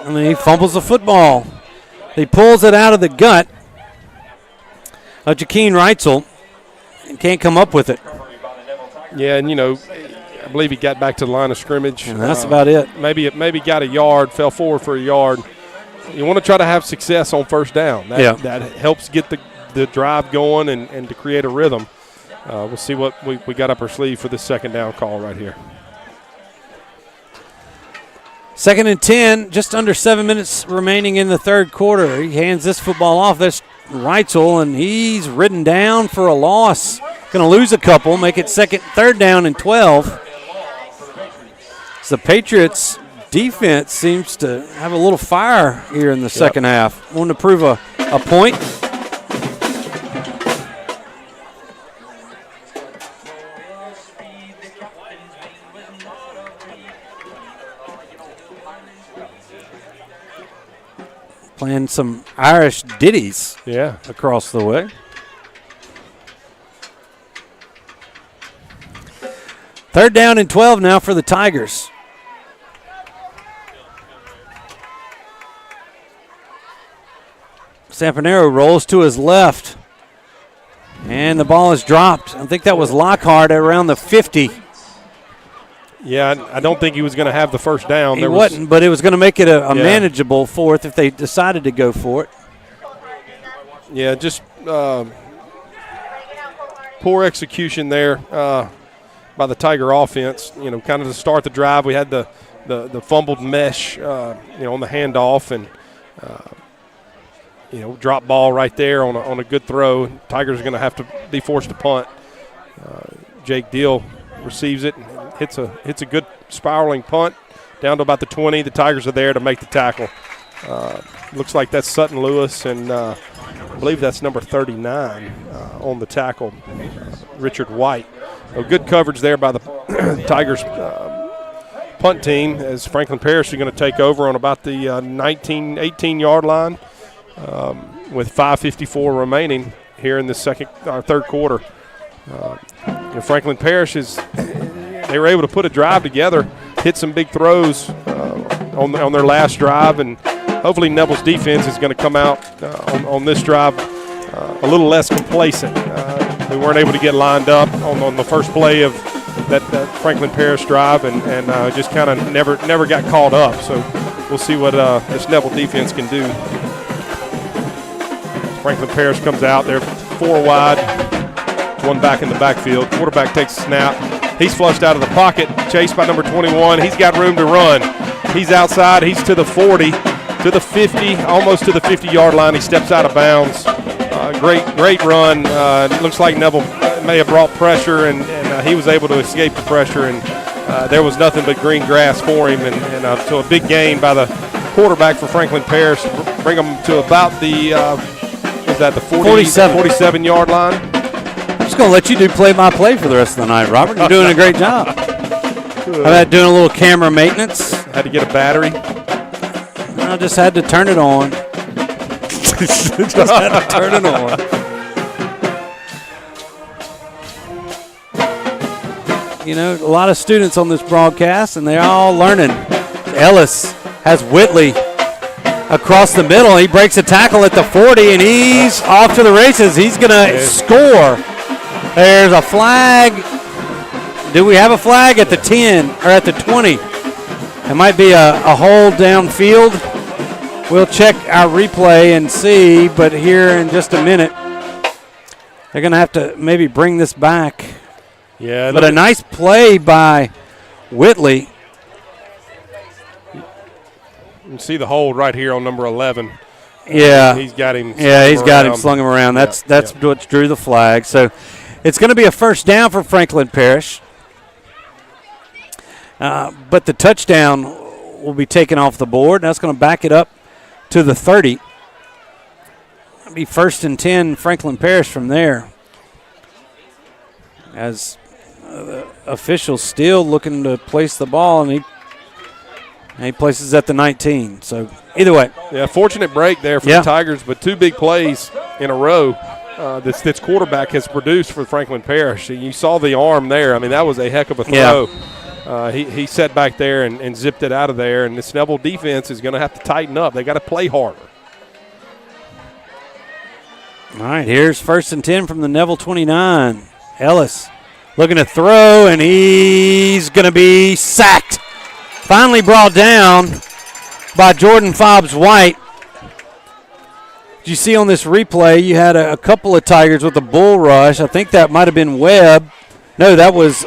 he fumbles the football. He pulls it out of the gut of Jakeem Reitzel and can't come up with it. Yeah, and I believe he got back to the line of scrimmage. And that's about it. Maybe got a yard, fell forward for a yard. You want to try to have success on first down. That helps get the drive going and to create a rhythm. We'll see what we got up our sleeve for this second down call right here. 2nd and 10, just under 7 minutes remaining in the third quarter. He hands this football off. There's Reitzel, and he's ridden down for a loss. Going to lose a couple, make it third down and 12. So the Patriots defense seems to have a little fire here in the second half. Wanting to prove a point. Playing some Irish ditties across the way. Third down and 12 now for the Tigers. Sampanero rolls to his left, and the ball is dropped. I think that was Lockhart at around the 50. Yeah, I don't think he was going to have the first down. He wasn't, but it was going to make it a manageable fourth if they decided to go for it. Yeah, just poor execution there by the Tiger offense. Kind of to start the drive, we had the fumbled mesh, on the handoff, and drop ball right there on a good throw. Tigers are going to have to be forced to punt. Jake Deal receives it and hits a good spiraling punt down to about the 20. The Tigers are there to make the tackle. Looks like that's Sutton Lewis, and I believe that's number 39 on the tackle, Richard White. So good coverage there by the Tigers punt team, as Franklin Parish is going to take over on about the 18-yard line with 5:54 remaining here in the third quarter. Franklin Parish they were able to put a drive together, hit some big throws on their last drive, and hopefully Neville's defense is going to come out on this drive a little less complacent. We weren't able to get lined up on the first play of that Franklin Parish drive, and just kind of never got caught up. So we'll see what this Neville defense can do. Franklin Parish comes out. They're 4 wide, 1 back in the backfield. Quarterback takes a snap. He's flushed out of the pocket, chased by number 21. He's got room to run. He's outside. He's to the 40, to the 50, almost to the 50-yard line. He steps out of bounds. Great run. Looks like Neville may have brought pressure, and he was able to escape the pressure, and there was nothing but green grass for him. And so a big gain by the quarterback for Franklin Parish, bring them to about the 47-yard line. I'm just going to let you do play-by-play for the rest of the night, Robert. You're doing a great job. How about doing a little camera maintenance? Had to get a battery. I just had to turn it on. Just had to turn it on. You know, a lot of students on this broadcast, and they're all learning. Ellis has Whitley across the middle. He breaks a tackle at the 40, and he's off to the races. He's going to score. There's a flag. Do we have a flag at the 10 or at the 20? It might be a hold downfield. We'll check our replay and see, but here in just a minute, they're going to have to maybe bring this back. Yeah, but a nice play by Whitley. You can see the hold right here on number 11. Yeah, he's got him. Yeah, he's got him, slung him around. That's what drew the flag. So it's going to be a first down for Franklin Parish. But the touchdown will be taken off the board. That's going to back it up to the 30. It'll be 1st and 10, Franklin Parish from there. As the official still looking to place the ball, and he places at the 19. So either way. Yeah, fortunate break there for the Tigers, but 2 big plays in a row this quarterback has produced for Franklin Parish. You saw the arm there. I mean, that was a heck of a throw. Yeah. He sat back there and zipped it out of there, and this Neville defense is going to have to tighten up. They got to play harder. All right, here's 1st and 10 from the Neville 29. Ellis looking to throw, and he's going to be sacked. Finally brought down by Jordan Fobbs-White. Did you see on this replay, you had a couple of Tigers with a bull rush. I think that might have been Webb. No, that was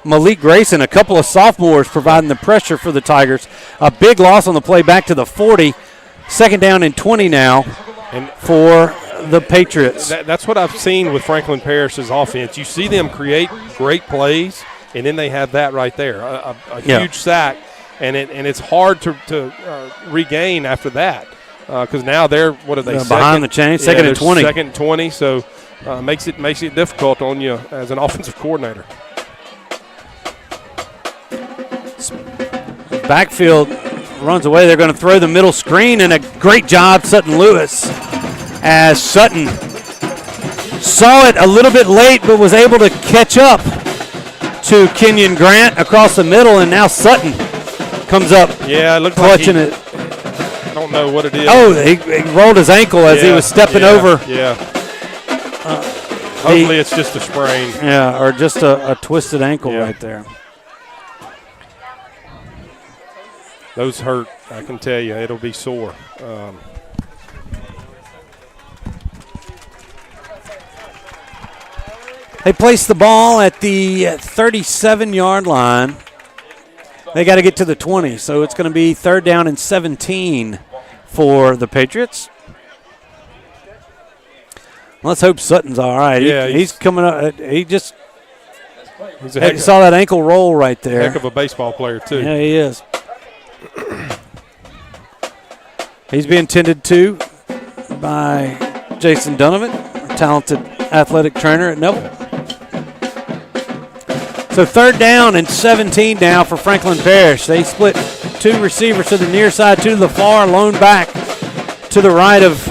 Malik Grayson, a couple of sophomores providing the pressure for the Tigers. A big loss on the play back to the 40. 2nd down and 20 now for the Patriots. That's what I've seen with Franklin Parish's offense. You see them create great plays, and then they have that right there, a huge sack, and it's hard to regain after that because now they're, what are they, behind the chain, 2nd and 20. 2nd and 20, so makes it difficult on you as an offensive coordinator. Backfield runs away. They're going to throw the middle screen, and a great job, Sutton Lewis, as Sutton saw it a little bit late but was able to catch up to Kenyon Grant across the middle, and now Sutton comes up clutching it. I don't know what it is. Oh, he rolled his ankle as he was stepping over. Yeah. Hopefully it's just a sprain. Yeah, or just a twisted ankle right there. Those hurt, I can tell you. It'll be sore. They place the ball at the 37-yard line. They got to get to the 20, so it's going to be 3rd down and 17 for the Patriots. Let's hope Sutton's all right. Yeah, he's coming up. He saw that ankle roll right there. Heck of a baseball player, too. Yeah, he is. He's being tended to by Jason Donovan, a talented athletic trainer at Neville. So 3rd down and 17 now for Franklin Parish. They split 2 receivers to the near side, 2 to the far, lone back to the right of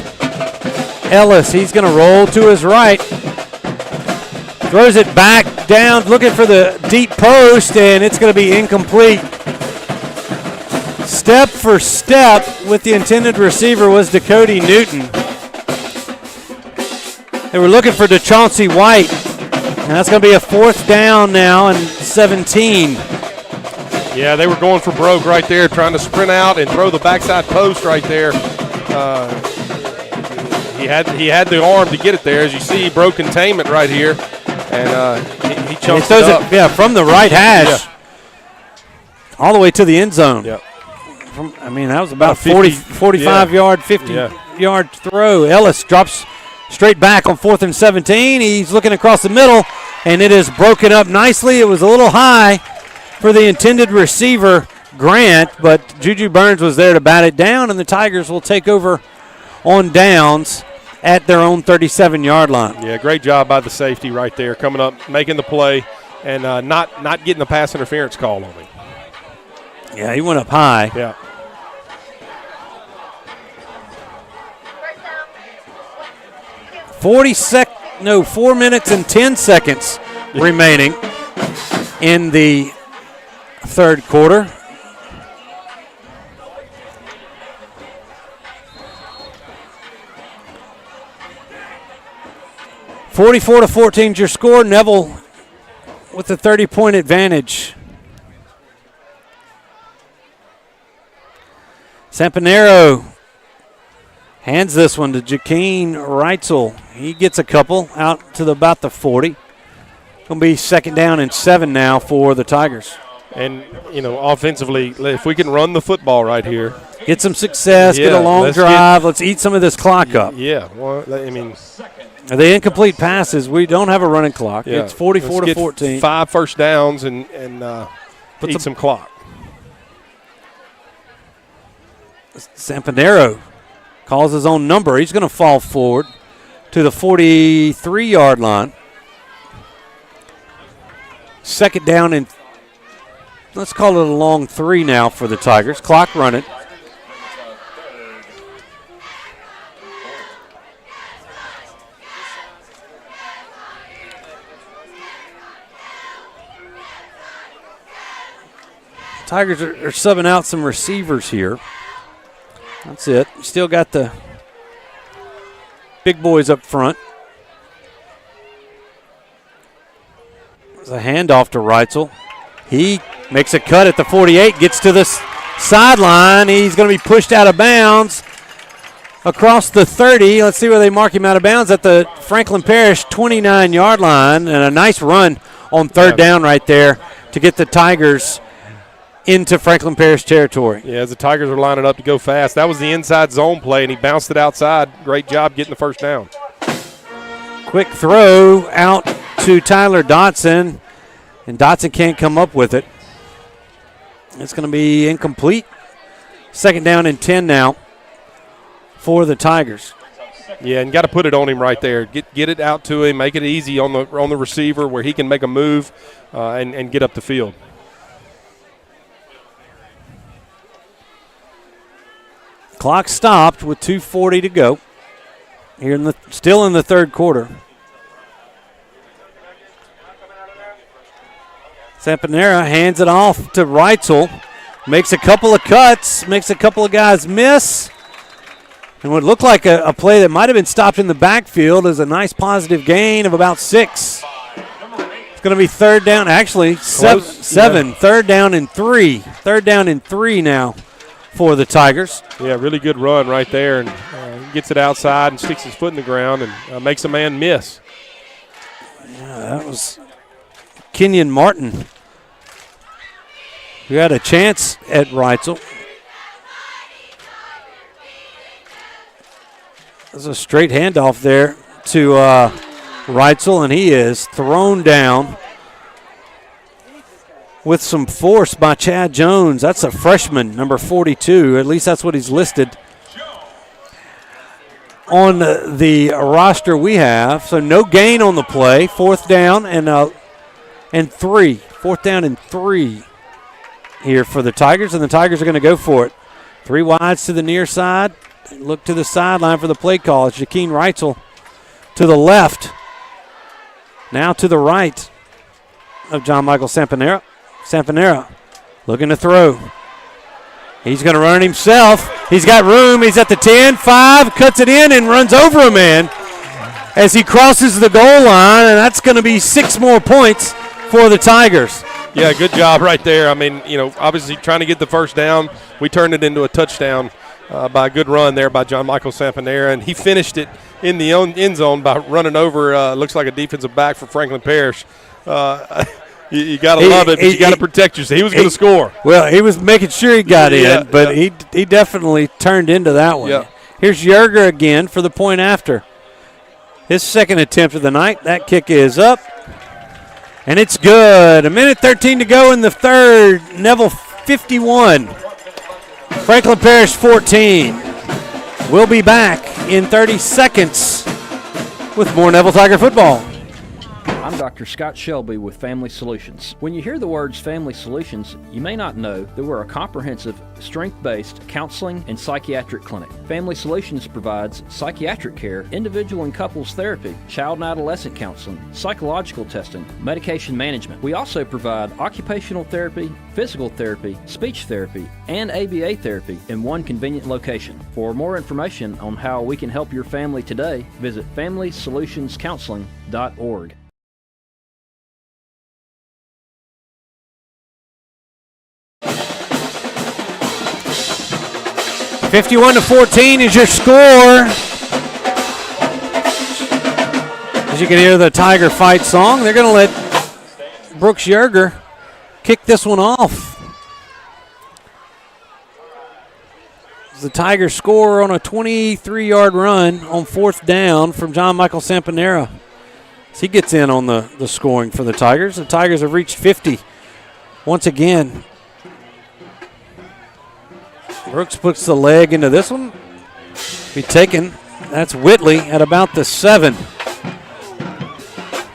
Ellis. He's going to roll to his right. Throws it back down, looking for the deep post, and it's going to be incomplete. Step for step with the intended receiver was Dakota Newton. They were looking for DeChauncey White. And that's going to be a 4th down now and 17. Yeah, they were going for broke right there, trying to sprint out and throw the backside post right there. he had the arm to get it there. As you see, he broke containment right here, and he chunks it up. Yeah, from the right hash all the way to the end zone. Yep. That was about 45-yard, 50-yard throw. Ellis drops straight back on 4th and 17. He's looking across the middle, and it is broken up nicely. It was a little high for the intended receiver, Grant, but Juju Burns was there to bat it down, and the Tigers will take over on downs at their own 37-yard line. Yeah, great job by the safety right there, coming up, making the play, and not getting the pass interference call on him. Yeah, he went up high. Yeah. No, 4 minutes and 10 seconds remaining in the third quarter. (44-14) is your score. Neville with a 30-point advantage. Sampanero hands this one to Jakeem Reitzel. He gets a couple out to about the 40. Going to be 2nd down and 7 now for the Tigers. And, offensively, if we can run the football right here. Get some success, get a long drive. Let's eat some of this clock up. Yeah. Well, Are they incomplete passes? We don't have a running clock. Yeah. It's 44-14. 5 first downs and eat some clock. Sampanero calls his own number. He's going to fall forward to the 43-yard line. 2nd down and let's call it a long 3 now for the Tigers. Clock running. Tigers are subbing out some receivers here. That's it. Still got the big boys up front. There's a handoff to Reitzel. He makes a cut at the 48, gets to the sideline. He's going to be pushed out of bounds across the 30. Let's see where they mark him out of bounds at the Franklin Parish 29-yard line. And a nice run on 3rd down right there to get the Tigers into Franklin Parish territory. Yeah, as the Tigers are lining up to go fast. That was the inside zone play, and he bounced it outside. Great job getting the first down. Quick throw out to Tyler Dotson, and Dotson can't come up with it. It's going to be incomplete. 2nd down and 10 now for the Tigers. Yeah, and got to put it on him right there. Get it out to him, make it easy on the receiver where he can make a move and get up the field. Clock stopped with 2:40 to go. Here still in the third quarter. Sampanera hands it off to Reitzel. Makes a couple of cuts, makes a couple of guys miss. And what looked like a play that might have been stopped in the backfield is a nice positive gain of about 6. It's going to be 3rd down, actually 7. Yeah. 3rd down and 3. 3rd down and 3 now for the Tigers. Yeah, really good run right there, and gets it outside and sticks his foot in the ground and makes a man miss. Yeah, that was Kenyon Martin, who had a chance at Reitzel. There's a straight handoff there to Reitzel, and he is thrown down with some force by Chad Jones. That's a freshman, number 42. At least that's what he's listed on the roster we have. So no gain on the play. 4th down and 3. 4th down and 3 here for the Tigers, and the Tigers are going to go for it. 3 wides to the near side. Look to the sideline for the play call. It's Jakeem Reitzel to the left. Now to the right of John Michael Sampanera. Sampanera looking to throw. He's going to run himself. He's got room. He's at the 10, 5, cuts it in and runs over a man as he crosses the goal line, and that's going to be 6 more points for the Tigers. Yeah, good job right there. I mean, obviously trying to get the first down. We turned it into a touchdown by a good run there by John Michael Sampanera, and he finished it in the end zone by running over, looks like a defensive back for Franklin Parish. You got to love it, but you got to protect yourself. He was going to score. Well, he was making sure he got in, but he definitely turned into that one. Yeah. Here's Yerger again for the point after. His second attempt of the night. That kick is up, and it's good. 1:13 to go in the third. Neville 51. Franklin Parish 14. We'll be back in 30 seconds with more Neville Tiger football. I'm Dr. Scott Shelby with Family Solutions. When you hear the words Family Solutions, you may not know that we're a comprehensive, strength-based counseling and psychiatric clinic. Family Solutions provides psychiatric care, individual and couples therapy, child and adolescent counseling, psychological testing, medication management. We also provide occupational therapy, physical therapy, speech therapy, and ABA therapy in one convenient location. For more information on how we can help your family today, visit FamilySolutionsCounseling.org. 51-14 is your score. As you can hear the Tiger Fight song, they're going to let Brooks Yerger kick this one off. The Tigers score on a 23-yard run on fourth down from John Michael Sampanera. So he gets in on the scoring for the Tigers. The Tigers have reached 50 once again. Brooks puts the leg into this one. Be taken. That's Whitley at about the 7.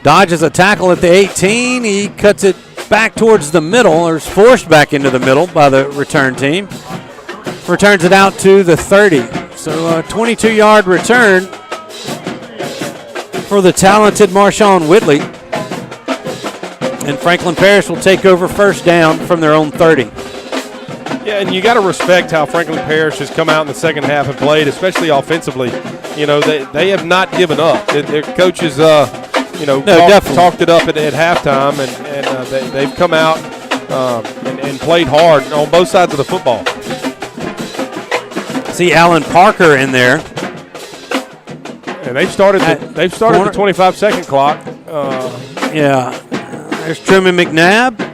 Dodges a tackle at the 18. He cuts it back towards the middle, or is forced back into the middle by the return team. Returns it out to the 30. So a 22-yard return for the talented Marshawn Whitley. And Franklin Parish will take over first down from their own 30. Yeah, and you got to respect how Franklin Parish has come out in the second half and played, especially offensively. You know, they have not given up. Their coaches, talked it up at halftime, and they've come out and played hard on both sides of the football. See Alan Parker in there. And they've started the 25-second clock. Yeah. There's Truman McNabb.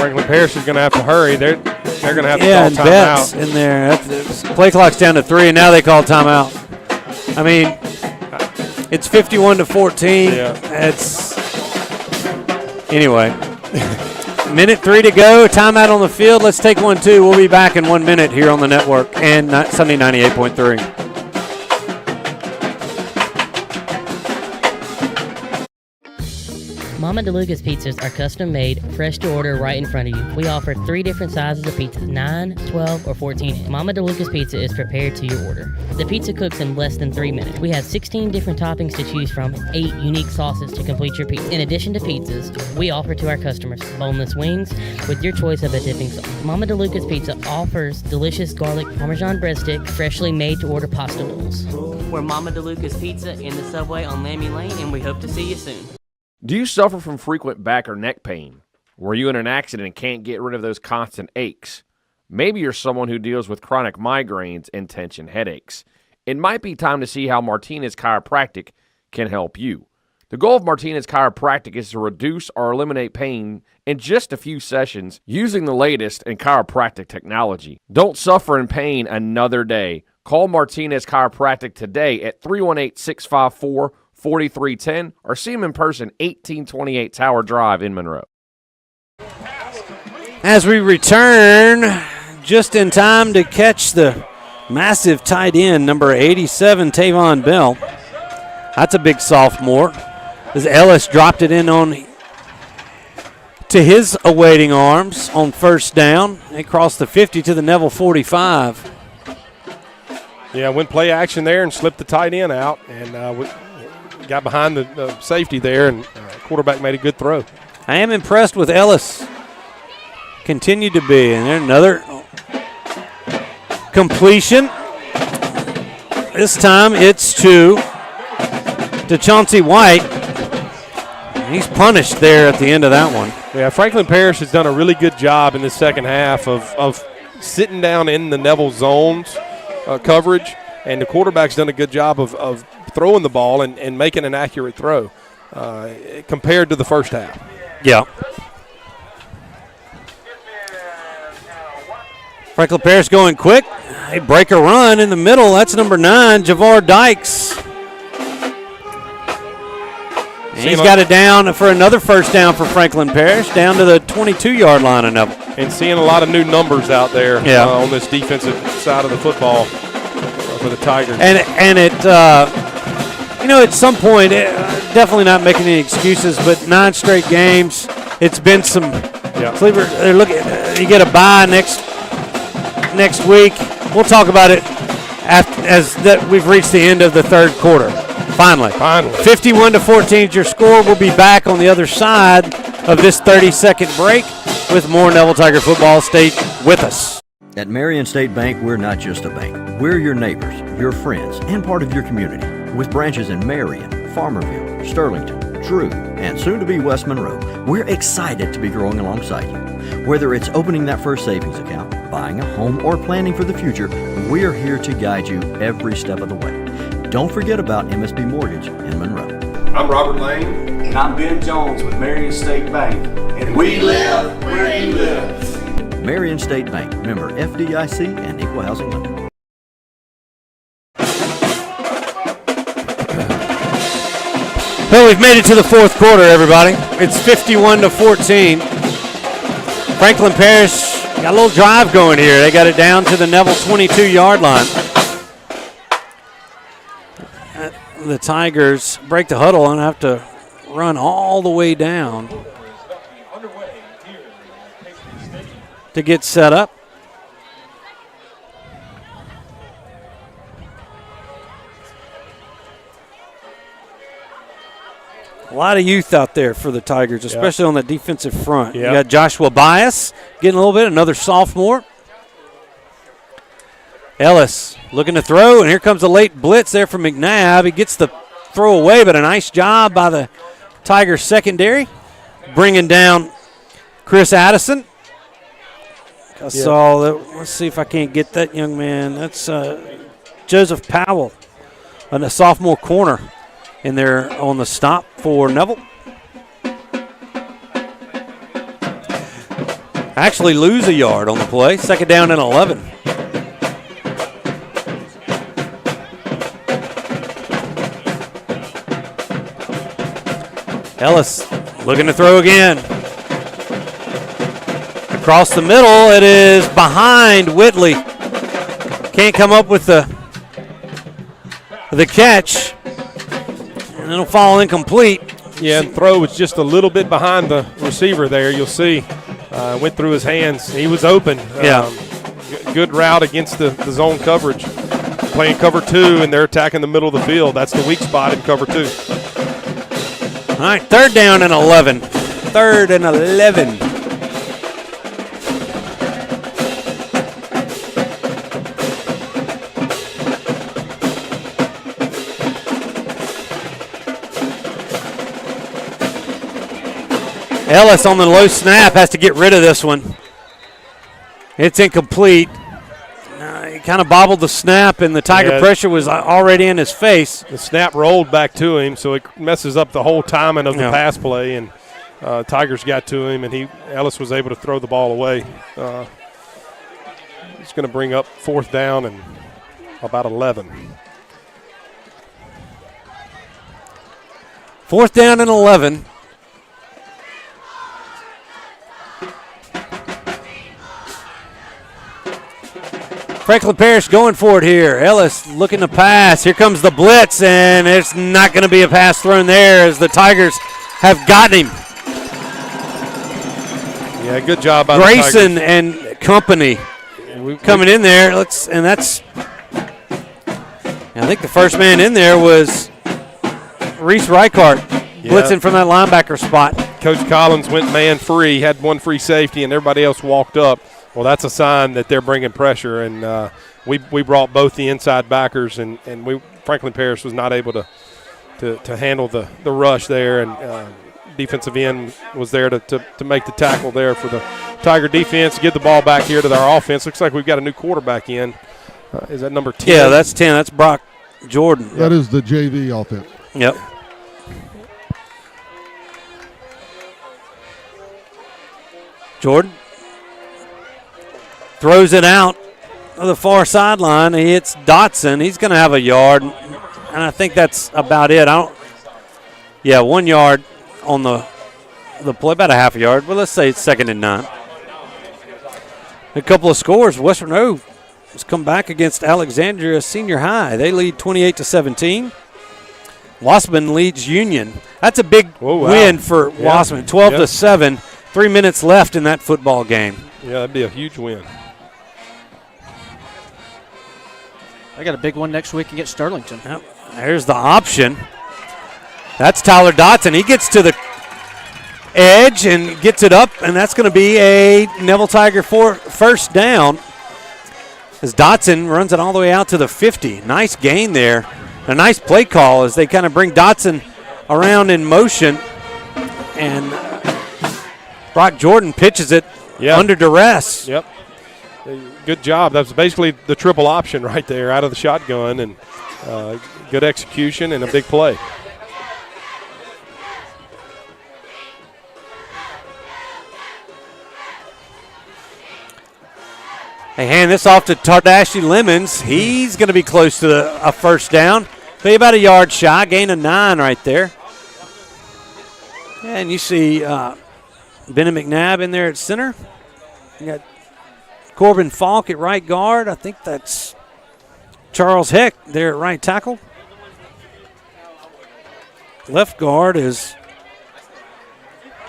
Franklin Parish is going to have to hurry. They're going to have to call Betts timeout. In there. Play clock's down to 3, and now they call timeout. I mean, it's 51-14. Yeah. Anyway. Minute 3 to go. Timeout on the field. Let's take one, too. We'll be back in 1 minute here on the network and Sunday 98.3. Mama DeLuca's pizzas are custom made, fresh to order right in front of you. We offer 3 different sizes of pizzas, 9, 12, or 14. Mama DeLuca's pizza is prepared to your order. The pizza cooks in less than 3 minutes. We have 16 different toppings to choose from, 8 unique sauces to complete your pizza. In addition to pizzas, we offer to our customers boneless wings with your choice of a dipping sauce. Mama DeLuca's pizza offers delicious garlic Parmesan breadstick, freshly made to order pasta rolls. We're Mama DeLuca's Pizza in the Subway on Lammy Lane, and we hope to see you soon. Do you suffer from frequent back or neck pain? Were you in an accident and can't get rid of those constant aches? Maybe you're someone who deals with chronic migraines and tension headaches. It might be time to see how Martinez Chiropractic can help you. The goal of Martinez Chiropractic is to reduce or eliminate pain in just a few sessions using the latest in chiropractic technology. Don't suffer in pain another day. Call Martinez Chiropractic today at 318-654-4310 or see him in person, 1828 Tower Drive in Monroe. As we return, just in time to catch the massive tight end, number 87, Tavon Bell. That's a big sophomore. As Ellis dropped it in to his awaiting arms on first down. They crossed the 50 to the Neville 45. Yeah, went play action there and slipped the tight end out and got behind the safety there, and quarterback made a good throw. I am impressed with Ellis. Continued to be. And then another completion. This time it's to Chauncey White. He's punished there at the end of that one. Yeah, Franklin Parish has done a really good job in the second half of sitting down in the Neville zones coverage, and the quarterback's done a good job of throwing the ball and making an accurate throw compared to the first half. Yeah. Franklin Parish going quick. They break a run in the middle. That's number 9, Javar Dykes. And he's got it down for another first down for Franklin Parish, down to the 22-yard line of Neville. And seeing a lot of new numbers out there on this defensive side of the football for the Tigers. And it, at some point, definitely not making any excuses, but 9 straight games. It's been some sleeper. They're looking. You get a bye next week. We'll talk about it as that we've reached the end of the third quarter. Finally. 51-14 is your score. We'll be back on the other side of this 30-second break with more Neville Tiger football. Stay with us. At Marion State Bank, we're not just a bank. We're your neighbors, your friends, and part of your community. With branches in Marion, Farmerville, Sterlington, Drew, and soon-to-be West Monroe, we're excited to be growing alongside you. Whether it's opening that first savings account, buying a home, or planning for the future, we're here to guide you every step of the way. Don't forget about MSB Mortgage in Monroe. I'm Robert Lane. And I'm Ben Jones with Marion State Bank. And we live where you live. Marion State Bank, member FDIC and equal housing lender. Well, we've made it to the fourth quarter, everybody. It's 51-14. Franklin Parish got a little drive going here. They got it down to the Neville 22-yard line. The Tigers break the huddle and have to run all the way down to get set up. A lot of youth out there for the Tigers, especially on the defensive front. You got Joshua Bias getting a little bit, another sophomore. Ellis looking to throw, and here comes a late blitz there from McNabb. He gets the throw away, but a nice job by the Tigers secondary, bringing down Chris Addison. I saw that. Let's see if I can't get that young man. That's Joseph Powell, a sophomore corner in there on the stop for Neville. Actually lose a yard on the play. Second down and 11. Ellis looking to throw again. Across the middle, it is behind Whitley. Can't come up with the catch. And it'll fall incomplete. Yeah, and throw was just a little bit behind the receiver there. You'll see. Went through his hands. He was open. Good route against the zone coverage. Playing cover 2, and they're attacking the middle of the field. That's the weak spot in cover 2. All right, third down and 11. Third and 11. Ellis on the low snap has to get rid of this one. It's incomplete. He kind of bobbled the snap, and the Tiger pressure was already in his face. The snap rolled back to him, so it messes up the whole timing of the pass play, and Tigers got to him, and Ellis was able to throw the ball away. It's going to bring up fourth down and about 11. Fourth down and 11. Franklin Parish going for it here. Ellis looking to pass. Here comes the blitz, and it's not going to be a pass thrown there as the Tigers have gotten him. Yeah, good job by Grayson the Tigers. and company coming in there. I think the first man in there was Reese Reichart, blitzing from that linebacker spot. Coach Collins went man free, had one free safety, and everybody else walked up. Well, that's a sign that they're bringing pressure, and we brought both the inside backers, and Franklin Parish was not able to handle the rush there, and defensive end was there to make the tackle there for the Tiger defense. Give the ball back here to our offense. Looks like we've got a new quarterback in. Is that number 10? Yeah, that's 10. That's Brock Jordan. That is the JV offense. Yep. Jordan throws it out to the far sideline. He hits Dotson. He's going to have a yard, and I think that's about it. 1 yard on the play, about a half a yard. But let's say it's 2nd and 9. A couple of scores. West Monroe has come back against Alexandria Senior High. They lead 28-17. Wasserman leads Union. That's a big win for Wasserman, 12-7. 3 minutes left in that football game. Yeah, that'd be a huge win. I got a big one next week against Sterlington. Yep. There's the option. That's Tyler Dotson. He gets to the edge and gets it up, and that's going to be a Neville Tiger first down as Dotson runs it all the way out to the 50. Nice gain there. A nice play call as they kind of bring Dotson around in motion, and Brock Jordan pitches it under duress. Yep. Good job. That was basically the triple option right there out of the shotgun, and good execution and a big play. They hand this off to Tardashi Lemons. He's going to be close to a first down. Be about a yard shy. Gain of 9 right there. And you see Benny McNabb in there at center. You got Corbin Falk at right guard. I think that's Charles Heck there at right tackle. Left guard is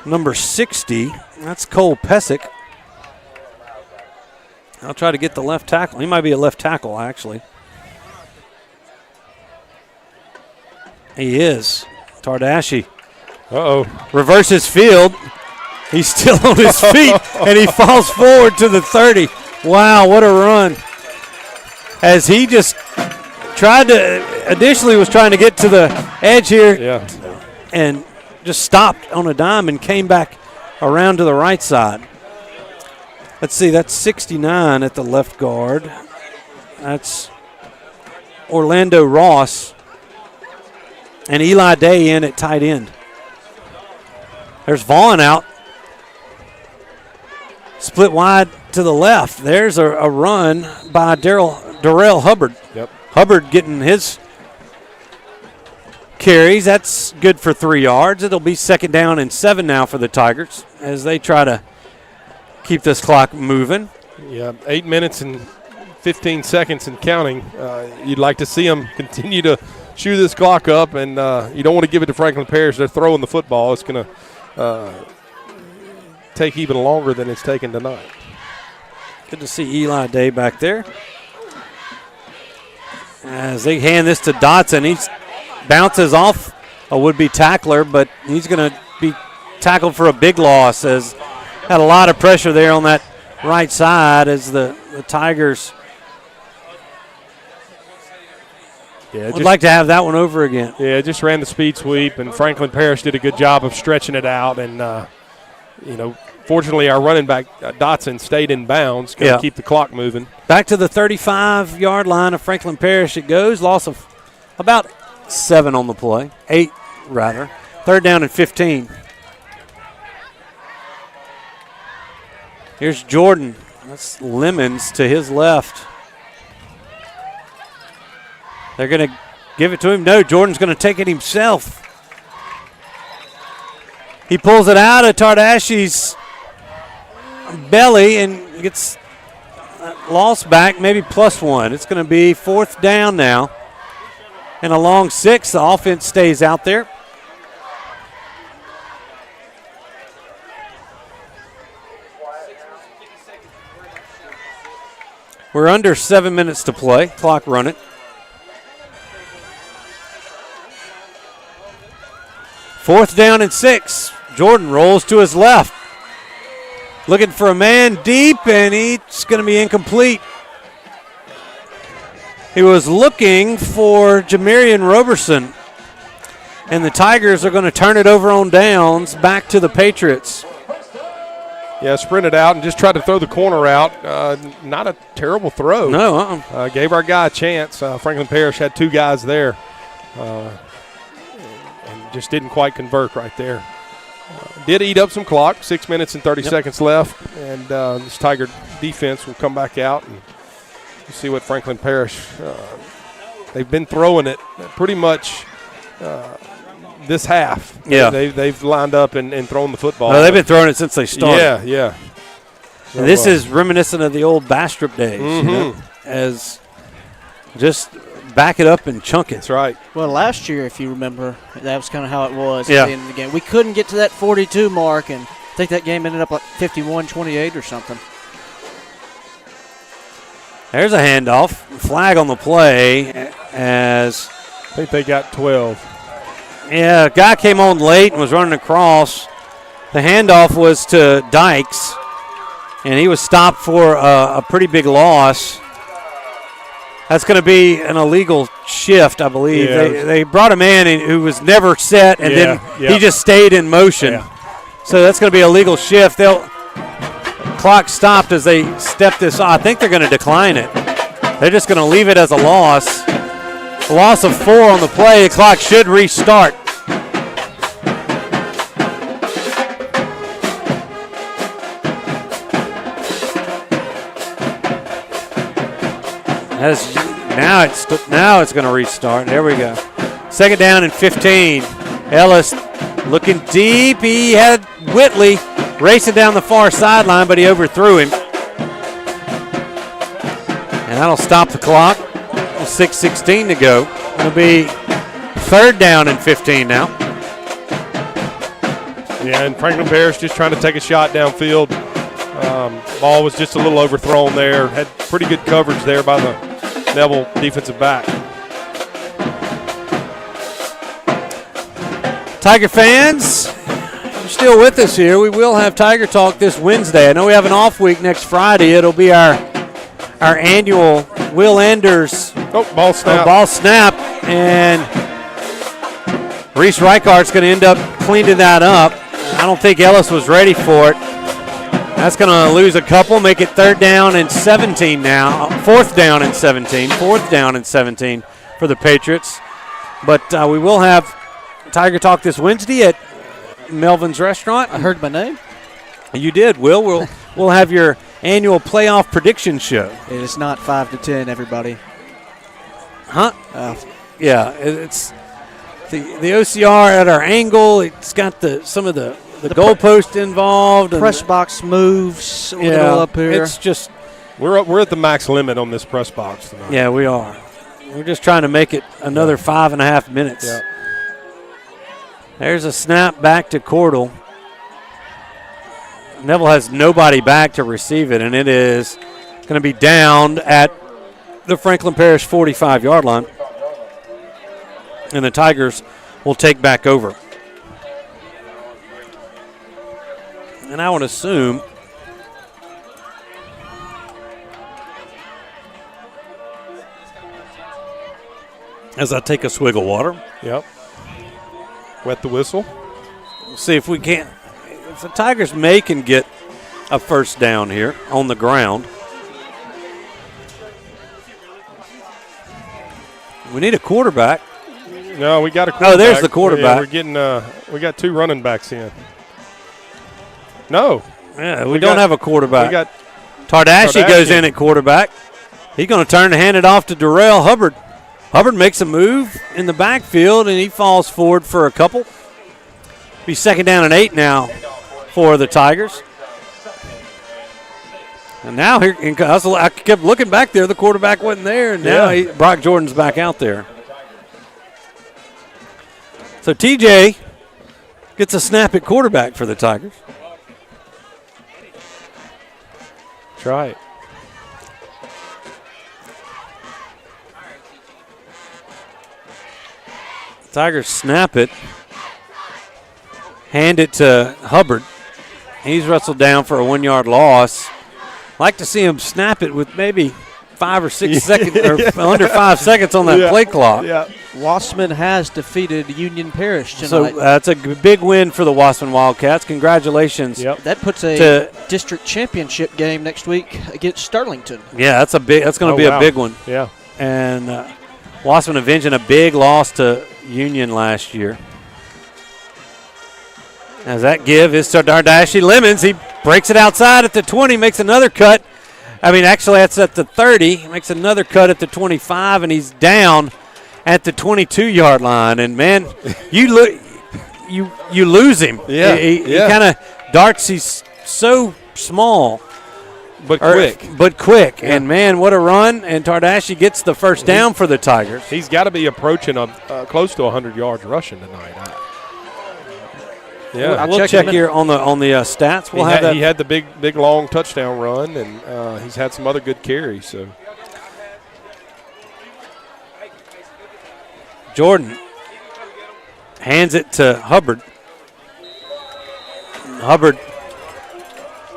number 60. That's Cole Pesic. I'll try to get the left tackle. He might be a left tackle, actually. He is. Tardashi. Reverses field. He's still on his feet, and he falls forward to the 30. Wow, what a run. As he just initially was trying to get to the edge here and just stopped on a dime and came back around to the right side. Let's see, that's 69 at the left guard. That's Orlando Ross. And Eli Day in at tight end. There's Vaughn out. Split wide to the left. There's a run by Darrell Hubbard. Yep. Hubbard getting his carries. That's good for 3 yards. It'll be 2nd down and 7 now for the Tigers as they try to keep this clock moving. Yeah, 8 minutes and 15 seconds and counting. You'd like to see them continue to chew this clock up, and you don't want to give it to Franklin Parish. They're throwing the football. It's going to take even longer than it's taken tonight. Good to see Eli Day back there. As they hand this to Dotson, he bounces off a would-be tackler, but he's going to be tackled for a big loss as had a lot of pressure there on that right side as the Tigers would like to have that one over again. Yeah, just ran the speed sweep, and Franklin Parish did a good job of stretching it out. And, fortunately our running back, Dotson, stayed in bounds, going to keep the clock moving. Back to the 35-yard line of Franklin Parish it goes. Loss of about 7 on the play. 8, rather. 3rd down and 15. Here's Jordan. That's Lemons to his left. They're going to give it to him. No, Jordan's going to take it himself. He pulls it out of Tardashi's belly and gets lost back, maybe +1. It's going to be 4th down now. And a long 6. The offense stays out there. We're under 7 minutes to play. Clock running. Fourth down and 6. Jordan rolls to his left. Looking for a man deep, and he's going to be incomplete. He was looking for Jamarian Roberson. And the Tigers are going to turn it over on downs back to the Patriots. Yeah, sprinted out and just tried to throw the corner out. Not a terrible throw. No, gave our guy a chance. Franklin Parish had two guys there and just didn't quite convert right there. Did eat up some clock, 6 minutes and 30 seconds left, and this Tiger defense will come back out and see what Franklin Parish, they've been throwing it pretty much this half. Yeah. They've lined up and thrown the football. Well, they've been throwing it since they started. Yeah. So, this is reminiscent of the old Bastrop days, you know, as just back it up and chunk it. That's right. Well, last year, if you remember, that was kind of how it was Yeah. at the end of the game. We couldn't get to that 42 mark, and I think that game ended up like 51-28 or something. There's a handoff. Flag on the play as I think they got 12. Yeah, a guy came on late and was running across. The handoff was to Dykes, and he was stopped for a pretty big loss. That's going to be an illegal shift, I believe. Yeah. They brought him in who was never set, and then he just stayed in motion. Yeah. So that's going to be a legal shift. Clock stopped as they stepped this off. I think they're going to decline it. They're just going to leave it as a loss. A loss of 4 on the play. The clock should restart. Now it's going to restart. There we go. Second down and 15. Ellis looking deep. He had Whitley racing down the far sideline, but he overthrew him. And that'll stop the clock. 6:16 to go. It'll be third down and 15 now. Yeah, and Franklin Parish just trying to take a shot downfield. Ball was just a little overthrown there. Had pretty good coverage there by the Neville defensive back. Tiger fans, you're still with us here. We will have Tiger Talk this Wednesday. I know we have an off week next Friday. It'll be our annual Will Enders ball snap. Ball snap, and Reese Reichardt's going to end up cleaning that up. I don't think Ellis was ready for it. That's going to lose a couple, make it third down and 17 now. Fourth down and 17 for the Patriots. But we will have Tiger Talk this Wednesday at Melvin's Restaurant. I heard my name. You did, Will. We'll have your annual playoff prediction show. It is not 5 to 10, everybody. Huh? Yeah, it's the OCR at our angle. It's got some of the goalpost involved. Press box moves a little up here. It's just we're at the max limit on this press box tonight. Yeah, we are. We're just trying to make it another 5.5 minutes. Yeah. There's a snap back to Cordell. Neville has nobody back to receive it, and it is going to be downed at the Franklin Parish 45-yard line. And the Tigers will take back over. And I would assume as I take a swig of water. Yep. Wet the whistle. We'll see if we can't. If the Tigers can get a first down here on the ground. We need a quarterback. No, we got a quarterback. Oh, there's the quarterback. Yeah, we're getting. We got 2 running backs in. No. Yeah, we don't have a quarterback. We got Tardaschi goes in at quarterback. He's going to turn and hand it off to Darrell Hubbard. Hubbard makes a move in the backfield, and he falls forward for a couple. Be second down and 8 now for the Tigers. And now here, I kept looking back there. The quarterback wasn't there, and now Brock Jordan's back out there. So TJ gets a snap at quarterback for the Tigers. Try it. Tigers snap it. Hand it to Hubbard. He's wrestled down for a 1-yard loss. Like to see him snap it with maybe 5 or 6 seconds or under 5 seconds on that play clock. Yeah. Wassman has defeated Union Parish tonight. So that's a big win for the Wassman Wildcats. Congratulations. Yep. That puts a district championship game next week against Sterlington. Yeah, that's going to be a big one. Yeah. And Wassman avenging a big loss to Union last year. As that give is to Dardashi Lemons. He breaks it outside at the 20, makes another cut. Actually, that's at the 30. He makes another cut at the 25, and he's down at the 22-yard line. And, man, you lose him. Yeah. He kind of darts. He's so small. But quick. Yeah. And, man, what a run. And Tardashi gets the first down for the Tigers. He's got to be approaching close to 100 yards rushing tonight. Yeah, we'll check here on the stats. He had the big long touchdown run, and he's had some other good carries. So Jordan hands it to Hubbard. Hubbard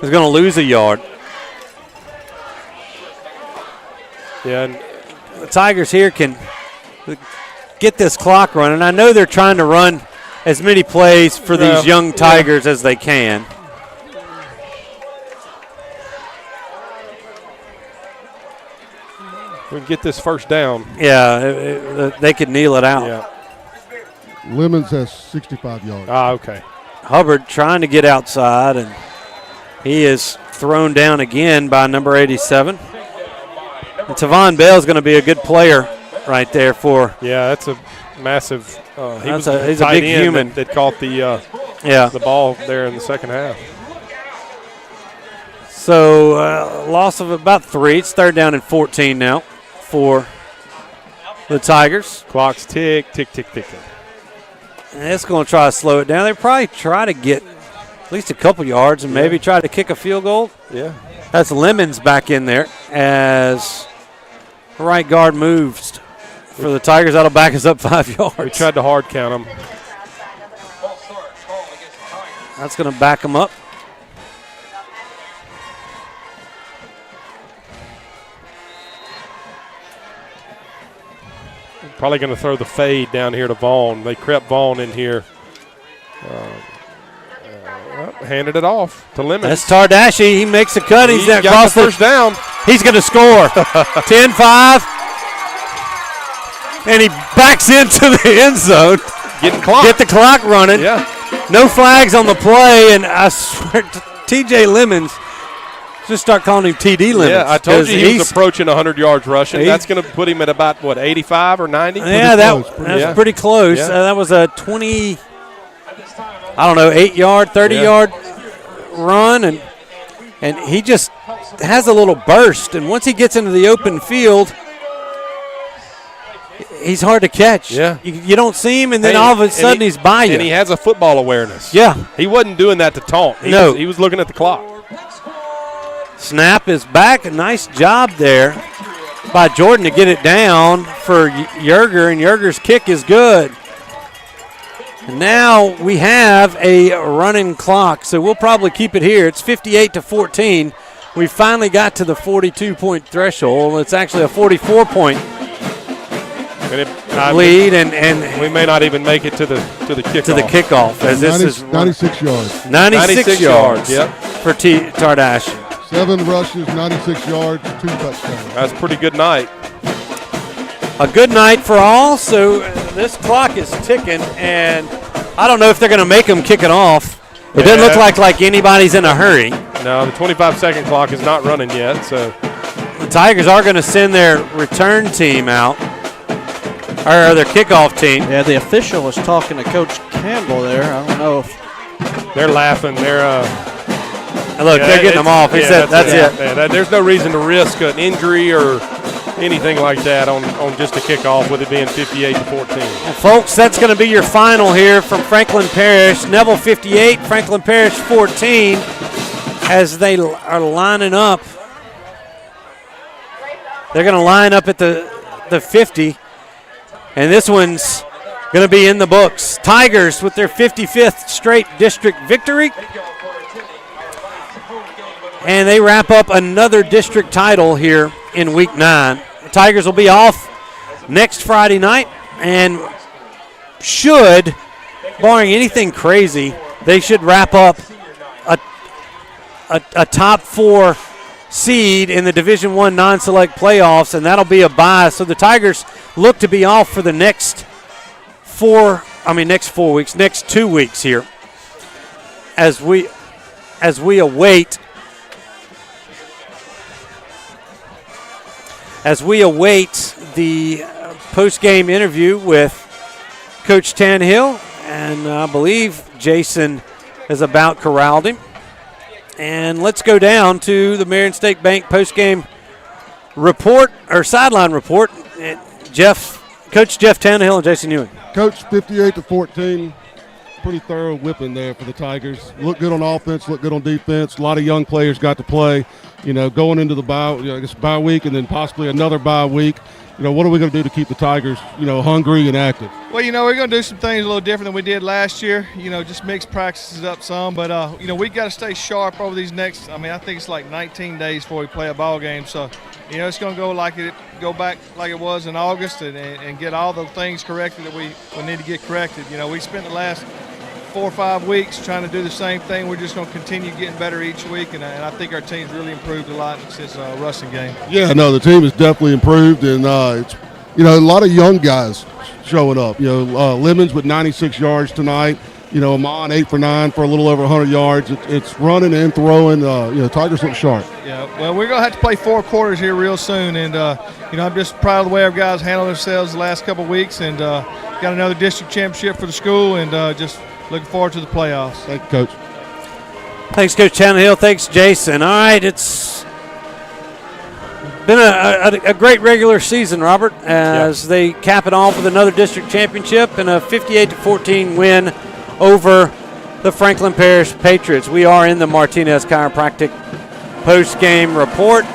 is going to lose a yard. Yeah, and the Tigers here can get this clock running. I know they're trying to run as many plays for these young Tigers as they can. We can get this first down. Yeah, they could kneel it out. Yeah. Lemons has 65 yards. Okay. Hubbard trying to get outside, and he is thrown down again by number 87. And Tavon Bell is going to be a good player right there for. Yeah, that's a massive. He's a big human that caught the ball there in the second half. So loss of about 3. It's third down and 14 now for the Tigers. Clock's ticking. And it's going to try to slow it down. They probably try to get at least a couple yards and maybe try to kick a field goal. Yeah. That's Lemons back in there as right guard moves for the Tigers. That'll back us up 5 yards. We tried to hard count them. That's going to back them up. Probably going to throw the fade down here to Vaughn. They crept Vaughn in here. Handed it off to Lemons. That's Tardashi. He makes a cut. He's got across the first down. He's going to score. 10-5. And he backs into the end zone. Get the clock running. Yeah. No flags on the play, and I swear, TJ Lemons, just start calling him TD Lemons. Yeah, I told you he was approaching 100 yards rushing. That's going to put him at about, 85 or 90? Yeah, that's pretty close. Yeah. That was a 20, 8-yard, 30-yard run, and he just has a little burst. And once he gets into the open field, he's hard to catch. Yeah. You don't see him, and then all of a sudden he's by you. And he has a football awareness. Yeah. He wasn't doing that to taunt. He was looking at the clock. Snap is back. A nice job there by Jordan to get it down for Yerger, and Yerger's kick is good. And now we have a running clock, so we'll probably keep it here. It's 58-14. We finally got to the 42-point threshold. It's actually a 44-point lead, and we may not even make it to the kickoff. To the kickoff, as this is 96 yards. 96 yards. Yep. For Tardashi. 7 rushes, 96 yards, 2 touchdowns. That's a pretty good night. A good night for all. So this clock is ticking, and I don't know if they're going to make them kick it off. It doesn't look like anybody's in a hurry. No, the 25-second clock is not running yet. So the Tigers are going to send their return team out, or their kickoff team. Yeah, the official was talking to Coach Campbell there. I don't know if they're laughing. They're look, they're getting them off. He said that's it. Yeah, there's no reason to risk an injury or anything like that on just a kickoff with it being 58-14. Well, folks, that's going to be your final here from Franklin Parish. Neville 58, Franklin Parish 14, as they are lining up. They're going to line up at the 50, and this one's going to be in the books. Tigers with their 55th straight district victory. And they wrap up another district title here in Week 9. The Tigers will be off next Friday night, and should, barring anything crazy, they should wrap up a top 4 seed in the Division I non-select playoffs, and that'll be a bye. So the Tigers look to be off for the next 2 weeks here as we await the post-game interview with Coach Tannehill, and I believe Jason has about corralled him. And let's go down to the Marion State Bank post-game report, or sideline report. Coach Jeff Tannehill and Jason Ewing. Coach, 58-14. Pretty thorough whipping there for the Tigers. Look good on offense, look good on defense. A lot of young players got to play. Going into the bye week and then possibly another bye week. What are we going to do to keep the Tigers, hungry and active? Well, we're going to do some things a little different than we did last year. Just mix practices up some. But, we got to stay sharp over these next, I think it's like 19 days before we play a ball game. So, it's going to go back like it was in August and get all the things corrected that we need to get corrected. We spent the last 4 or 5 weeks trying to do the same thing. We're just going to continue getting better each week, and I think our team's really improved a lot since Ruston game. Yeah, no, the team has definitely improved, and it's a lot of young guys showing up. Lemons with 96 yards tonight. Amon 8 for 9 for a little over 100 yards. It's running and throwing. Tigers look sharp. Yeah, well, we're going to have to play 4 quarters here real soon, and I'm just proud of the way our guys handled themselves the last couple of weeks, and got another district championship for the school, and just looking forward to the playoffs. Thank you, Coach. Thanks, Coach Tannehill. Thanks, Jason. All right, it's been a great regular season, Robert, as they cap it off with another district championship and a 58-14 win over the Franklin Parish Patriots. We are in the Martinez Chiropractic post-game report.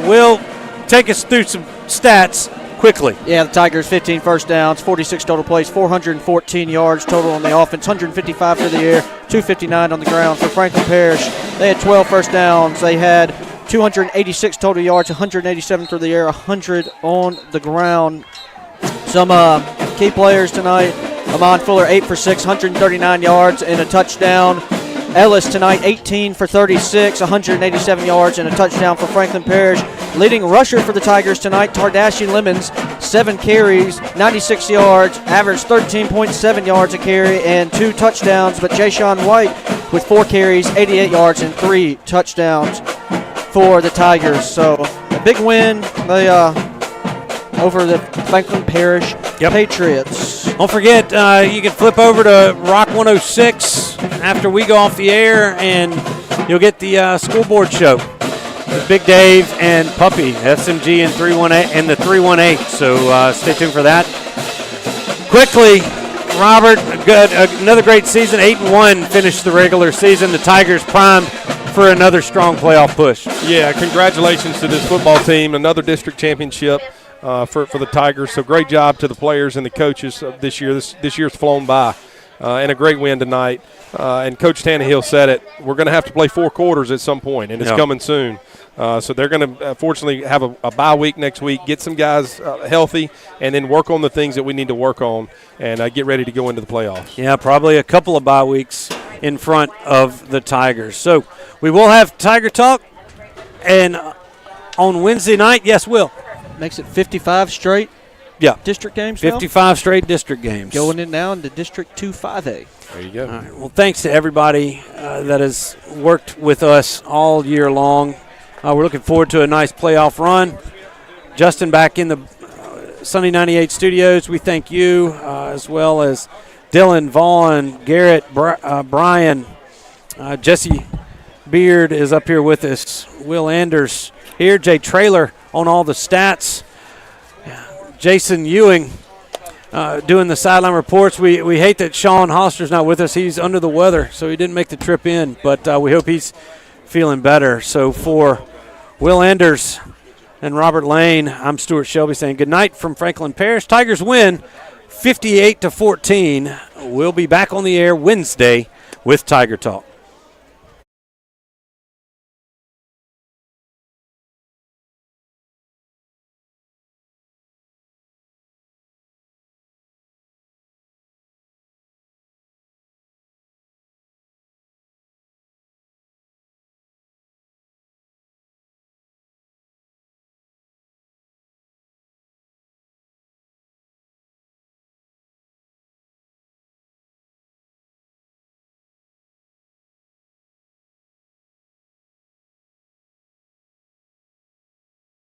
Will take us through some stats quickly. Yeah, the Tigers 15 first downs, 46 total plays, 414 yards total on the offense, 155 through the air, 259 on the ground. For Franklin Parish, they had 12 first downs. They had 286 total yards, 187 through the air, 100 on the ground. Some key players tonight: Amon Fuller, 8 for 6, 139 yards and a touchdown. Ellis tonight, 18 for 36, 187 yards and a touchdown for Franklin Parish. Leading rusher for the Tigers tonight, Tardashian Lemons, 7 carries, 96 yards, averaged 13.7 yards a carry and 2 touchdowns. But Jayshawn White with 4 carries, 88 yards and 3 touchdowns for the Tigers. So a big win over the Franklin Parish Patriots. Don't forget, you can flip over to Rock 106 after we go off the air, and you'll get the school board show with Big Dave and Puppy, SMG and 318 and the 318. So stay tuned for that. Quickly, Robert, another great season. 8-1 finished the regular season. The Tigers primed for another strong playoff push. Yeah, congratulations to this football team. Another district championship for the Tigers. So great job to the players and the coaches this year. This year's flown by. And a great win tonight. And Coach Tannehill said it. We're going to have to play 4 quarters at some point, and it's coming soon. So they're going to, fortunately, have a bye week next week, get some guys healthy, and then work on the things that we need to work on and get ready to go into the playoffs. Yeah, probably a couple of bye weeks in front of the Tigers. So we will have Tiger Talk, and on Wednesday night, yes, Will. Makes it 55 straight district games 55 straight district games. Going in now into District 2 5A. There you go. All right. Well, thanks to everybody that has worked with us all year long. We're looking forward to a nice playoff run. Justin back in the Sunny 98 studios. We thank you, as well as Dylan, Vaughn, Garrett, Brian. Jesse Beard is up here with us. Will Anders here. Jay Traylor on all the stats. Jason Ewing doing the sideline reports. We hate that Sean Hoster's not with us. He's under the weather, so he didn't make the trip in, but we hope he's feeling better. So for Will Enders and Robert Lane, I'm Stewart Shelby saying good night from Franklin Parish. Tigers win 58-14. We'll be back on the air Wednesday with Tiger Talk.